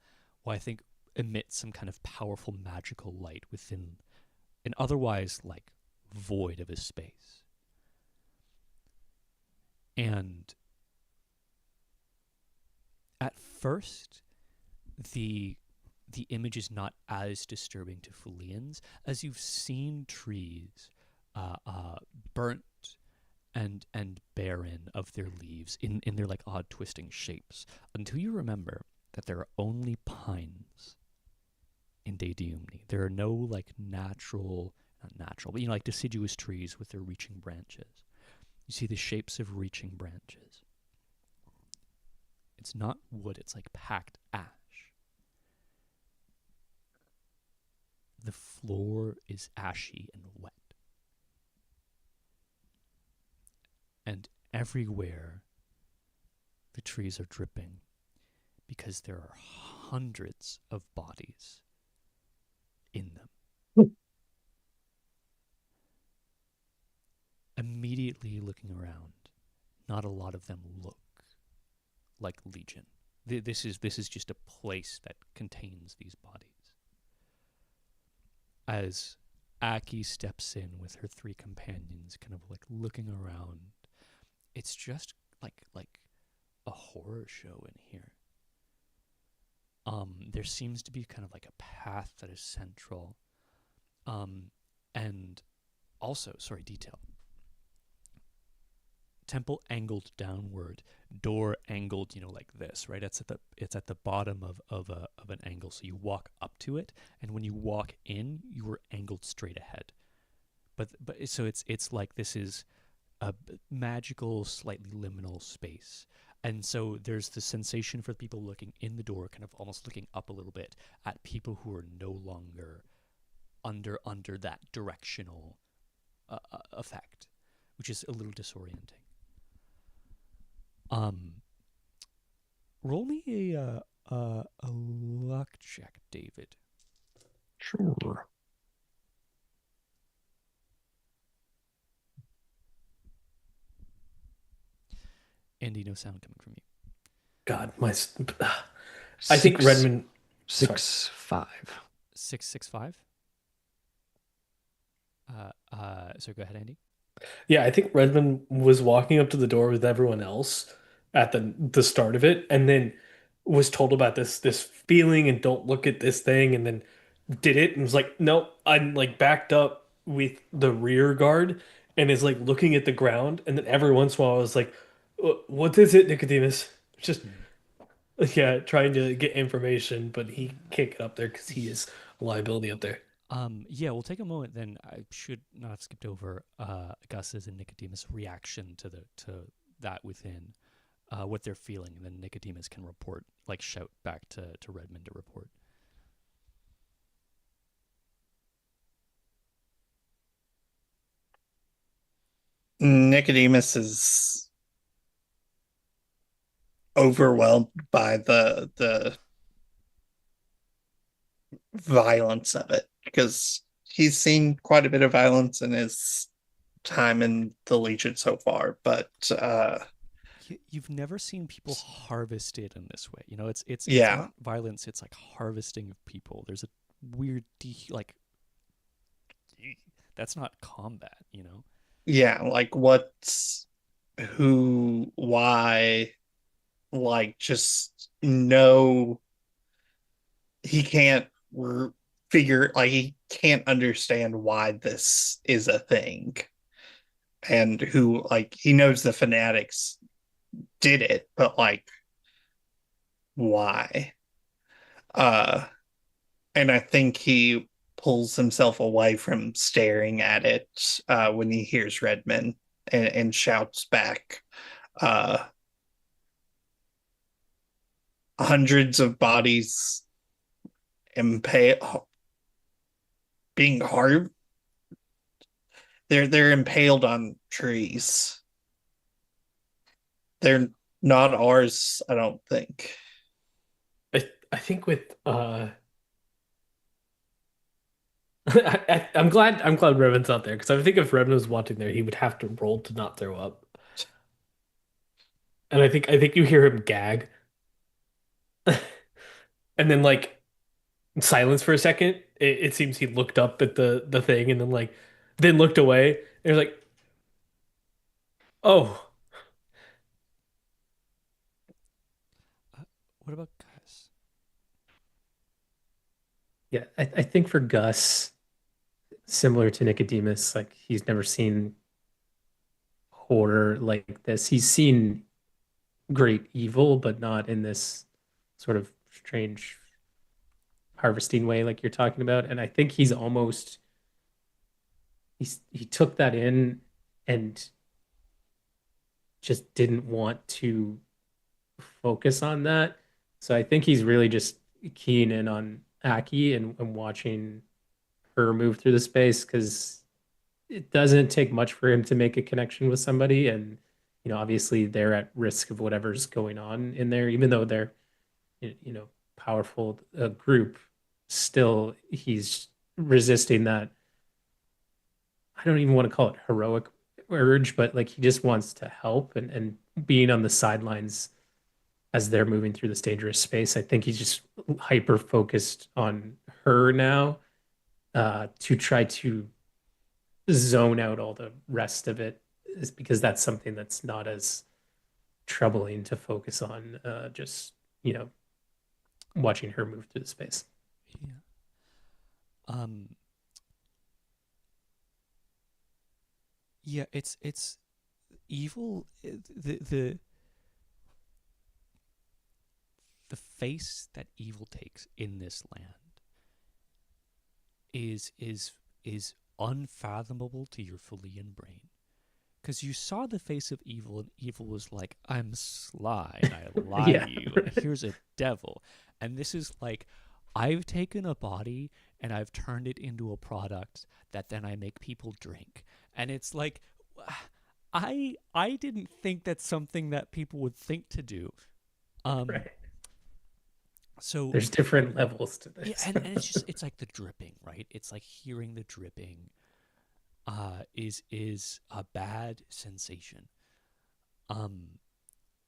will I think emit some kind of powerful magical light within an otherwise like void of a space. And at first, the image is not as disturbing to Fulians as you've seen trees burnt and barren of their leaves in their like odd twisting shapes, until you remember that there are only pines in De Diumni. There are no like not natural, but like deciduous trees with their reaching branches. You see the shapes of reaching branches. It's not wood, it's like packed ash. The floor is ashy and wet. And everywhere the trees are dripping because there are hundreds of bodies in them. Immediately looking around, not a lot of them look like Legion. This is just a place that contains these bodies. As Aki steps in with her three companions, kind of like looking around, it's just like a horror show in here. There seems to be kind of like a path that is central, and also, detail. Temple angled downward, door angled, like this, right? It's at the bottom of an angle. So you walk up to it, and when you walk in, you are angled straight ahead. But so it's like this is a magical, slightly liminal space. And so there's the sensation for the people looking in the door, kind of almost looking up a little bit at people who are no longer under that directional effect, which is a little disorienting. Roll me a luck check, David. Sure. Andy, no sound coming from you. God, I think Redmond 6-5. 6-6-5. So go ahead, Andy. Yeah, I think Redmond was walking up to the door with everyone else at the start of it, and then was told about this feeling and don't look at this thing, and then did it and was like, nope, I'm like backed up with the rear guard and is like looking at the ground, and then every once in a while I was like, what is it, Nicodemus? Just yeah, trying to get information, but he can't get up there because he is a liability up there. Yeah, we'll take a moment then. I should not have skipped over Gus's and Nicodemus' reaction to that within what they're feeling, and then Nicodemus can report, like shout back to Redmond to report. Nicodemus is overwhelmed by the violence of it, because he's seen quite a bit of violence in his time in the Legion so far, but You've never seen people harvested in this way. It's Yeah. not violence. It's like harvesting of people. There's a weird that's not combat. yeah, like what's who, why, like just no, he can't figure, like he can't understand why this is a thing, and who, like, he knows the fanatics did it, but like why? uh and I think he pulls himself away from staring at it when he hears Redmond and shouts back, uh, hundreds of bodies impale being hard. They're impaled on trees. They're not ours, I don't think. I think with I'm glad Revan's not there because I think if Revan was watching there, he would have to roll to not throw up. And I think you hear him gag, and then like silence for a second. It seems he looked up at the thing and then looked away. And was like, oh Uh, what about Gus? yeah, I think for Gus, similar to Nicodemus, like he's never seen horror like this. He's seen great evil, but not in this sort of strange harvesting way like you're talking about. And I think he took that in and just didn't want to focus on that. So I think he's really just keying in on Aki and watching her move through the space because it doesn't take much for him to make a connection with somebody. And, obviously they're at risk of whatever's going on in there, even though they're, powerful group, still he's resisting that. I don't even want to call it heroic urge, but like he just wants to help and being on the sidelines as they're moving through this dangerous space. I think he's just hyper focused on her now, to try to zone out all the rest of it, is because that's something that's not as troubling to focus on. Just watching her move through the space. Yeah. Um. Yeah. It's evil. The face that evil takes in this land is unfathomable to your Felian brain. Because you saw the face of evil, and evil was like, I'm sly, and I lie Yeah. to you, and here's a devil. And this is like, I've taken a body and I've turned it into a product that then I make people drink. And it's like, I didn't think that's something that people would think to do. Right. So There's different levels to yeah, this. and it's like the dripping, right? It's like hearing the dripping is a bad sensation. I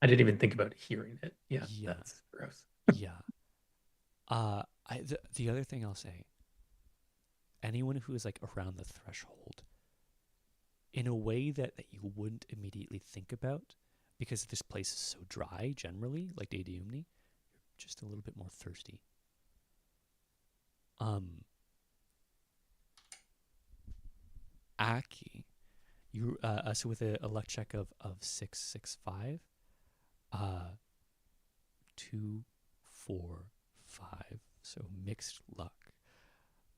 didn't even think about hearing it. Yeah, Yeah. that's gross. Yeah. The other thing I'll say, anyone who is like around the threshold, in a way that you wouldn't immediately think about, because this place is so dry generally, like Dadiumni, you're just a little bit more thirsty. Aki, you so with a luck check of 665, 2, 4, 5, so mixed luck.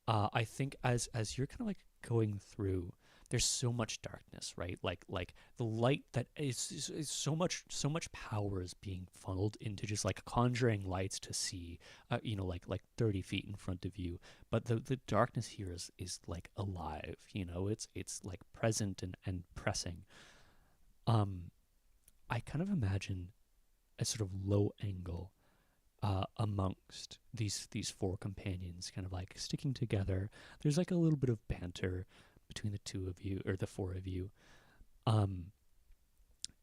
I think as you're kind of like going through, there's so much darkness, right? Like the light that is so much power is being funneled into just like conjuring lights to see, like 30 feet in front of you. But the darkness here is like alive, it's like present and pressing. I kind of imagine a sort of low angle amongst these four companions, kind of like sticking together. There's like a little bit of banter between the two of you, or the four of you,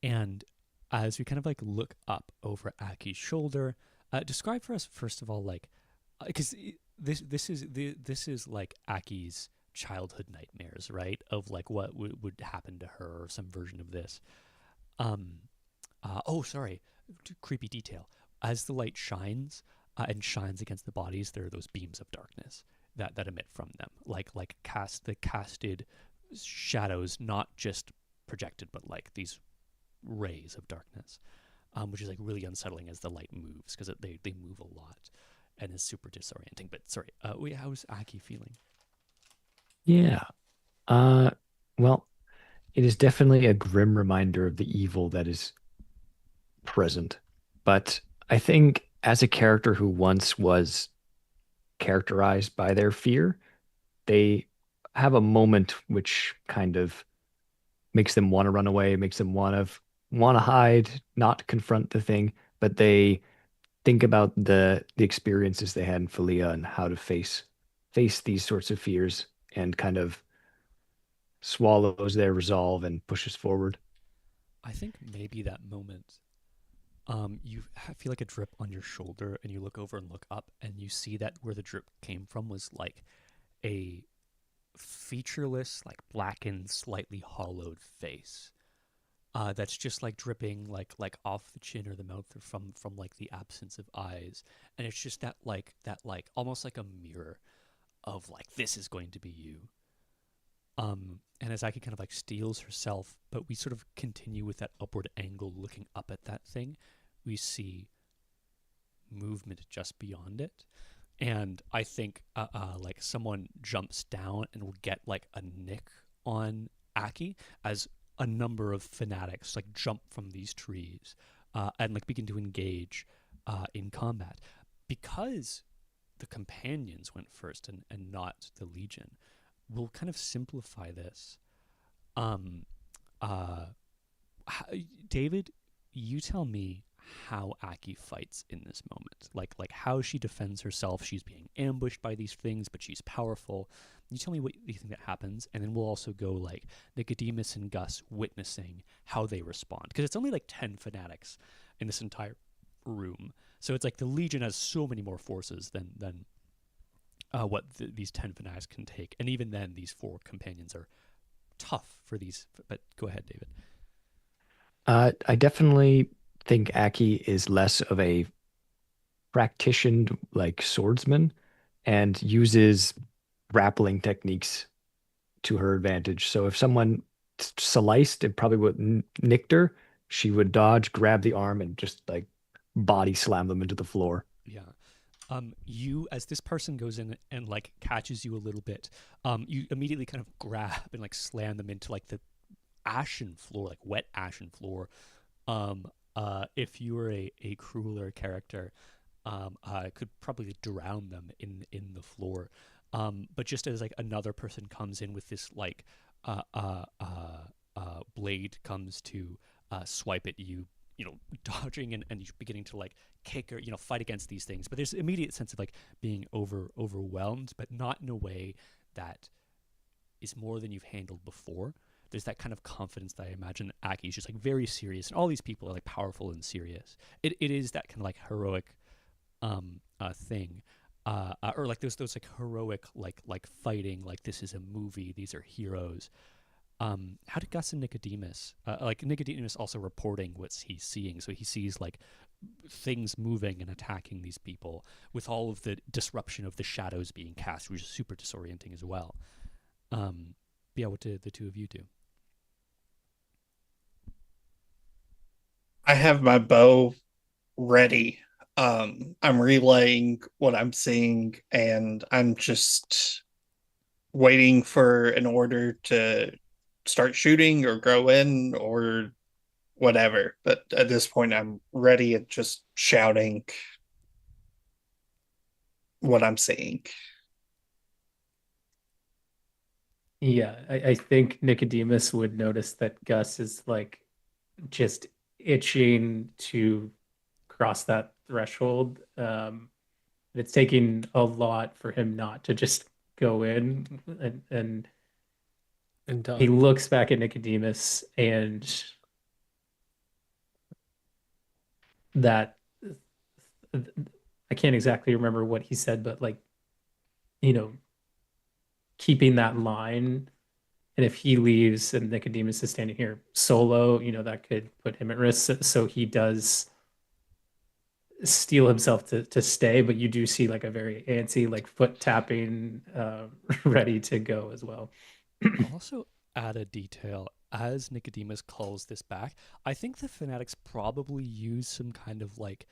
and as we kind of like look up over Aki's shoulder, describe for us first of all, like, because this is like Aki's childhood nightmares, right? Of like what would happen to her, or some version of this. Oh, sorry, creepy detail. As the light shines and shines against the bodies, there are those beams of darkness that emit from them, like the casted shadows, not just projected, but like these rays of darkness, which is like really unsettling as the light moves, because they move a lot and is super disorienting. But sorry, how's Aki feeling? Yeah. Well, It is definitely a grim reminder of the evil that is present. But I think as a character who once was characterized by their fear, they have a moment which kind of makes them want to run away, makes them want to hide, not confront the thing, but they think about the experiences they had in Philia and how to face these sorts of fears and kind of swallows their resolve and pushes forward. I think maybe that moment, feel like a drip on your shoulder, and you look over and look up, and you see that where the drip came from was like a featureless, like blackened, slightly hollowed face. That's just like dripping like off the chin or the mouth or from like the absence of eyes, and it's just that almost like a mirror of like this is going to be you. And as Aki kind of like steals herself, but we sort of continue with that upward angle looking up at that thing, we see movement just beyond it. And I think like someone jumps down and will get like a nick on Aki as a number of fanatics like jump from these trees and like begin to engage in combat. Because the companions went first and not the Legion, we'll kind of simplify this. Um, uh, David, you tell me how Aki fights in this moment. Like how she defends herself. She's being ambushed by these things, but she's powerful. You tell me what you think that happens, and then we'll also go like Nicodemus and Gus witnessing how they respond. Because it's only like 10 fanatics in this entire room. So it's like the Legion has so many more forces than what these 10 fanatics can take. And even then, these 4 companions are tough for these. But go ahead, David. I definitely think Aki is less of a practiced like swordsman and uses grappling techniques to her advantage. So if someone sliced, it probably would nicked her. She would dodge, grab the arm, and just like body slam them into the floor. Yeah. You, as this person goes in and like catches you a little bit, you immediately kind of grab and like slam them into like the ashen floor, like wet ashen floor. Um, if you were a crueler character, I could probably drown them in the floor. But just as like another person comes in with this like uh, uh, uh, blade comes to swipe at you, dodging and you're beginning to like kick or fight against these things. But there's immediate sense of like being overwhelmed, but not in a way that is more than you've handled before. There's that kind of confidence that I imagine Aki's just like very serious, and all these people are like powerful and serious. It is that kind of like heroic thing, or like those like heroic like fighting. Like this is a movie. These are heroes. How did Gus and Nicodemus? Like Nicodemus also reporting what he's seeing, so he sees like things moving and attacking these people with all of the disruption of the shadows being cast, which is super disorienting as well. Yeah, what did the two of you do? I have my bow ready. I'm relaying what I'm seeing, and I'm just waiting for an order to start shooting or go in or whatever. But at this point, I'm ready and just shouting what I'm seeing. Yeah, I think Nicodemus would notice that Gus is like just itching to cross that threshold. It's taking a lot for him not to just go in, and And he done. looks back at Nicodemus, and that I can't exactly remember what he said, but like, you know, keeping that line. And if he leaves and Nicodemus is standing here solo, that could put him at risk. So he does steel himself to stay, but you do see like a very antsy, like foot tapping, ready to go as well. I'll also add a detail as Nicodemus calls this back. I think the fanatics probably use some kind of like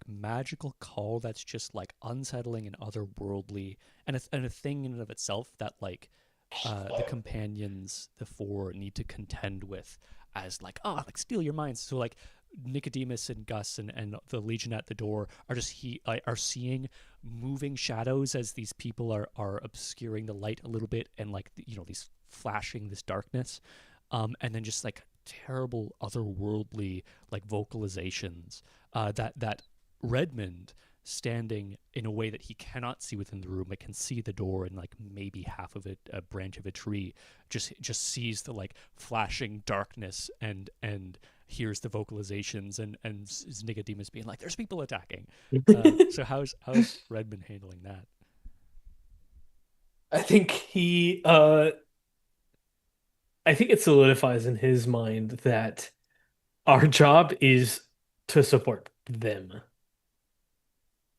magical call that's just like unsettling and otherworldly, and a thing in and of itself that like the companions, the four, need to contend with as like, oh, like steal your minds. So like Nicodemus and Gus and the Legion at the door are just are seeing moving shadows as these people are obscuring the light a little bit, and like these flashing this darkness, and then just like terrible otherworldly like vocalizations, that Redmond, standing in a way that he cannot see within the room, but can see the door and like maybe half of it, a branch of a tree, just sees the like flashing darkness and hears the vocalizations and Nicodemus being like, "There's people attacking." So how's Redmond handling that? I think I think it solidifies in his mind that our job is to support them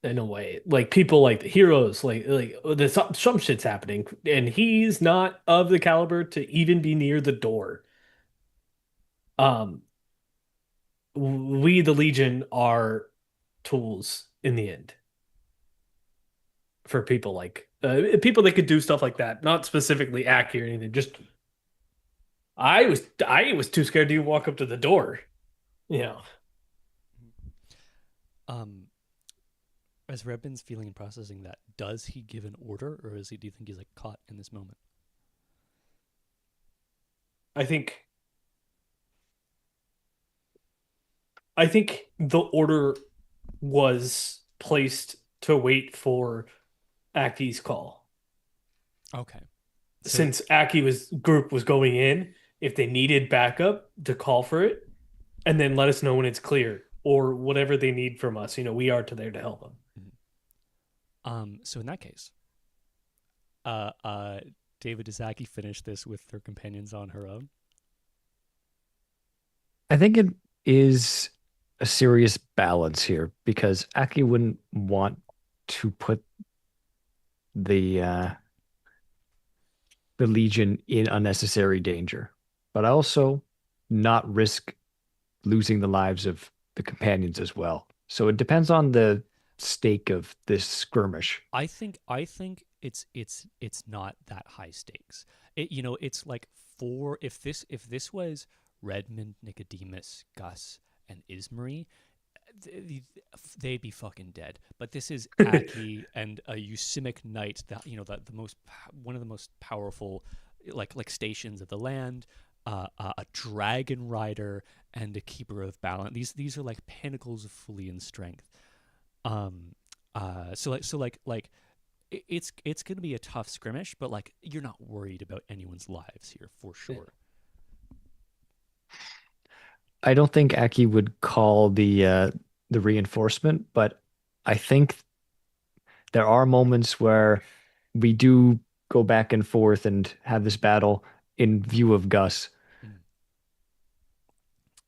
in a way. Like people like the heroes, like there's some shit's happening, and he's not of the caliber to even be near the door. Um, we the Legion are tools in the end for people like people that could do stuff like that, not specifically Aki or anything. Just I was too scared to even walk up to the door. Yeah. Um, as Redmond's feeling and processing that, does he give an order, or do you think he's like caught in this moment? I think I think the order was placed to wait for Aki's call. Okay. So Since Aki's group was going in, if they needed backup to call for it, and then let us know when it's clear or whatever they need from us. We are to there to help them. so in that case, uh uh David, does Aki finish this with her companions on her own? I think it is a serious balance here because Aki wouldn't want to put the uh, the Legion in unnecessary danger, but also not risk losing the lives of the companions as well. So it depends on the stake of this skirmish. I think it's not that high stakes. It's like four. If this was Redmond, Nicodemus, Gus, and Ismarie, they'd be fucking dead. But this is Aki and a Usimic knight, that the most one of the most powerful like stations of the land, a dragon rider and a keeper of balance. These are like pinnacles of Fulian strength. Um, it's gonna be a tough skirmish, but like you're not worried about anyone's lives here for sure. I don't think Aki would call the reinforcement, but I think there are moments where we do go back and forth and have this battle in view of Gus. Mm.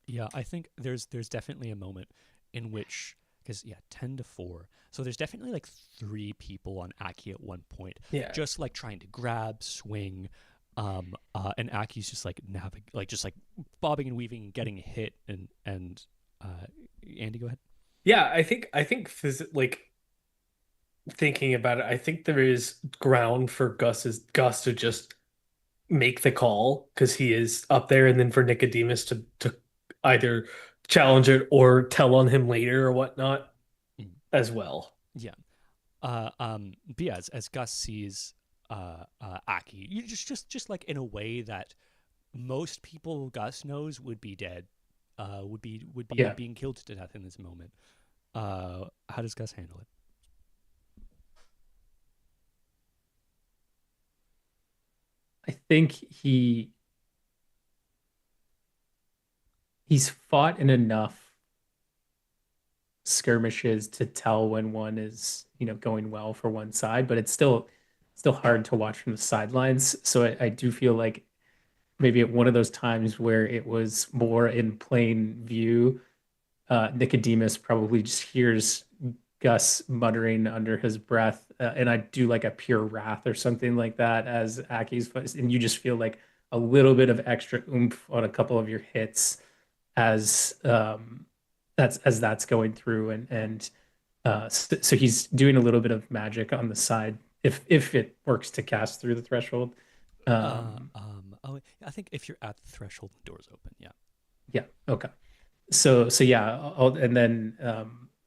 Yeah, I think there's definitely a moment in which, because yeah, 10-4. So there's definitely like three people on Aki at one point, Yeah. just like trying to grab, swing, and Aki's just like just like bobbing and weaving and getting hit, and uh, Andy, go ahead. Yeah, I think like thinking about it, I think there is ground for Gus to just make the call because he is up there, and then for Nicodemus to either challenge it or tell on him later or whatnot Mm. as well. Yeah. But yeah, as Gus sees Aki, you just like in a way that most people Gus knows would be dead, would be Yeah. being killed to death in this moment. How does Gus handle it? I think he's fought in enough skirmishes to tell when one is, going well for one side, but it's still hard to watch from the sidelines. So I do feel like maybe at one of those times where it was more in plain view, Nicodemus probably just hears Gus muttering under his breath, and I do like a pure wrath or something like that as Aki's voice, and you just feel like a little bit of extra oomph on a couple of your hits as that's going through, and so he's doing a little bit of magic on the side if it works to cast through the threshold. Oh, I think if you're at the threshold, the door's open. Yeah. Yeah. Okay. So yeah, and then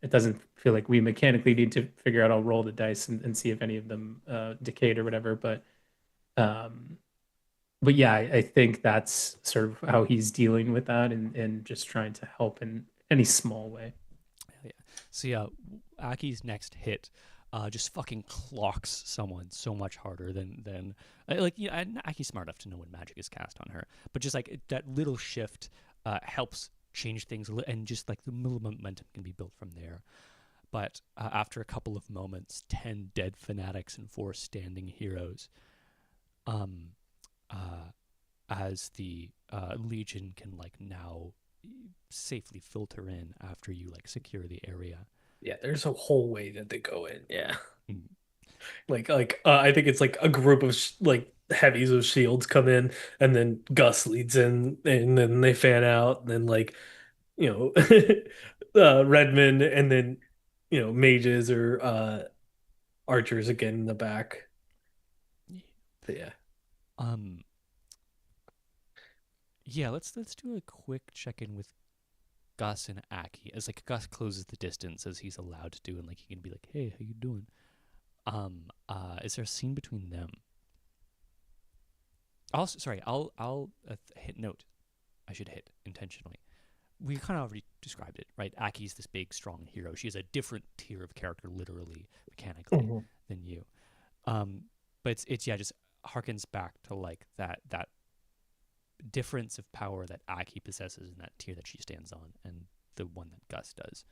it doesn't feel like we mechanically need to figure out. I'll roll the dice and see if any of them decayed or whatever. Um, but yeah, I think that's sort of how he's dealing with that and just trying to help in any small way. Yeah. So yeah, Aki's next hit just fucking clocks someone so much harder than like and Aki's smart enough to know when magic is cast on her, but just like that little shift helps change things and just like the momentum can be built from there. But after a couple of moments, 10 dead fanatics and 4 standing heroes, um, uh, as the Legion can like now safely filter in after you like secure the area. Yeah, there's a whole way that they go in. Yeah. Mm. I think it's like a group of like heavies of shields come in, and then Gus leads in, and then they fan out, and then like you Redmond, and then mages or archers again in the back. But yeah. Um, yeah, let's do a quick check in with Gus and Aki as like Gus closes the distance as he's allowed to do, and like he can be like, "Hey, how you doing?" Is there a scene between them? Also, sorry, I'll hit note. I should hit intentionally. We kind of already described it, right? Aki's this big, strong hero. She is a different tier of character, literally, mechanically, than you. But it's yeah, just harkens back to like that difference of power that Aki possesses in that tier that she stands on, and the one that Gus does.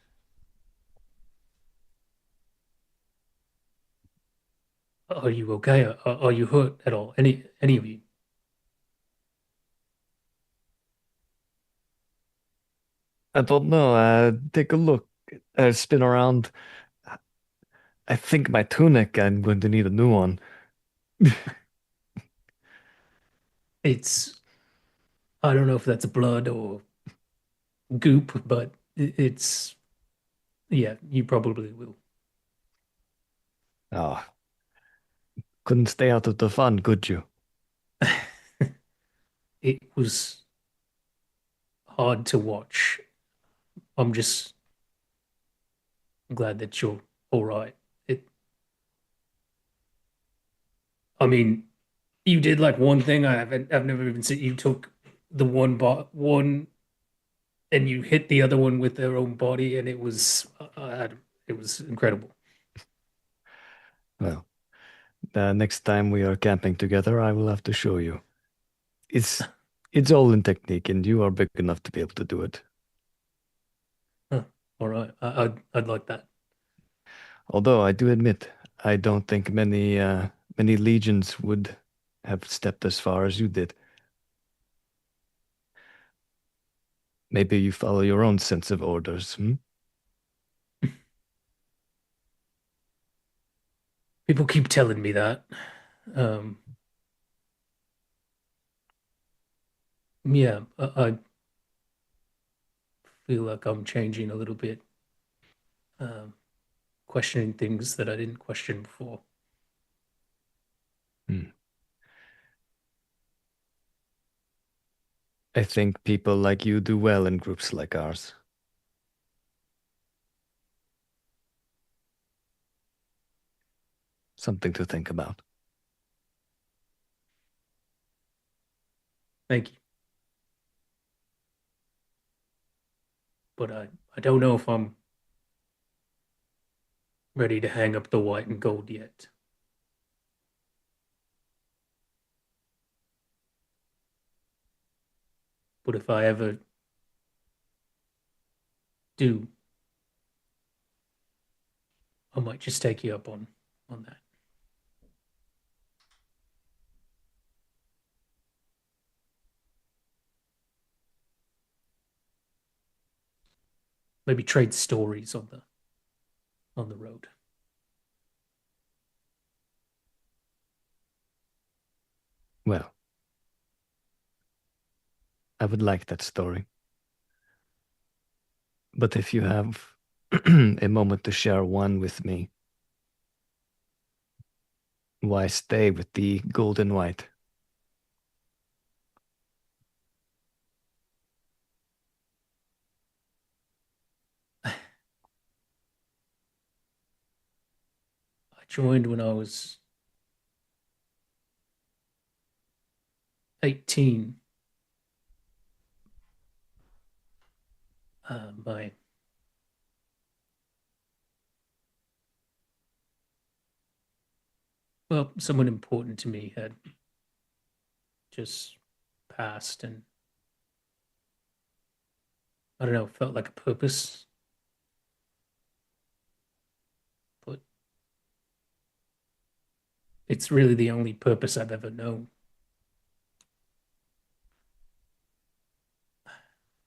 Are you okay? Are you hurt at all? Any of you? I don't know. Take a look. Spin around. I think my tunic, I'm going to need a new one. It's I don't know if that's blood or goop, but it's yeah, you probably will. Oh, couldn't stay out of the fun, could you? It was hard to watch. I'm just glad that you're all right. It, I mean, you did like one thing I've never even seen. You took the one and you hit the other one with their own body, and it was incredible. Well, next time we are camping together, I will have to show you. It's it's all in technique, and you are big enough to be able to do it. Huh. All right, I'd like that. Although I do admit, I don't think many legions would have stepped as far as you did. Maybe you follow your own sense of orders, hmm? People keep telling me that. Um, yeah, I feel like I'm changing a little bit, um, questioning things that I didn't question before. Hmm. I think people like you do well in groups like ours. Something to think about. Thank you. But I don't know if I'm ready to hang up the white and gold yet. But if I ever do, I might just take you up on that. Maybe trade stories on the road. Well, I would like that story. But if you have a moment to share one with me, why stay with the gold and white? I joined when I was 18. My Well, someone important to me had just passed, and I don't know, felt like a purpose, but it's really the only purpose I've ever known.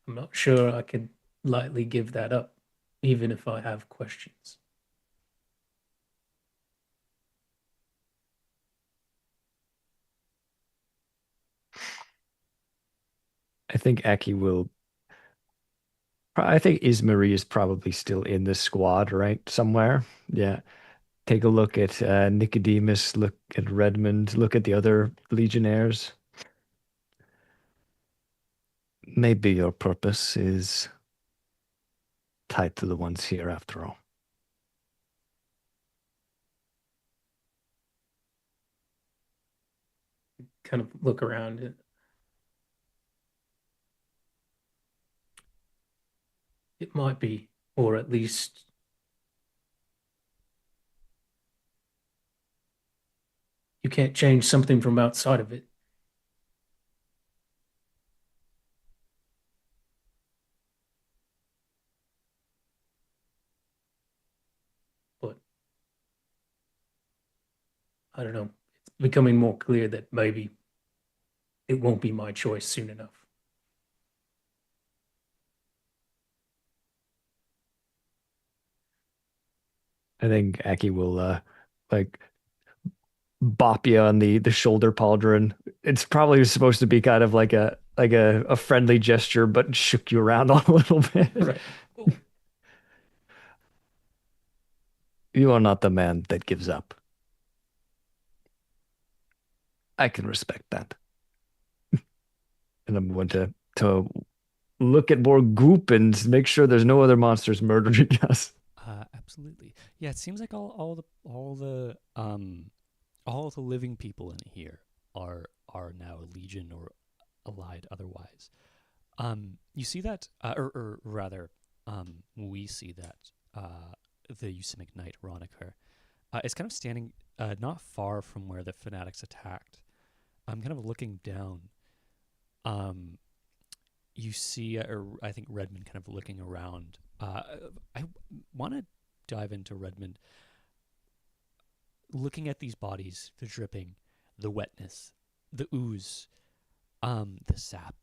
I'm not sure I could lightly give that up, even if I have questions. I think Aki will. I think Ismarie is probably still in the squad, right? Somewhere. Yeah. Take a look at Nicodemus, look at Redmond, look at the other Legionnaires. Maybe your purpose is tied to the ones here after all. Kind of look around. It might be, or at least you can't change something from outside of it. But I don't know. It's becoming more clear that maybe it won't be my choice soon enough. I think Aki will like bop you on the shoulder pauldron. It's probably supposed to be kind of like a friendly gesture, but shook you around a little bit. Right. You are not the man that gives up. I can respect that. And I'm going to look at more goop and make sure there's no other monsters murdering us. Absolutely. Yeah, it seems like all the living people in here are now Legion or allied otherwise. You see that, or rather, we see that the Usimic Knight Roniker is kind of standing not far from where the fanatics attacked. I'm kind of looking down. You see, or I think Redmond kind of looking around. I want to dive into Redmond, looking at these bodies, the dripping, the wetness, the ooze, the sap.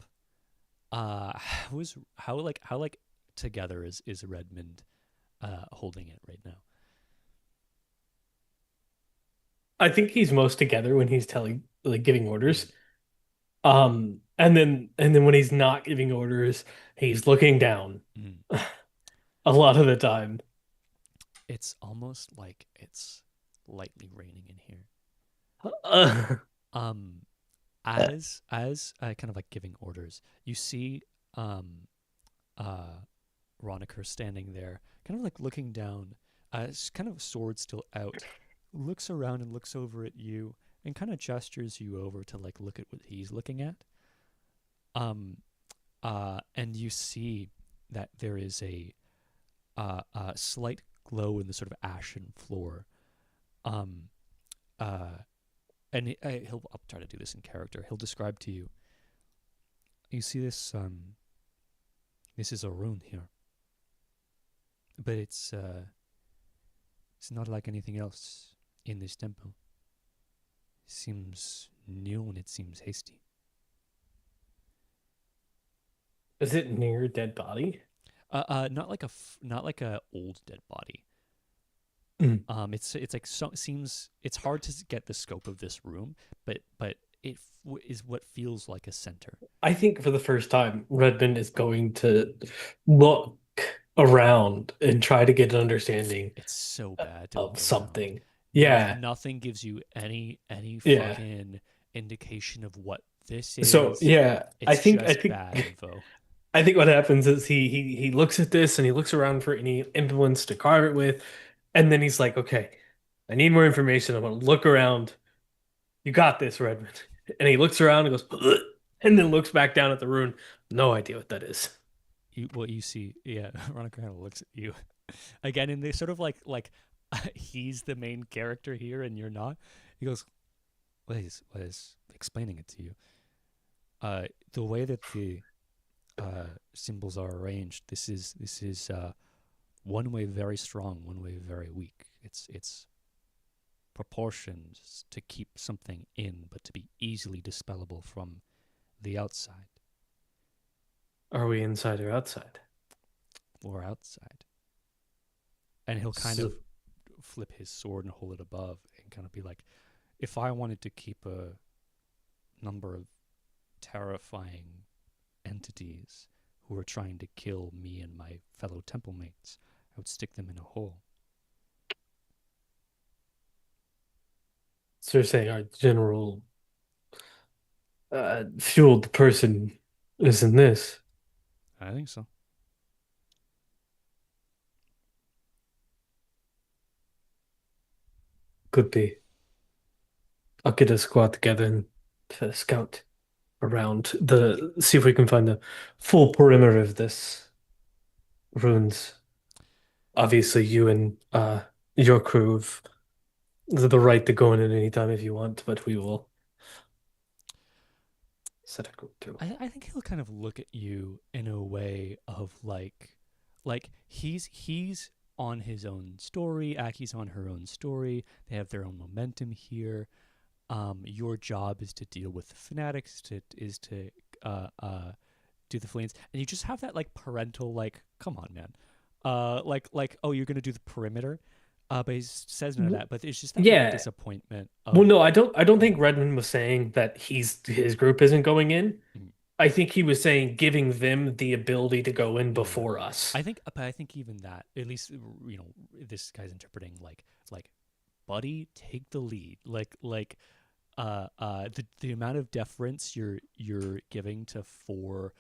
How together is Redmond holding it right now? I think he's most together when he's telling, like, giving orders. And then when he's not giving orders, he's looking down Mm. a lot of the time. It's almost like it's lightly raining in here. Uh, Um, as kind of like giving orders, you see uh Roniker standing there, kind of like looking down, kind of sword still out, looks around and looks over at you and kind of gestures you over to like look at what he's looking at. Um, and you see that there is a slight glow in the sort of ashen floor. Um, and I'll try to do this in character. He'll describe to you. You see this. This is a rune here, but it's not like anything else in this temple. It seems new and it seems hasty. is it near a dead body? Not like a old dead body. Mm. It's like seems it's hard to get the scope of this room, but it is what feels like a center. I think for the first time, Redmond is going to look around and try to get an understanding It's so bad to of look around. something. Yeah. Nothing gives you any Yeah. fucking indication of what this is. So yeah, I It's think just bad info. I think what happens is he looks at this and he looks around for any implements to carve it with, and then he's like, okay, I need more information. I'm gonna look around. You got this, Redmond. And he looks around and goes, "Ugh," and then looks back down at the rune. No idea what that is. What you see, yeah, Veronica kind of looks at you again, and they sort of like he's the main character here, and you're not. He goes, "What is explaining it to you? The way that the symbols are arranged. This is one way very strong, one way very weak. It's proportioned to keep something in, but to be easily dispellable from the outside Are we inside or outside? or outside." And he'll kind So- of flip his sword and hold it above and kind of be like, if I wanted to keep a number of terrifying entities who are trying to kill me and my fellow temple mates, I would stick them in a hole. So you're saying our general fueled person isn't this? I think so. Could be. I'll get a squad together and scout around see if we can find the full perimeter of this ruins. Obviously, you and your crew have the right to go in at any time if you want, but we will set a group too. I think he'll kind of look at you in a way of like he's on his own story, Aki's on her own story. They have their own momentum here. Your job is to deal with the fanatics, to do the flames, and you just have that like parental like, come on, man, like oh, you're gonna do the perimeter, but he says none of that. But it's just that like, Yeah. disappointment. Well, no, I don't think Redmond was saying that his group isn't going in. Mhm. I think he was saying giving them the ability to go in before us. But I think even that, at least this guy's interpreting like, buddy, take the lead. The amount of deference you're giving to four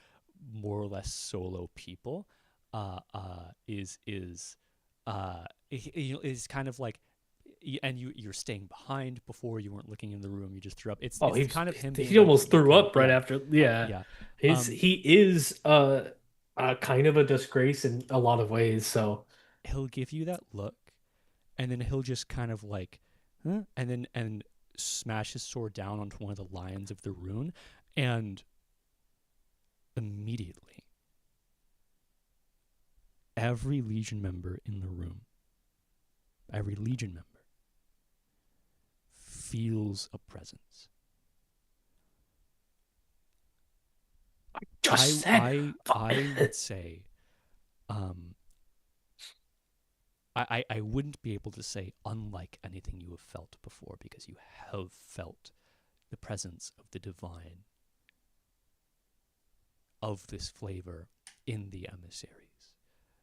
more or less solo people, is kind of like, and you're staying behind. Before you weren't looking in the room, you just threw up. It's kind of him. He being almost like, threw "Go," up right yeah, after. Yeah. yeah. He is kind of a disgrace in a lot of ways. So He'll give you that look, and then he'll just kind of like, huh? And smash his sword down onto one of the lions of the rune, and immediately every Legion member in the room, every Legion member feels a presence. I would say, I wouldn't be able to say unlike anything you have felt before, because you have felt the presence of the divine, of this flavor in the emissaries.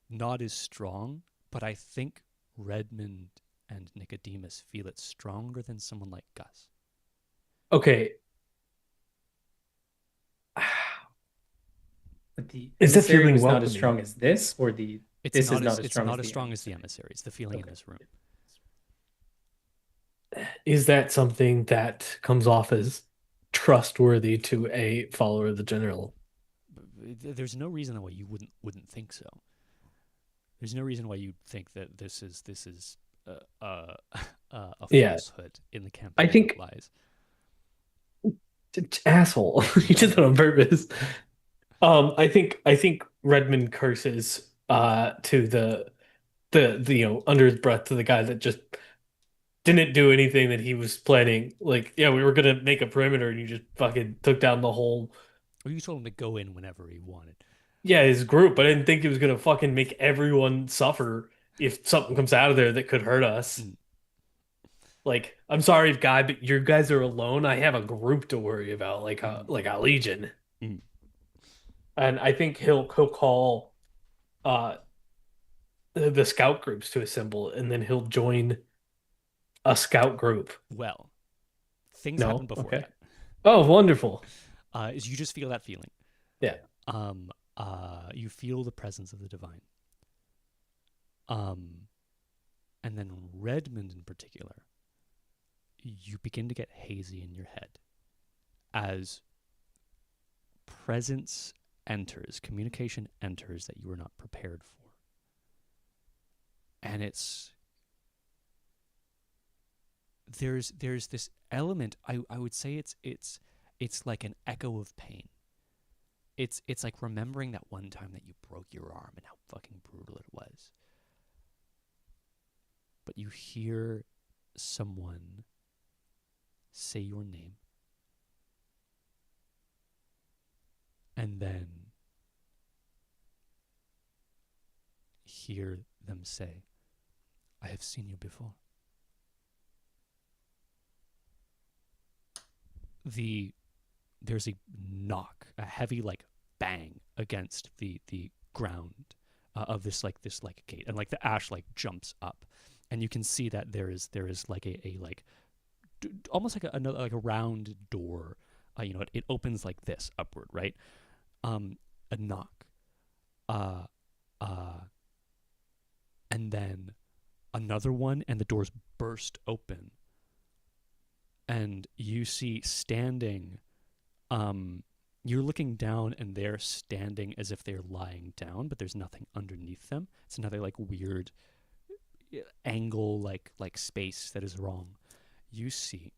Not as strong, but I think Redmond and Nicodemus feel it stronger than someone like Gus. Okay. But the Is that emissary feeling was not welcoming? as strong as this, or It's this not is as not as it's strong not as as the strong as the emissary. emissaries. The feeling in Okay. this room. is that something that comes off as trustworthy to a follower of the general? There's no reason why you wouldn't think so. There's no reason why you'd think that this is a Yeah. falsehood in the campaign. I think- of lies. Asshole. He did that on purpose. I think Redmond curses to the under his breath to the guy that just didn't do anything that he was planning. Like, yeah, we were gonna make a perimeter and you just fucking took down the whole Or you told him to go in whenever he wanted. his group. I didn't think he was gonna fucking make everyone suffer if something comes out of there that could hurt us. Mm. Like, I'm sorry, guy, but you guys are alone. I have a group to worry about, like a legion. Mm. And I think he'll call uh the scout groups to assemble, and then he'll join a scout group. Well, things No? happen before Okay. Oh, wonderful. that. Is you just feel that feeling. Yeah. You feel the presence of the divine. And then Redmond in particular, you begin to get hazy in your head as presence enters, communication enters that you were not prepared for. And there's this element, I would say it's like an echo of pain. It's like remembering that one time that you broke your arm and how fucking brutal it was. But you hear someone say your name, and then hear them say, "I have seen you before." There's a knock, a heavy like bang against the ground of this gate, and like the ash like jumps up, and you can see that there is like a like almost like another like a round door. It opens like this upward, right? A knock, uh, uh, and then another one, and the doors burst open, and you see standing. You're looking down, and they're standing as if they're lying down, but there's nothing underneath them. It's another like weird angle, like space that is wrong. You see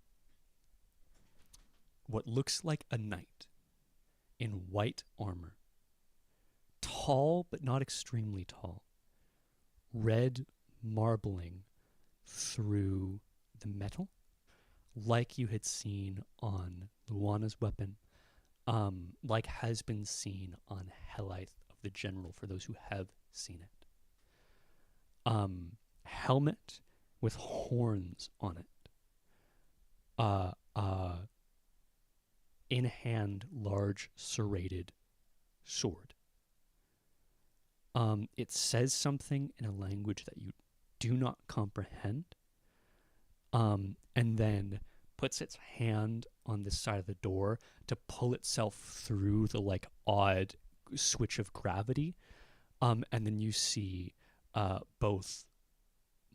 what looks like a knight in white armor, tall but not extremely tall, red marbling through the metal, like you had seen on Luana's weapon, like has been seen on Helith of the General, for those who have seen it. Helmet with horns on it. In hand, large serrated sword. It says something in a language that you do not comprehend. And then puts its hand on the side of the door to pull itself through the like odd switch of gravity. And then you see both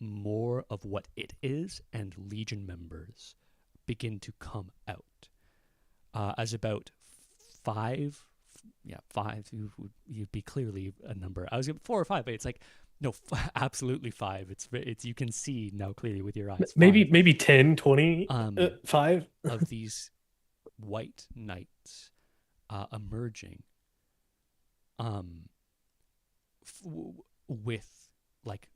more of what it is and Legion members begin to come out. As about five, you'd be clearly a number. I was going 4 or 5, but it's like, no, absolutely 5. It's you can see now clearly with your eyes. Maybe 10, 20, 5 of these white knights emerging, with like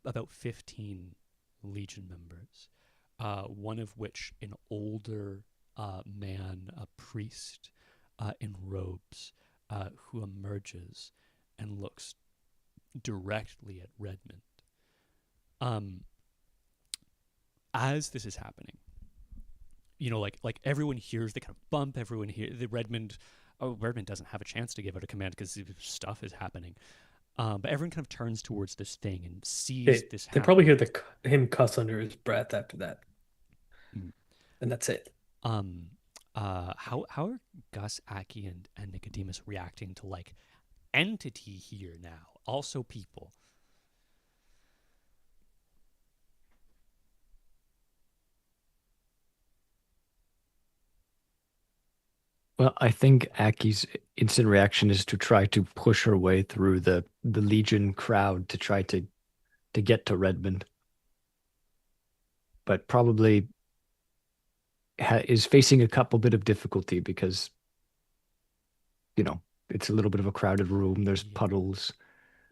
about 15 Legion members, one of which an older man, a priest in robes, who emerges and looks directly at Redmond. As this is happening, like everyone hears the kind of bump. Everyone hears the Redmond. Oh, Redmond doesn't have a chance to give out a command because stuff is happening. But everyone kind of turns towards this thing and sees this happen. They probably hear him cuss under his breath after that, and that's it. How are Gus, Aki, and Nicodemus reacting to like entity here now? Also people. Well, I think Aki's instant reaction is to try to push her way through the Legion crowd to try to get to Redmond, but probably is facing a couple bit of difficulty because it's a little bit of a crowded room. There's puddles.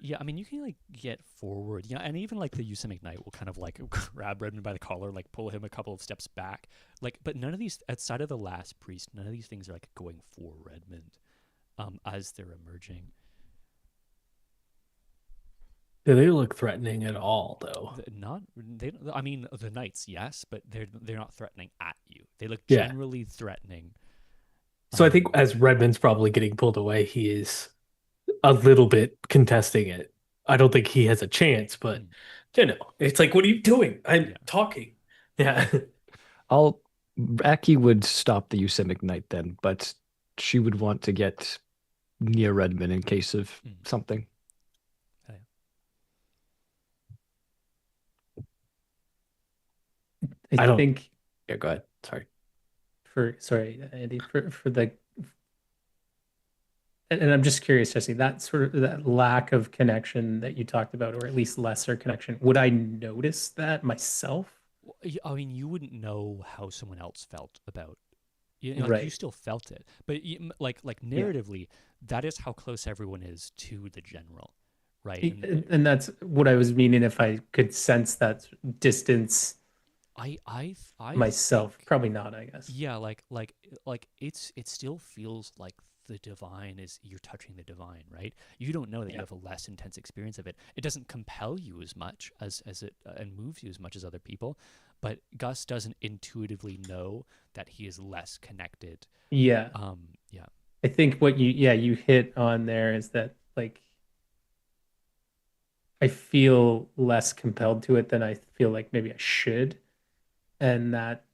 Yeah, I mean, you can like get forward, and even like the Yosemite Knight will kind of like grab Redmond by the collar, like pull him a couple of steps back, like. But none of these, outside of the last priest, none of these things are like going for Redmond, as they're emerging. Do they look threatening at all, though? I mean, the knights, yes, but they're not threatening at you. They look generally threatening. So I think as Redmond's probably getting pulled away, he is a little bit contesting it. I don't think he has a chance, but it's like, what are you doing? I'm talking. Yeah. Aki would stop the Yosemite Knight then, but she would want to get near Redmond in case of something. I I don't. think Yeah, go ahead. Sorry. sorry, Andy, for the and I'm just curious, Jesse, that sort of that lack of connection that you talked about, or at least lesser connection, would I notice that myself? I mean, you wouldn't know how someone else felt about like you Right. still felt it, but like Yeah. narratively, that is how close everyone is to the general, right? And And that's what I was meaning if I could sense that distance I myself. think Probably not, I guess. yeah, like it still feels like the divine is you're touching the divine, right? You don't know that you Yeah. have a less intense experience of it. It doesn't compel you as much as it and moves you as much as other people, but Gus doesn't intuitively know that he is less connected. Yeah. Yeah. I think what you hit on there is that like I feel less compelled to it than I feel like maybe I should. And that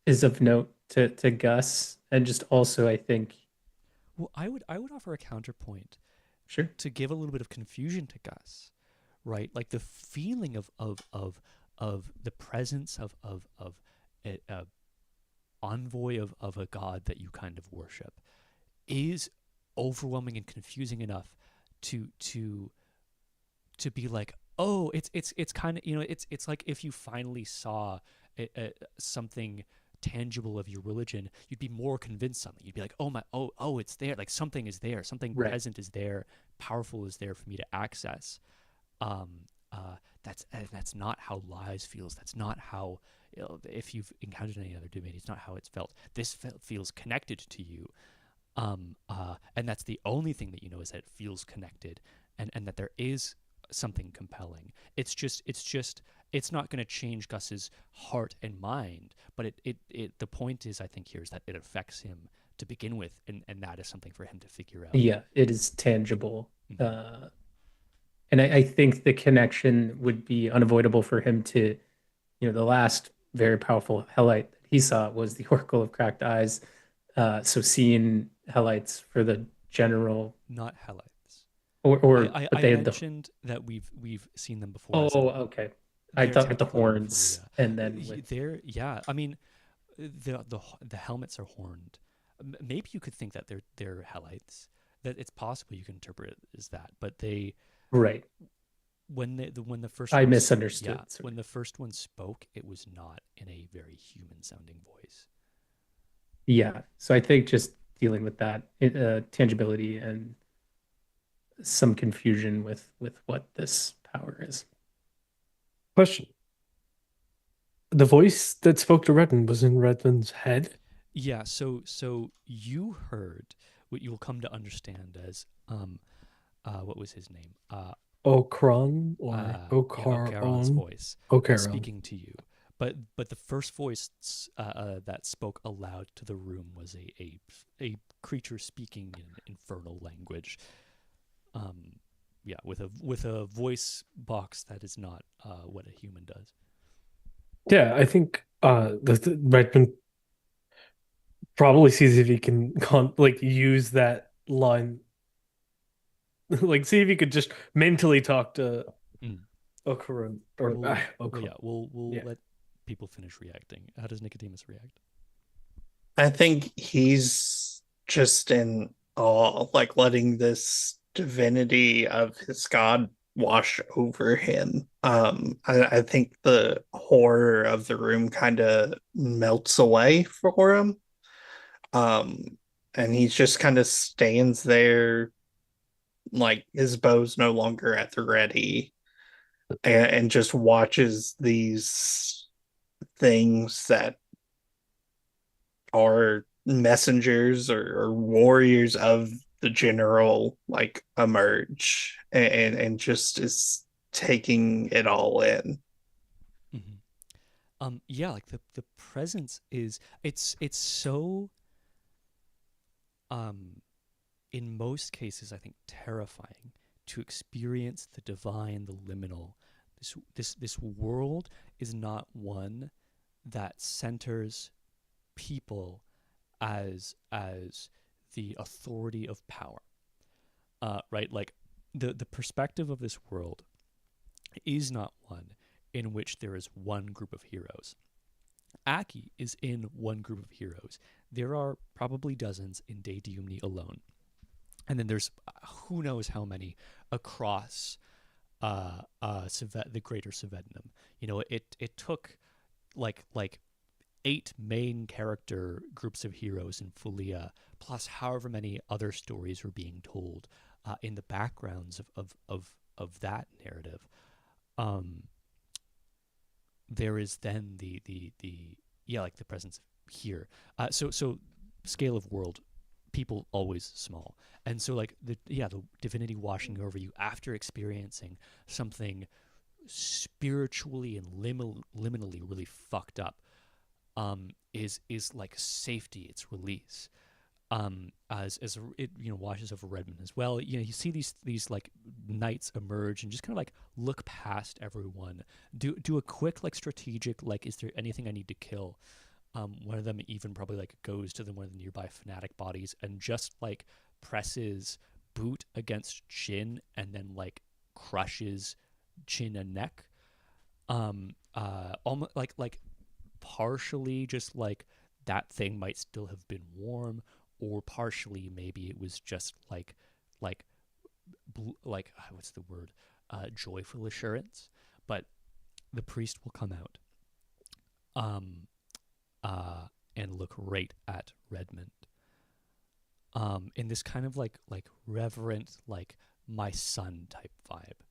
is of note to Gus. And just also I think Well, I would offer a counterpoint sure. to give a little bit of confusion to Gus, right? Like the feeling of the presence of a envoy of a god that you kind of worship is overwhelming and confusing enough to be like, oh, it's kind of it's like if you finally saw something tangible of your religion, you'd be more convinced something. You'd be like, oh, it's there. Like something is there. Something Right. present is there. Powerful is there for me to access. Um, that's not how lies feels. That's not how if you've encountered any other divinity, it's not how it's felt. This feels connected to you. And that's the only thing that you know is that it feels connected, and that there is something compelling. It's not going to change Gus's heart and mind, but the point is, I think here is that it affects him to begin with, and that is something for him to figure out. Yeah, it is tangible. Mm-hmm. And I think the connection would be unavoidable for him to, the last very powerful Hellite that he saw was the Oracle of Cracked Eyes. So seeing Hellites for the general, Not Helites. but I they had the, mentioned that we've seen them before as oh, okay. I they're thought with the technically horns Ophelia. and then with, They're yeah. I mean, the helmets are horned. Maybe you could think that they're Helites. That it's possible you can interpret it as that. But they right. when the first I one misunderstood. when Sorry. the first one spoke, it was not in a very human sounding voice. Yeah. So I think just dealing with that tangibility and some confusion with what this power is. Question. The voice that spoke to Redmond was in Redmond's head? Yeah. So you heard what you'll come to understand as what was his name? Okron or Yeah, Ocaron's Ocaron? voice Ocaron. speaking to you. But the first voice that spoke aloud to the room was a creature speaking in infernal language. Yeah, with a voice box that is not what a human does. Yeah, I think the Redmond probably sees if he can like use that line, like see if he could just mentally talk to Mm. Ocaron or Well, Ocaron. yeah, we'll Yeah. let people finish reacting. How does Nicodemus react? I think he's just in awe, like letting this divinity of his god wash over him. I think the horror of the room kind of melts away for him. Um, and he just kind of stands there, like his bow's no longer at the ready, and just watches these things that are messengers or warriors of the general like emerge, and just is taking it all in. Mm-hmm. Yeah, like the presence is it's so um in most cases I think terrifying to experience the divine, the liminal. This world is not one that centers people as the authority of power. Right? Like the perspective of this world is not one in which there is one group of heroes. Aki is in one group of heroes. There are probably dozens in De Diumni alone. And then there's who knows how many across the greater Savednum. It took like 8 main character groups of heroes in Fulia, plus however many other stories were being told in the backgrounds of that narrative. Um, there is then the yeah, like the presence here. So scale of world, people always small, and so like the divinity washing over you after experiencing something spiritually and liminally really fucked up, is like safety. It's release. As it washes over Redmond as well. You see these like knights emerge and just kind of like look past everyone. Do a quick like strategic like, is there anything I need to kill? One of them even probably like goes to one of the nearby fanatic bodies and just like presses boot against chin and then like crushes chin and neck. Almost like partially just like that thing might still have been warm, or partially maybe it was just like what's the word, joyful assurance. But the priest will come out and look right at Redmond in this kind of like reverent, like my son type vibe.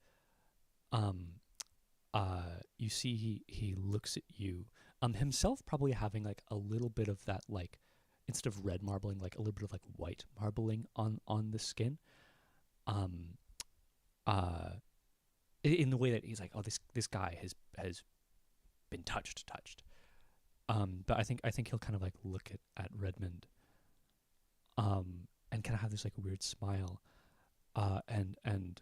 You see he looks at you, himself probably having like a little bit of that, like instead of red marbling, like a little bit of like white marbling on the skin. In the way that he's like, oh, this guy has been touched. But I think he'll kind of like look at Redmond, and kind of have this like weird smile, and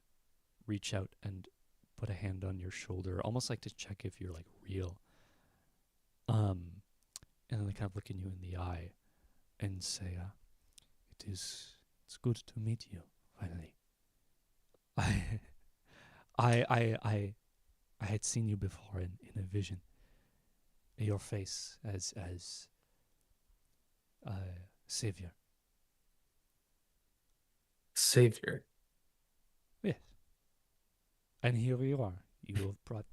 reach out and put a hand on your shoulder, almost like to check if you're like real. And then they kind of look in you in the eye and say, it's good to meet you finally. I had seen you before in a vision. Your face as savior. Savior. Yes. And here you are. You have brought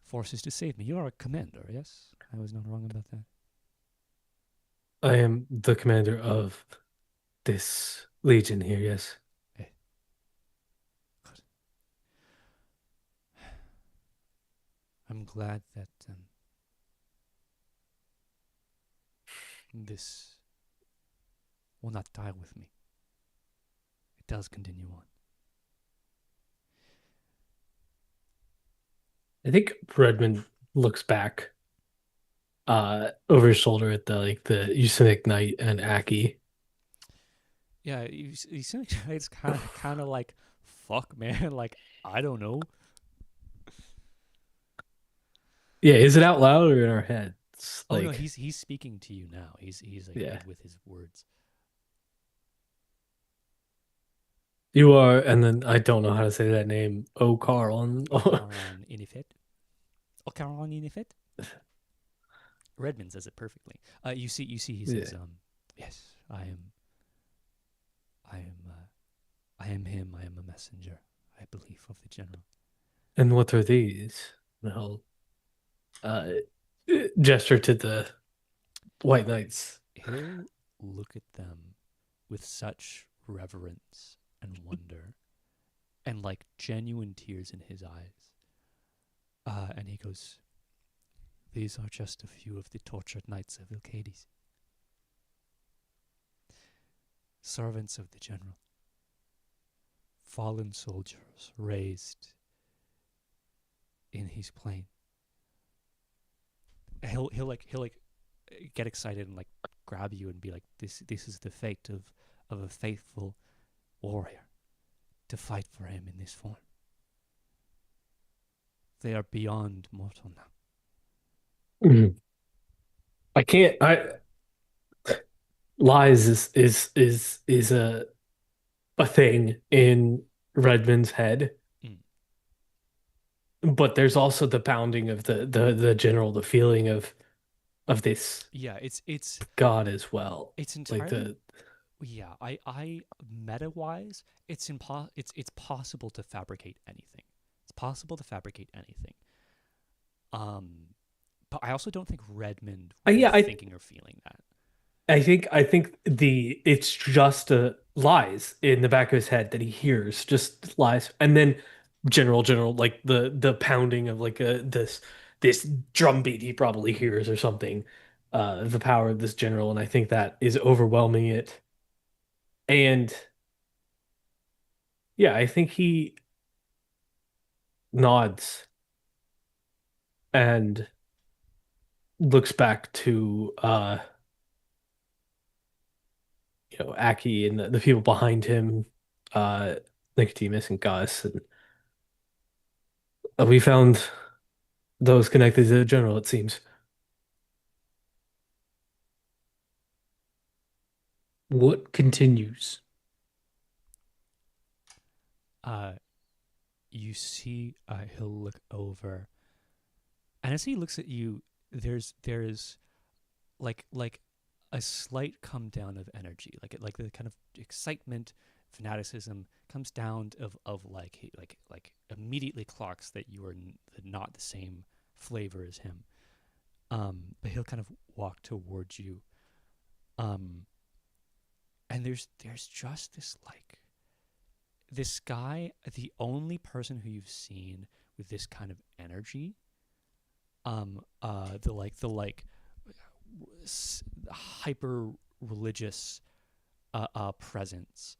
forces to save me. You are a commander, yes? I was not wrong about that. I am the commander of this legion here, yes. Good. I'm glad that this will not die with me. It does continue on. I think Redmond looks back over his shoulder at the Usinic Knight and Aki. Yeah, you seem like it's kind of like, fuck, man. Like, I don't know. Yeah, is it out loud or in our heads? Oh no, he's speaking to you now. He's like Yeah. with his words. You are, and then I don't know how to say that name. O'Carl. Ocaron Inifit. Ocaron Inifit. Redmond says it perfectly. You see. He says, "Yes, I am him. I am a messenger, I believe, of the general." And what are these? And he'll gesture to the White Knights. He'll look at them with such reverence and wonder, and like genuine tears in his eyes. And he goes, "These are just a few of the tortured knights of Ilcades. Servants of the general. Fallen soldiers raised in his plane." He'll get excited and like grab you and be like, this is the fate of a faithful warrior, to fight for him in this form. They are beyond mortal now. I can't. Lies is a thing in Redmond's head, but there's also the pounding of the general, the feeling of of this Yeah, it's god as well. it's Like entirely. Yeah, I meta wise, it's possible to fabricate anything. It's possible to fabricate anything. Um, but I also don't think Redmond would be yeah, thinking or feeling that. I think it's just lies in the back of his head that he hears, just lies, and then general like the pounding of like this drum beat he probably hears or something, the power of this general, and I think that is overwhelming it. And yeah, I think he nods and looks back to Aki and the people behind him, uh Nicodemus and Gus, and we found those connected to the general, it seems. What continues? Uh, you see, he'll look over, and as he looks at you, there's like a slight come down of energy, like the kind of excitement, fanaticism comes down of like immediately clocks that you are not the same flavor as him. But he'll kind of walk towards you, um, and there's just this guy, the only person who you've seen with this kind of energy, the hyper religious presence,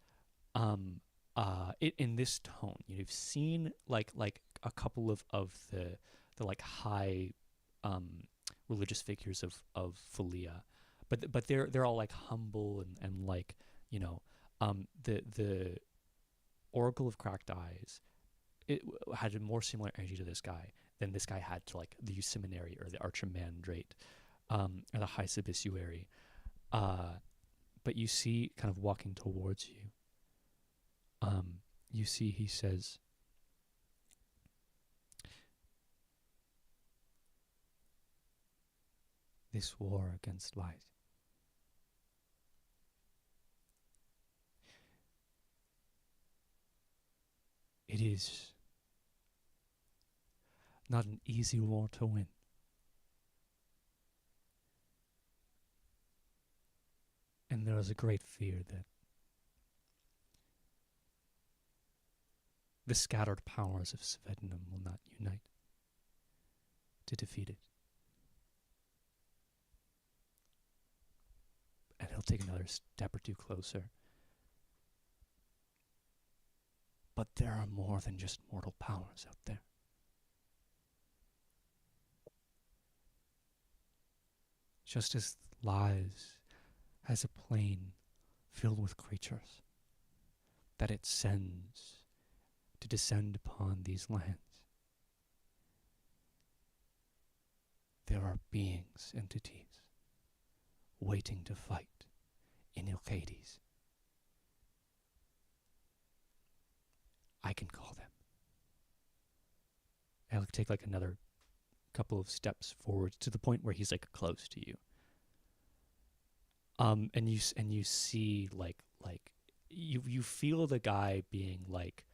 in this tone. You've seen like a couple of the like high um religious figures of Philia, but they're all like humble and like, the Oracle of Cracked Eyes, it had a more similar energy to this guy than this guy had to like the Seminary or the Archimandrate, or the High Sabisuary. But you see, kind of walking towards you, you see he says, "This war against light, it is not an easy war to win. And there is a great fear that the scattered powers of Svednum will not unite to defeat it." And he'll take another step or two closer. "But there are more than just mortal powers out there. Just as lies has a plane filled with creatures that it sends to descend upon these lands, there are beings, entities, waiting to fight in Ilcades. I can call them." I'll take like another couple of steps forward to the point where he's like close to you. And you see like you feel the guy being like,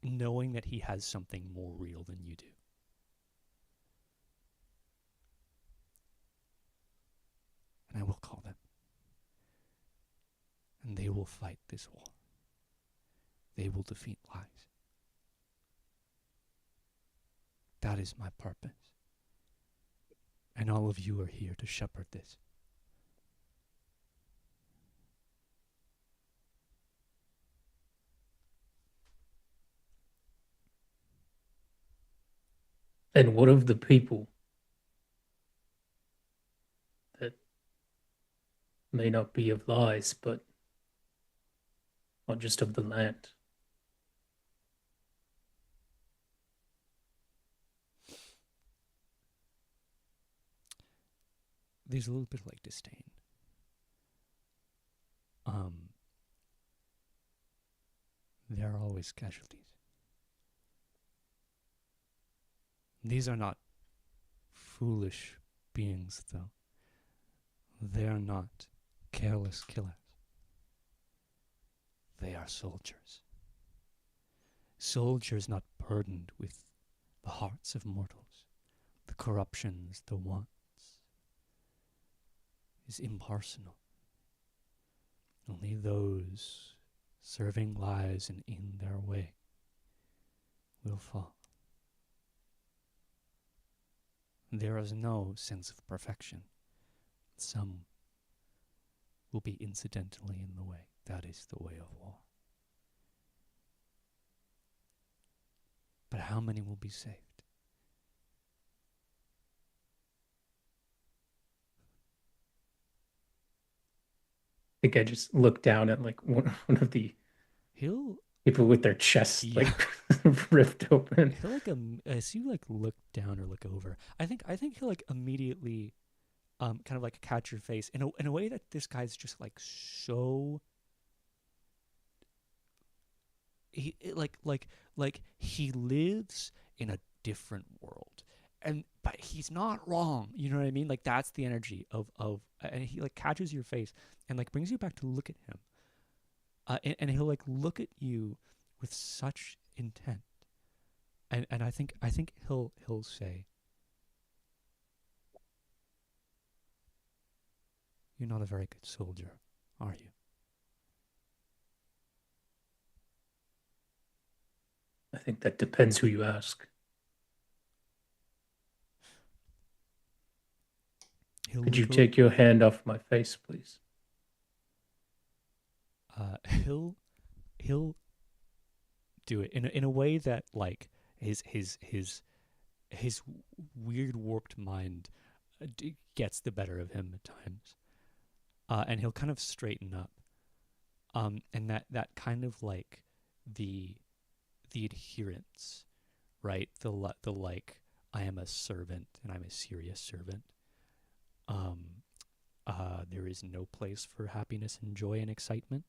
knowing that he has something more real than you do. "And I will call them. And they will fight this war. They will defeat lies. That is my purpose. And all of you are here to shepherd this." And what of the people that may not be of lies, but are just of the land? There's a little bit of like disdain. There are always casualties. These are not foolish beings, though. They are not careless killers. They are soldiers. Soldiers not burdened with the hearts of mortals, the corruptions, the wants. Is impersonal. Only those serving lives and in their way will fall. There is no sense of perfection. Some will be incidentally in the way. That is the way of war. But how many will be saved? I think I just looked down at like one of the He'll people with their chests Yeah. like ripped open. he'll like as you like look down or look over. I think he'll like immediately kind of like catch your face in a way that this guy's just like so like he lives in a different world, and but he's not wrong, you know what I mean? Like that's the energy of and he like catches your face and like brings you back to look at him, and he'll like look at you with such intent, and I think he'll say, "You're not a very good soldier, are you?" I think that depends who you ask. He'll Could you look take your hand off my face, please? he'll do it in a way that like his weird warped mind gets the better of him at times, and he'll kind of straighten up, and that kind of like the adherence, right? The like, I am a servant and I'm a serious servant. There is no place for happiness and joy and excitement.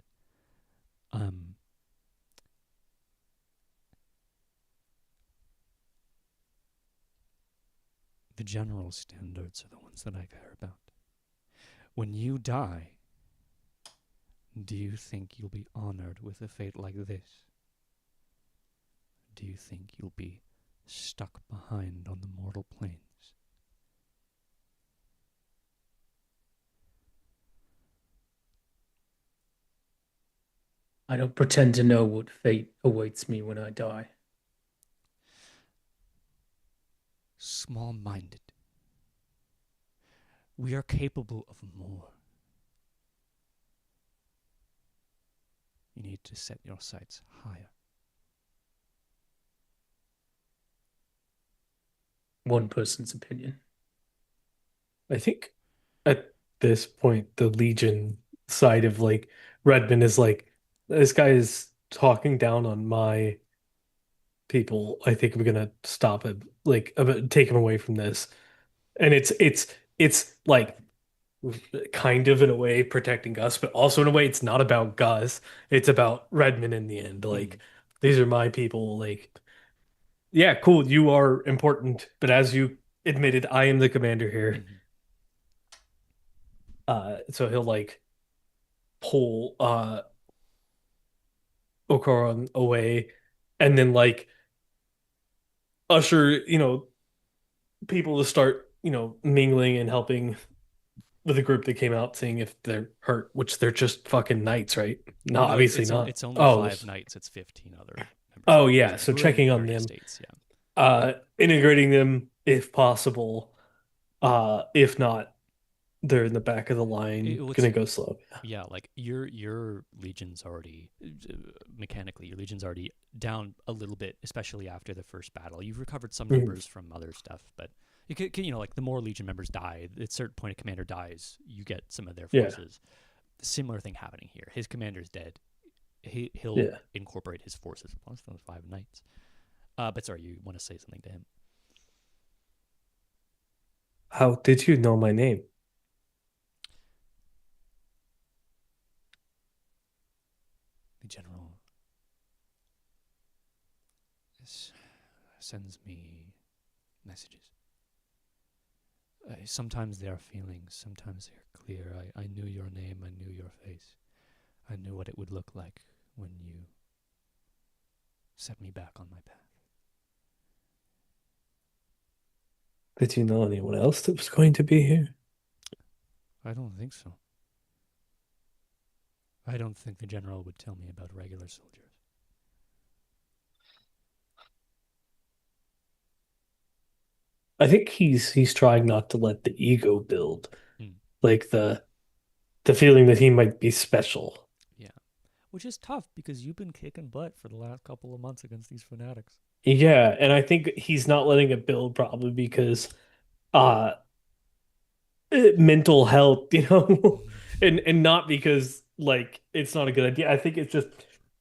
The general standards are the ones that I care about. When you die, do you think you'll be honored with a fate like this? Do you think you'll be stuck behind on the mortal planes? I don't pretend to know what fate awaits me when I die. Small-minded. We are capable of more. You need to set your sights higher. One person's opinion. I think at this point, the Legion side of like Redmond is like, this guy is talking down on my people. I think we're gonna stop him, like take him away from this. And it's like kind of in a way protecting Gus, but also in a way it's not about Gus. It's about Redmond in the end. Like these are my people. Like, yeah, cool, you are important, but as you admitted, I am the commander here. Mhm. So he'll like pull Okoron away and then like usher, people to start, mingling and helping with a group that came out seeing if they're hurt, which they're just fucking knights, right? No, Oh no, obviously not. it's only Oh, 5 knights. It's 15 other members. oh of the yeah, Legion so who are in checking on various them, states. Yeah. integrating them if possible. If not, they're in the back of the line, gonna go slow. Yeah, like your legion's already mechanically, your legion's already down a little bit, especially after the first battle. You've recovered some numbers from other stuff, but you can like the more legion members die, at a certain point a commander dies, you get some of their forces. Similar thing happening here. His commander's dead. He'll incorporate his forces plus those 5 knights. But sorry, you want to say something to him? How did you know my name? The general sends me messages. Sometimes they are feelings, sometimes they are clear. I knew your name, I knew your face. I knew what it would look like when you set me back on my path. Did you know anyone else that was going to be here? I don't think so. I don't think the general would tell me about regular soldiers. I think he's trying not to let the ego build, Mm. like the feeling that he might be special. Yeah. Which is tough because you've been kicking butt for the last couple of months against these fanatics. Yeah, and I think he's not letting it build probably because uh mental health, and not because like it's not a good idea. I think it's just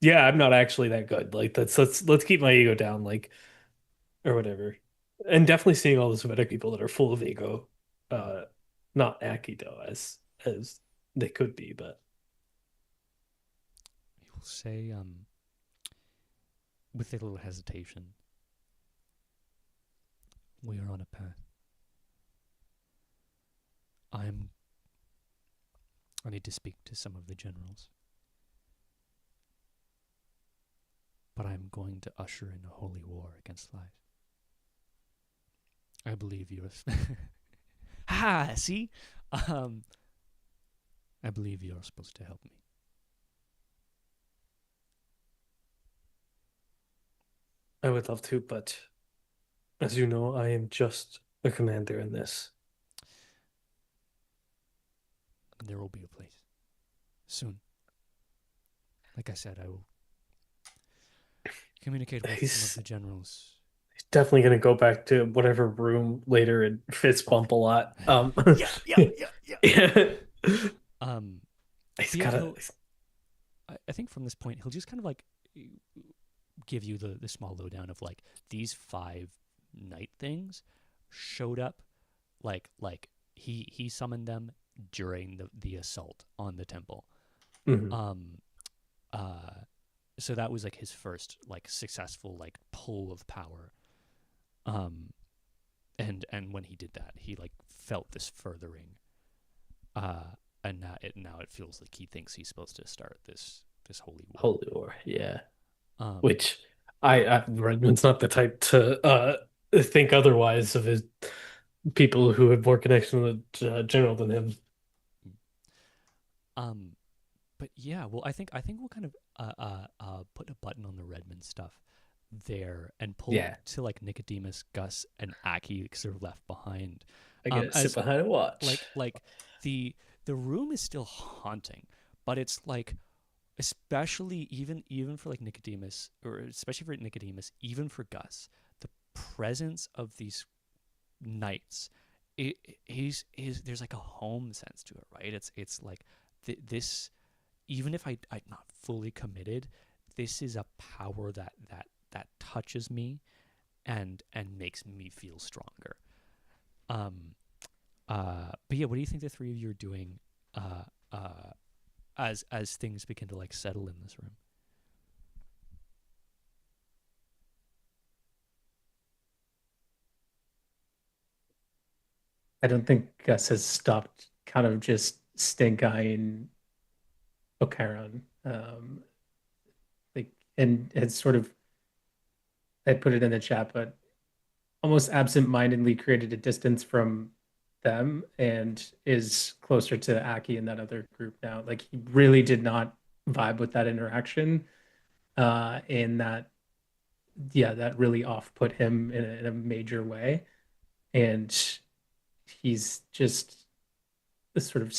yeah, I'm not actually that good. Like let's keep my ego down, like or whatever. And definitely seeing all those Semitic people that are full of ego, uh, not Akito as they could be, but He will say, with a little hesitation, we are on a path. I'm I need to speak to some of the generals. But I'm going to usher in a holy war against lies. I believe you're. Ha! See, um, I believe you're supposed to help me. I would love to, but as you know, I am just a commander in this. There will be a place soon. Like I said, I will communicate with some of He's the generals. he's definitely gonna go back to whatever room later and fist bump a lot. Yeah, yeah, yeah, yeah. Yeah. Um, He's but yeah, gotta I think from this point he'll just kind of like give you the small lowdown of like these five night things showed up like he summoned them during the assault on the temple. Mhm. Um uh so that was like his first like successful like pull of power. Um and when he did that, he like felt this furthering. And now it feels like he thinks he's supposed to start this holy war. Holy War, yeah. Um Which I Redmond's not the type to think otherwise of his people who have more connection with general than him. um but yeah, well, I think we'll kind of put a button on the Redmond stuff there and pull Yeah, to like Nicodemus, Gus, and Aki sort of left behind. I get to sit As behind and watch. like the the room is still haunting, but it's like especially even for like Nicodemus, or especially for Nicodemus, even for Gus, the presence of these knights, he's there's like a home sense to it, right? It's like this even if I'm not fully committed, this is a power that touches me and makes me feel stronger. Um, but yeah, what do you think the three of you are doing uh, as things begin to like settle in this room? I don't think Gus has stopped kind of just stink eyeing Ocaron. Like and had sort of I put it in the chat, but almost absent-mindedly created a distance from them and is closer to Aki and that other group now. Like he really did not vibe with that interaction. And that yeah, that really off-put him in a major way. And he's just sort of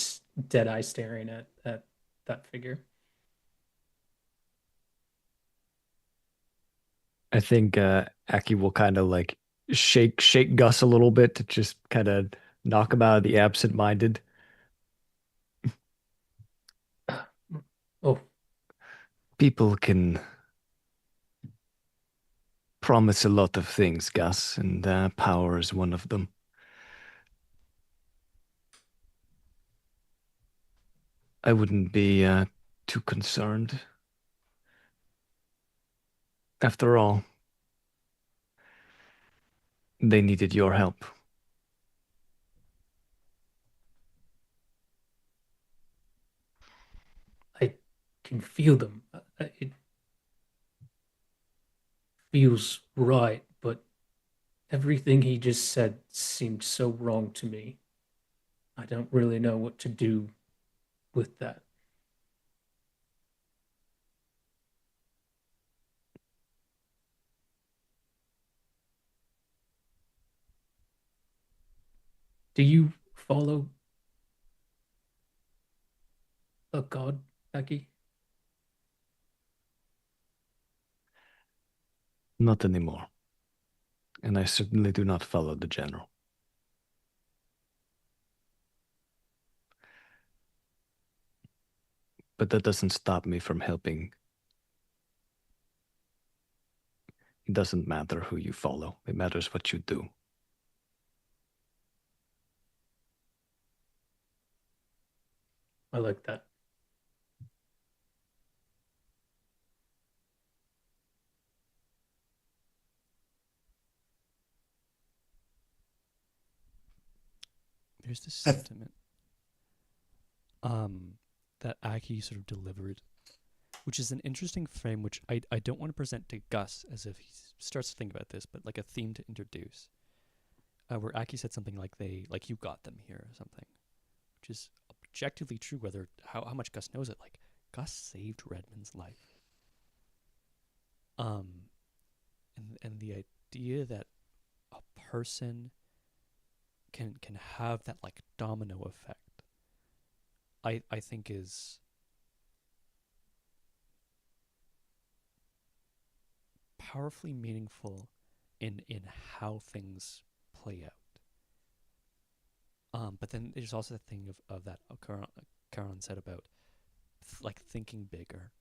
dead eye staring at that figure. I think Aki will kind of like shake Gus a little bit to just kind of knock him out of the absent-minded. Oh, People can promise a lot of things, Gus, and power is one of them. I wouldn't be too concerned. After all, they needed your help. can feel them. It feels right, but everything he just said seemed so wrong to me. I don't really know what to do with that. Do you follow a god, Becky? Not anymore. And I certainly do not follow the general. But that doesn't stop me from helping. It doesn't matter who you follow. It matters what you do. I like that. There's this I- sentiment that Aki sort of delivered, which is an interesting frame, which I don't want to present to Gus as if he starts to think about this, but like a theme to introduce, where Aki said something like you got them here or something, which is objectively true. Whether how much Gus knows it, like Gus saved Redmond's life. And the idea that a person can have that like domino effect, I think is powerfully meaningful in how things play out. But then there's also the thing of that Caron said about like thinking bigger.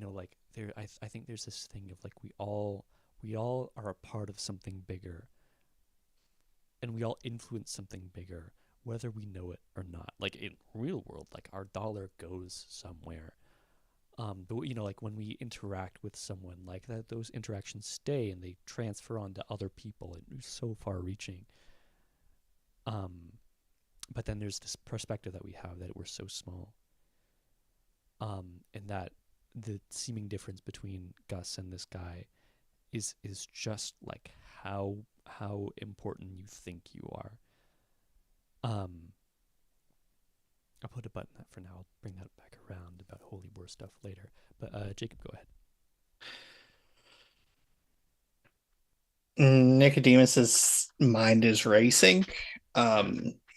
Like I think there's this thing of like we all are a part of something bigger, and we all influence something bigger, whether we know it or not. Like in real world, like our dollar goes somewhere. But like when we interact with someone like that, those interactions stay and they transfer on to other people. It's so far-reaching. But then there's this perspective that we have that we're so small. And that the seeming difference between Gus and this guy is just like how important you think you are. I'll put a button that for now. I'll bring that back around about Holy War stuff later. But Jacob, go ahead. Nicodemus's mind is racing.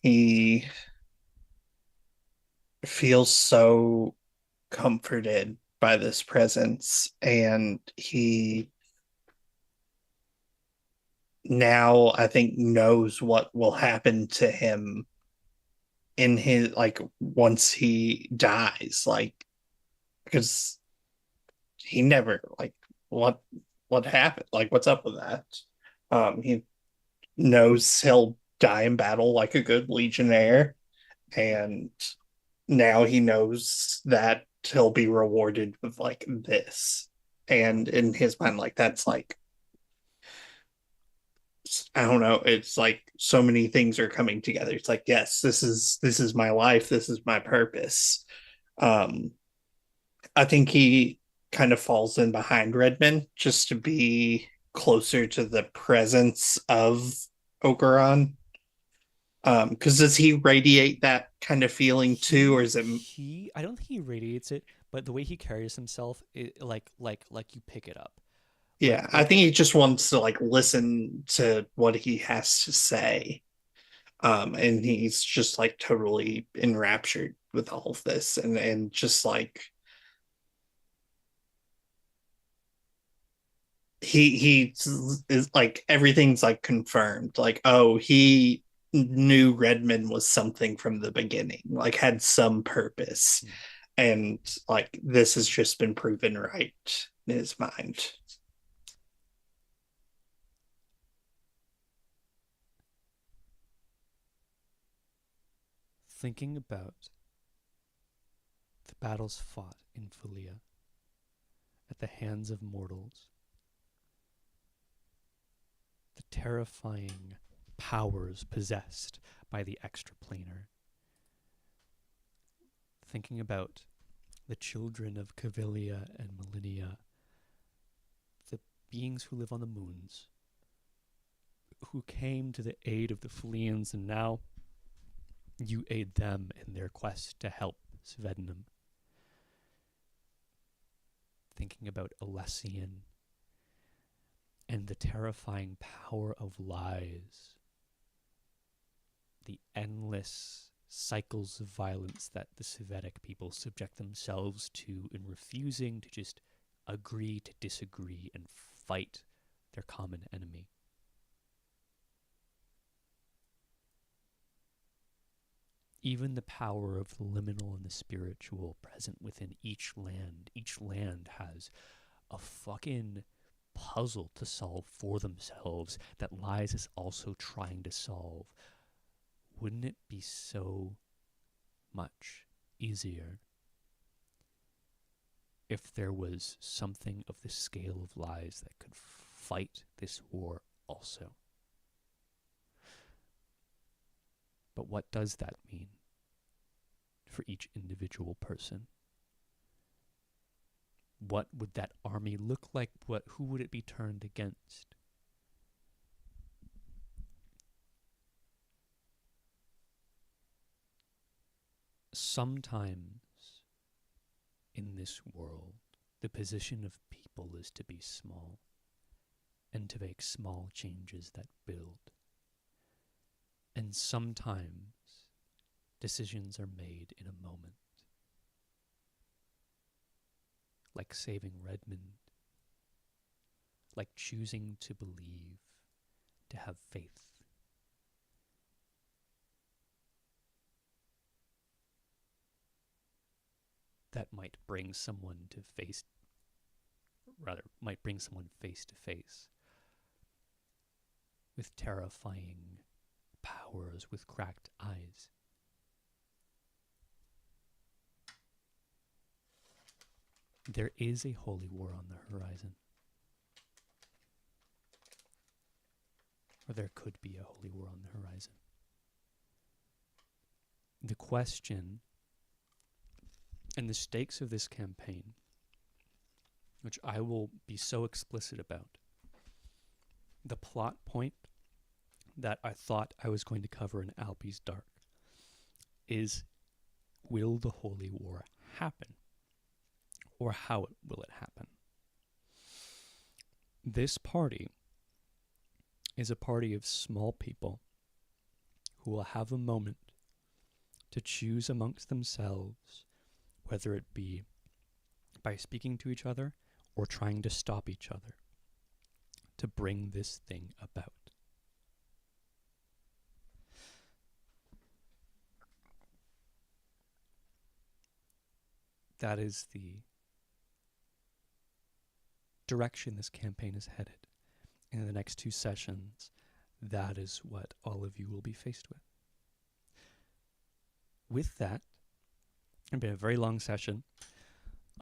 He feels so comforted by this presence, and he now I think knows what will happen to him in his like once he dies, like because he never like what happened, like what's up with that. He knows he'll die in battle like a good legionnaire, and now he knows that he'll be rewarded with like this, and in his mind like that's like I don't know, it's like so many things are coming together. It's like yes, this is my life, this is my purpose. um I think he kind of falls in behind Redmond just to be closer to the presence of Ogeron. Because does he radiate that kind of feeling too, or is it? I don't think he radiates it, but the way he carries himself, like you pick it up. Yeah, I think he just wants to like listen to what he has to say. And he's just like totally enraptured with all of this, and just like he is like everything's like confirmed. Like, oh, he knew Redmond was something from the beginning, like had some purpose. And like this has just been proven right in his mind. Thinking about the battles fought in Philea at the hands of mortals, the terrifying powers possessed by the extraplanar, thinking about the children of Cavilia and Melinia, the beings who live on the moons, who came to the aid of the Fleans, and now you aid them in their quest to help Svednum. Thinking about Alessian and the terrifying power of lies, the endless cycles of violence that the Svedek people subject themselves to in refusing to just agree to disagree and fight their common enemy. Even the power of the liminal and the spiritual present within each land. Each land has a fucking puzzle to solve for themselves that Lies is also trying to solve. Wouldn't it be so much easier if there was something of the scale of Lies that could fight this war also? But what does that mean for each individual person? What would that army look like? Who would it be turned against? Sometimes in this world, the position of people is to be small and to make small changes that build. And sometimes decisions are made in a moment. Like saving Redmond. Like choosing to believe, to have faith. That might bring someone face to face with terrifying powers with cracked eyes. There is a holy war on the horizon. Or there could be a holy war on the horizon. The question and the stakes of this campaign, which I will be so explicit about, the plot point that I thought I was going to cover in Albi's Dark is, will the Holy War happen? Or how will it happen? This party is a party of small people who will have a moment to choose amongst themselves, whether it be by speaking to each other or trying to stop each other, to bring this thing about. That is the direction this campaign is headed. In the next 2 sessions, that is what all of you will be faced with. With that, it's been a very long session.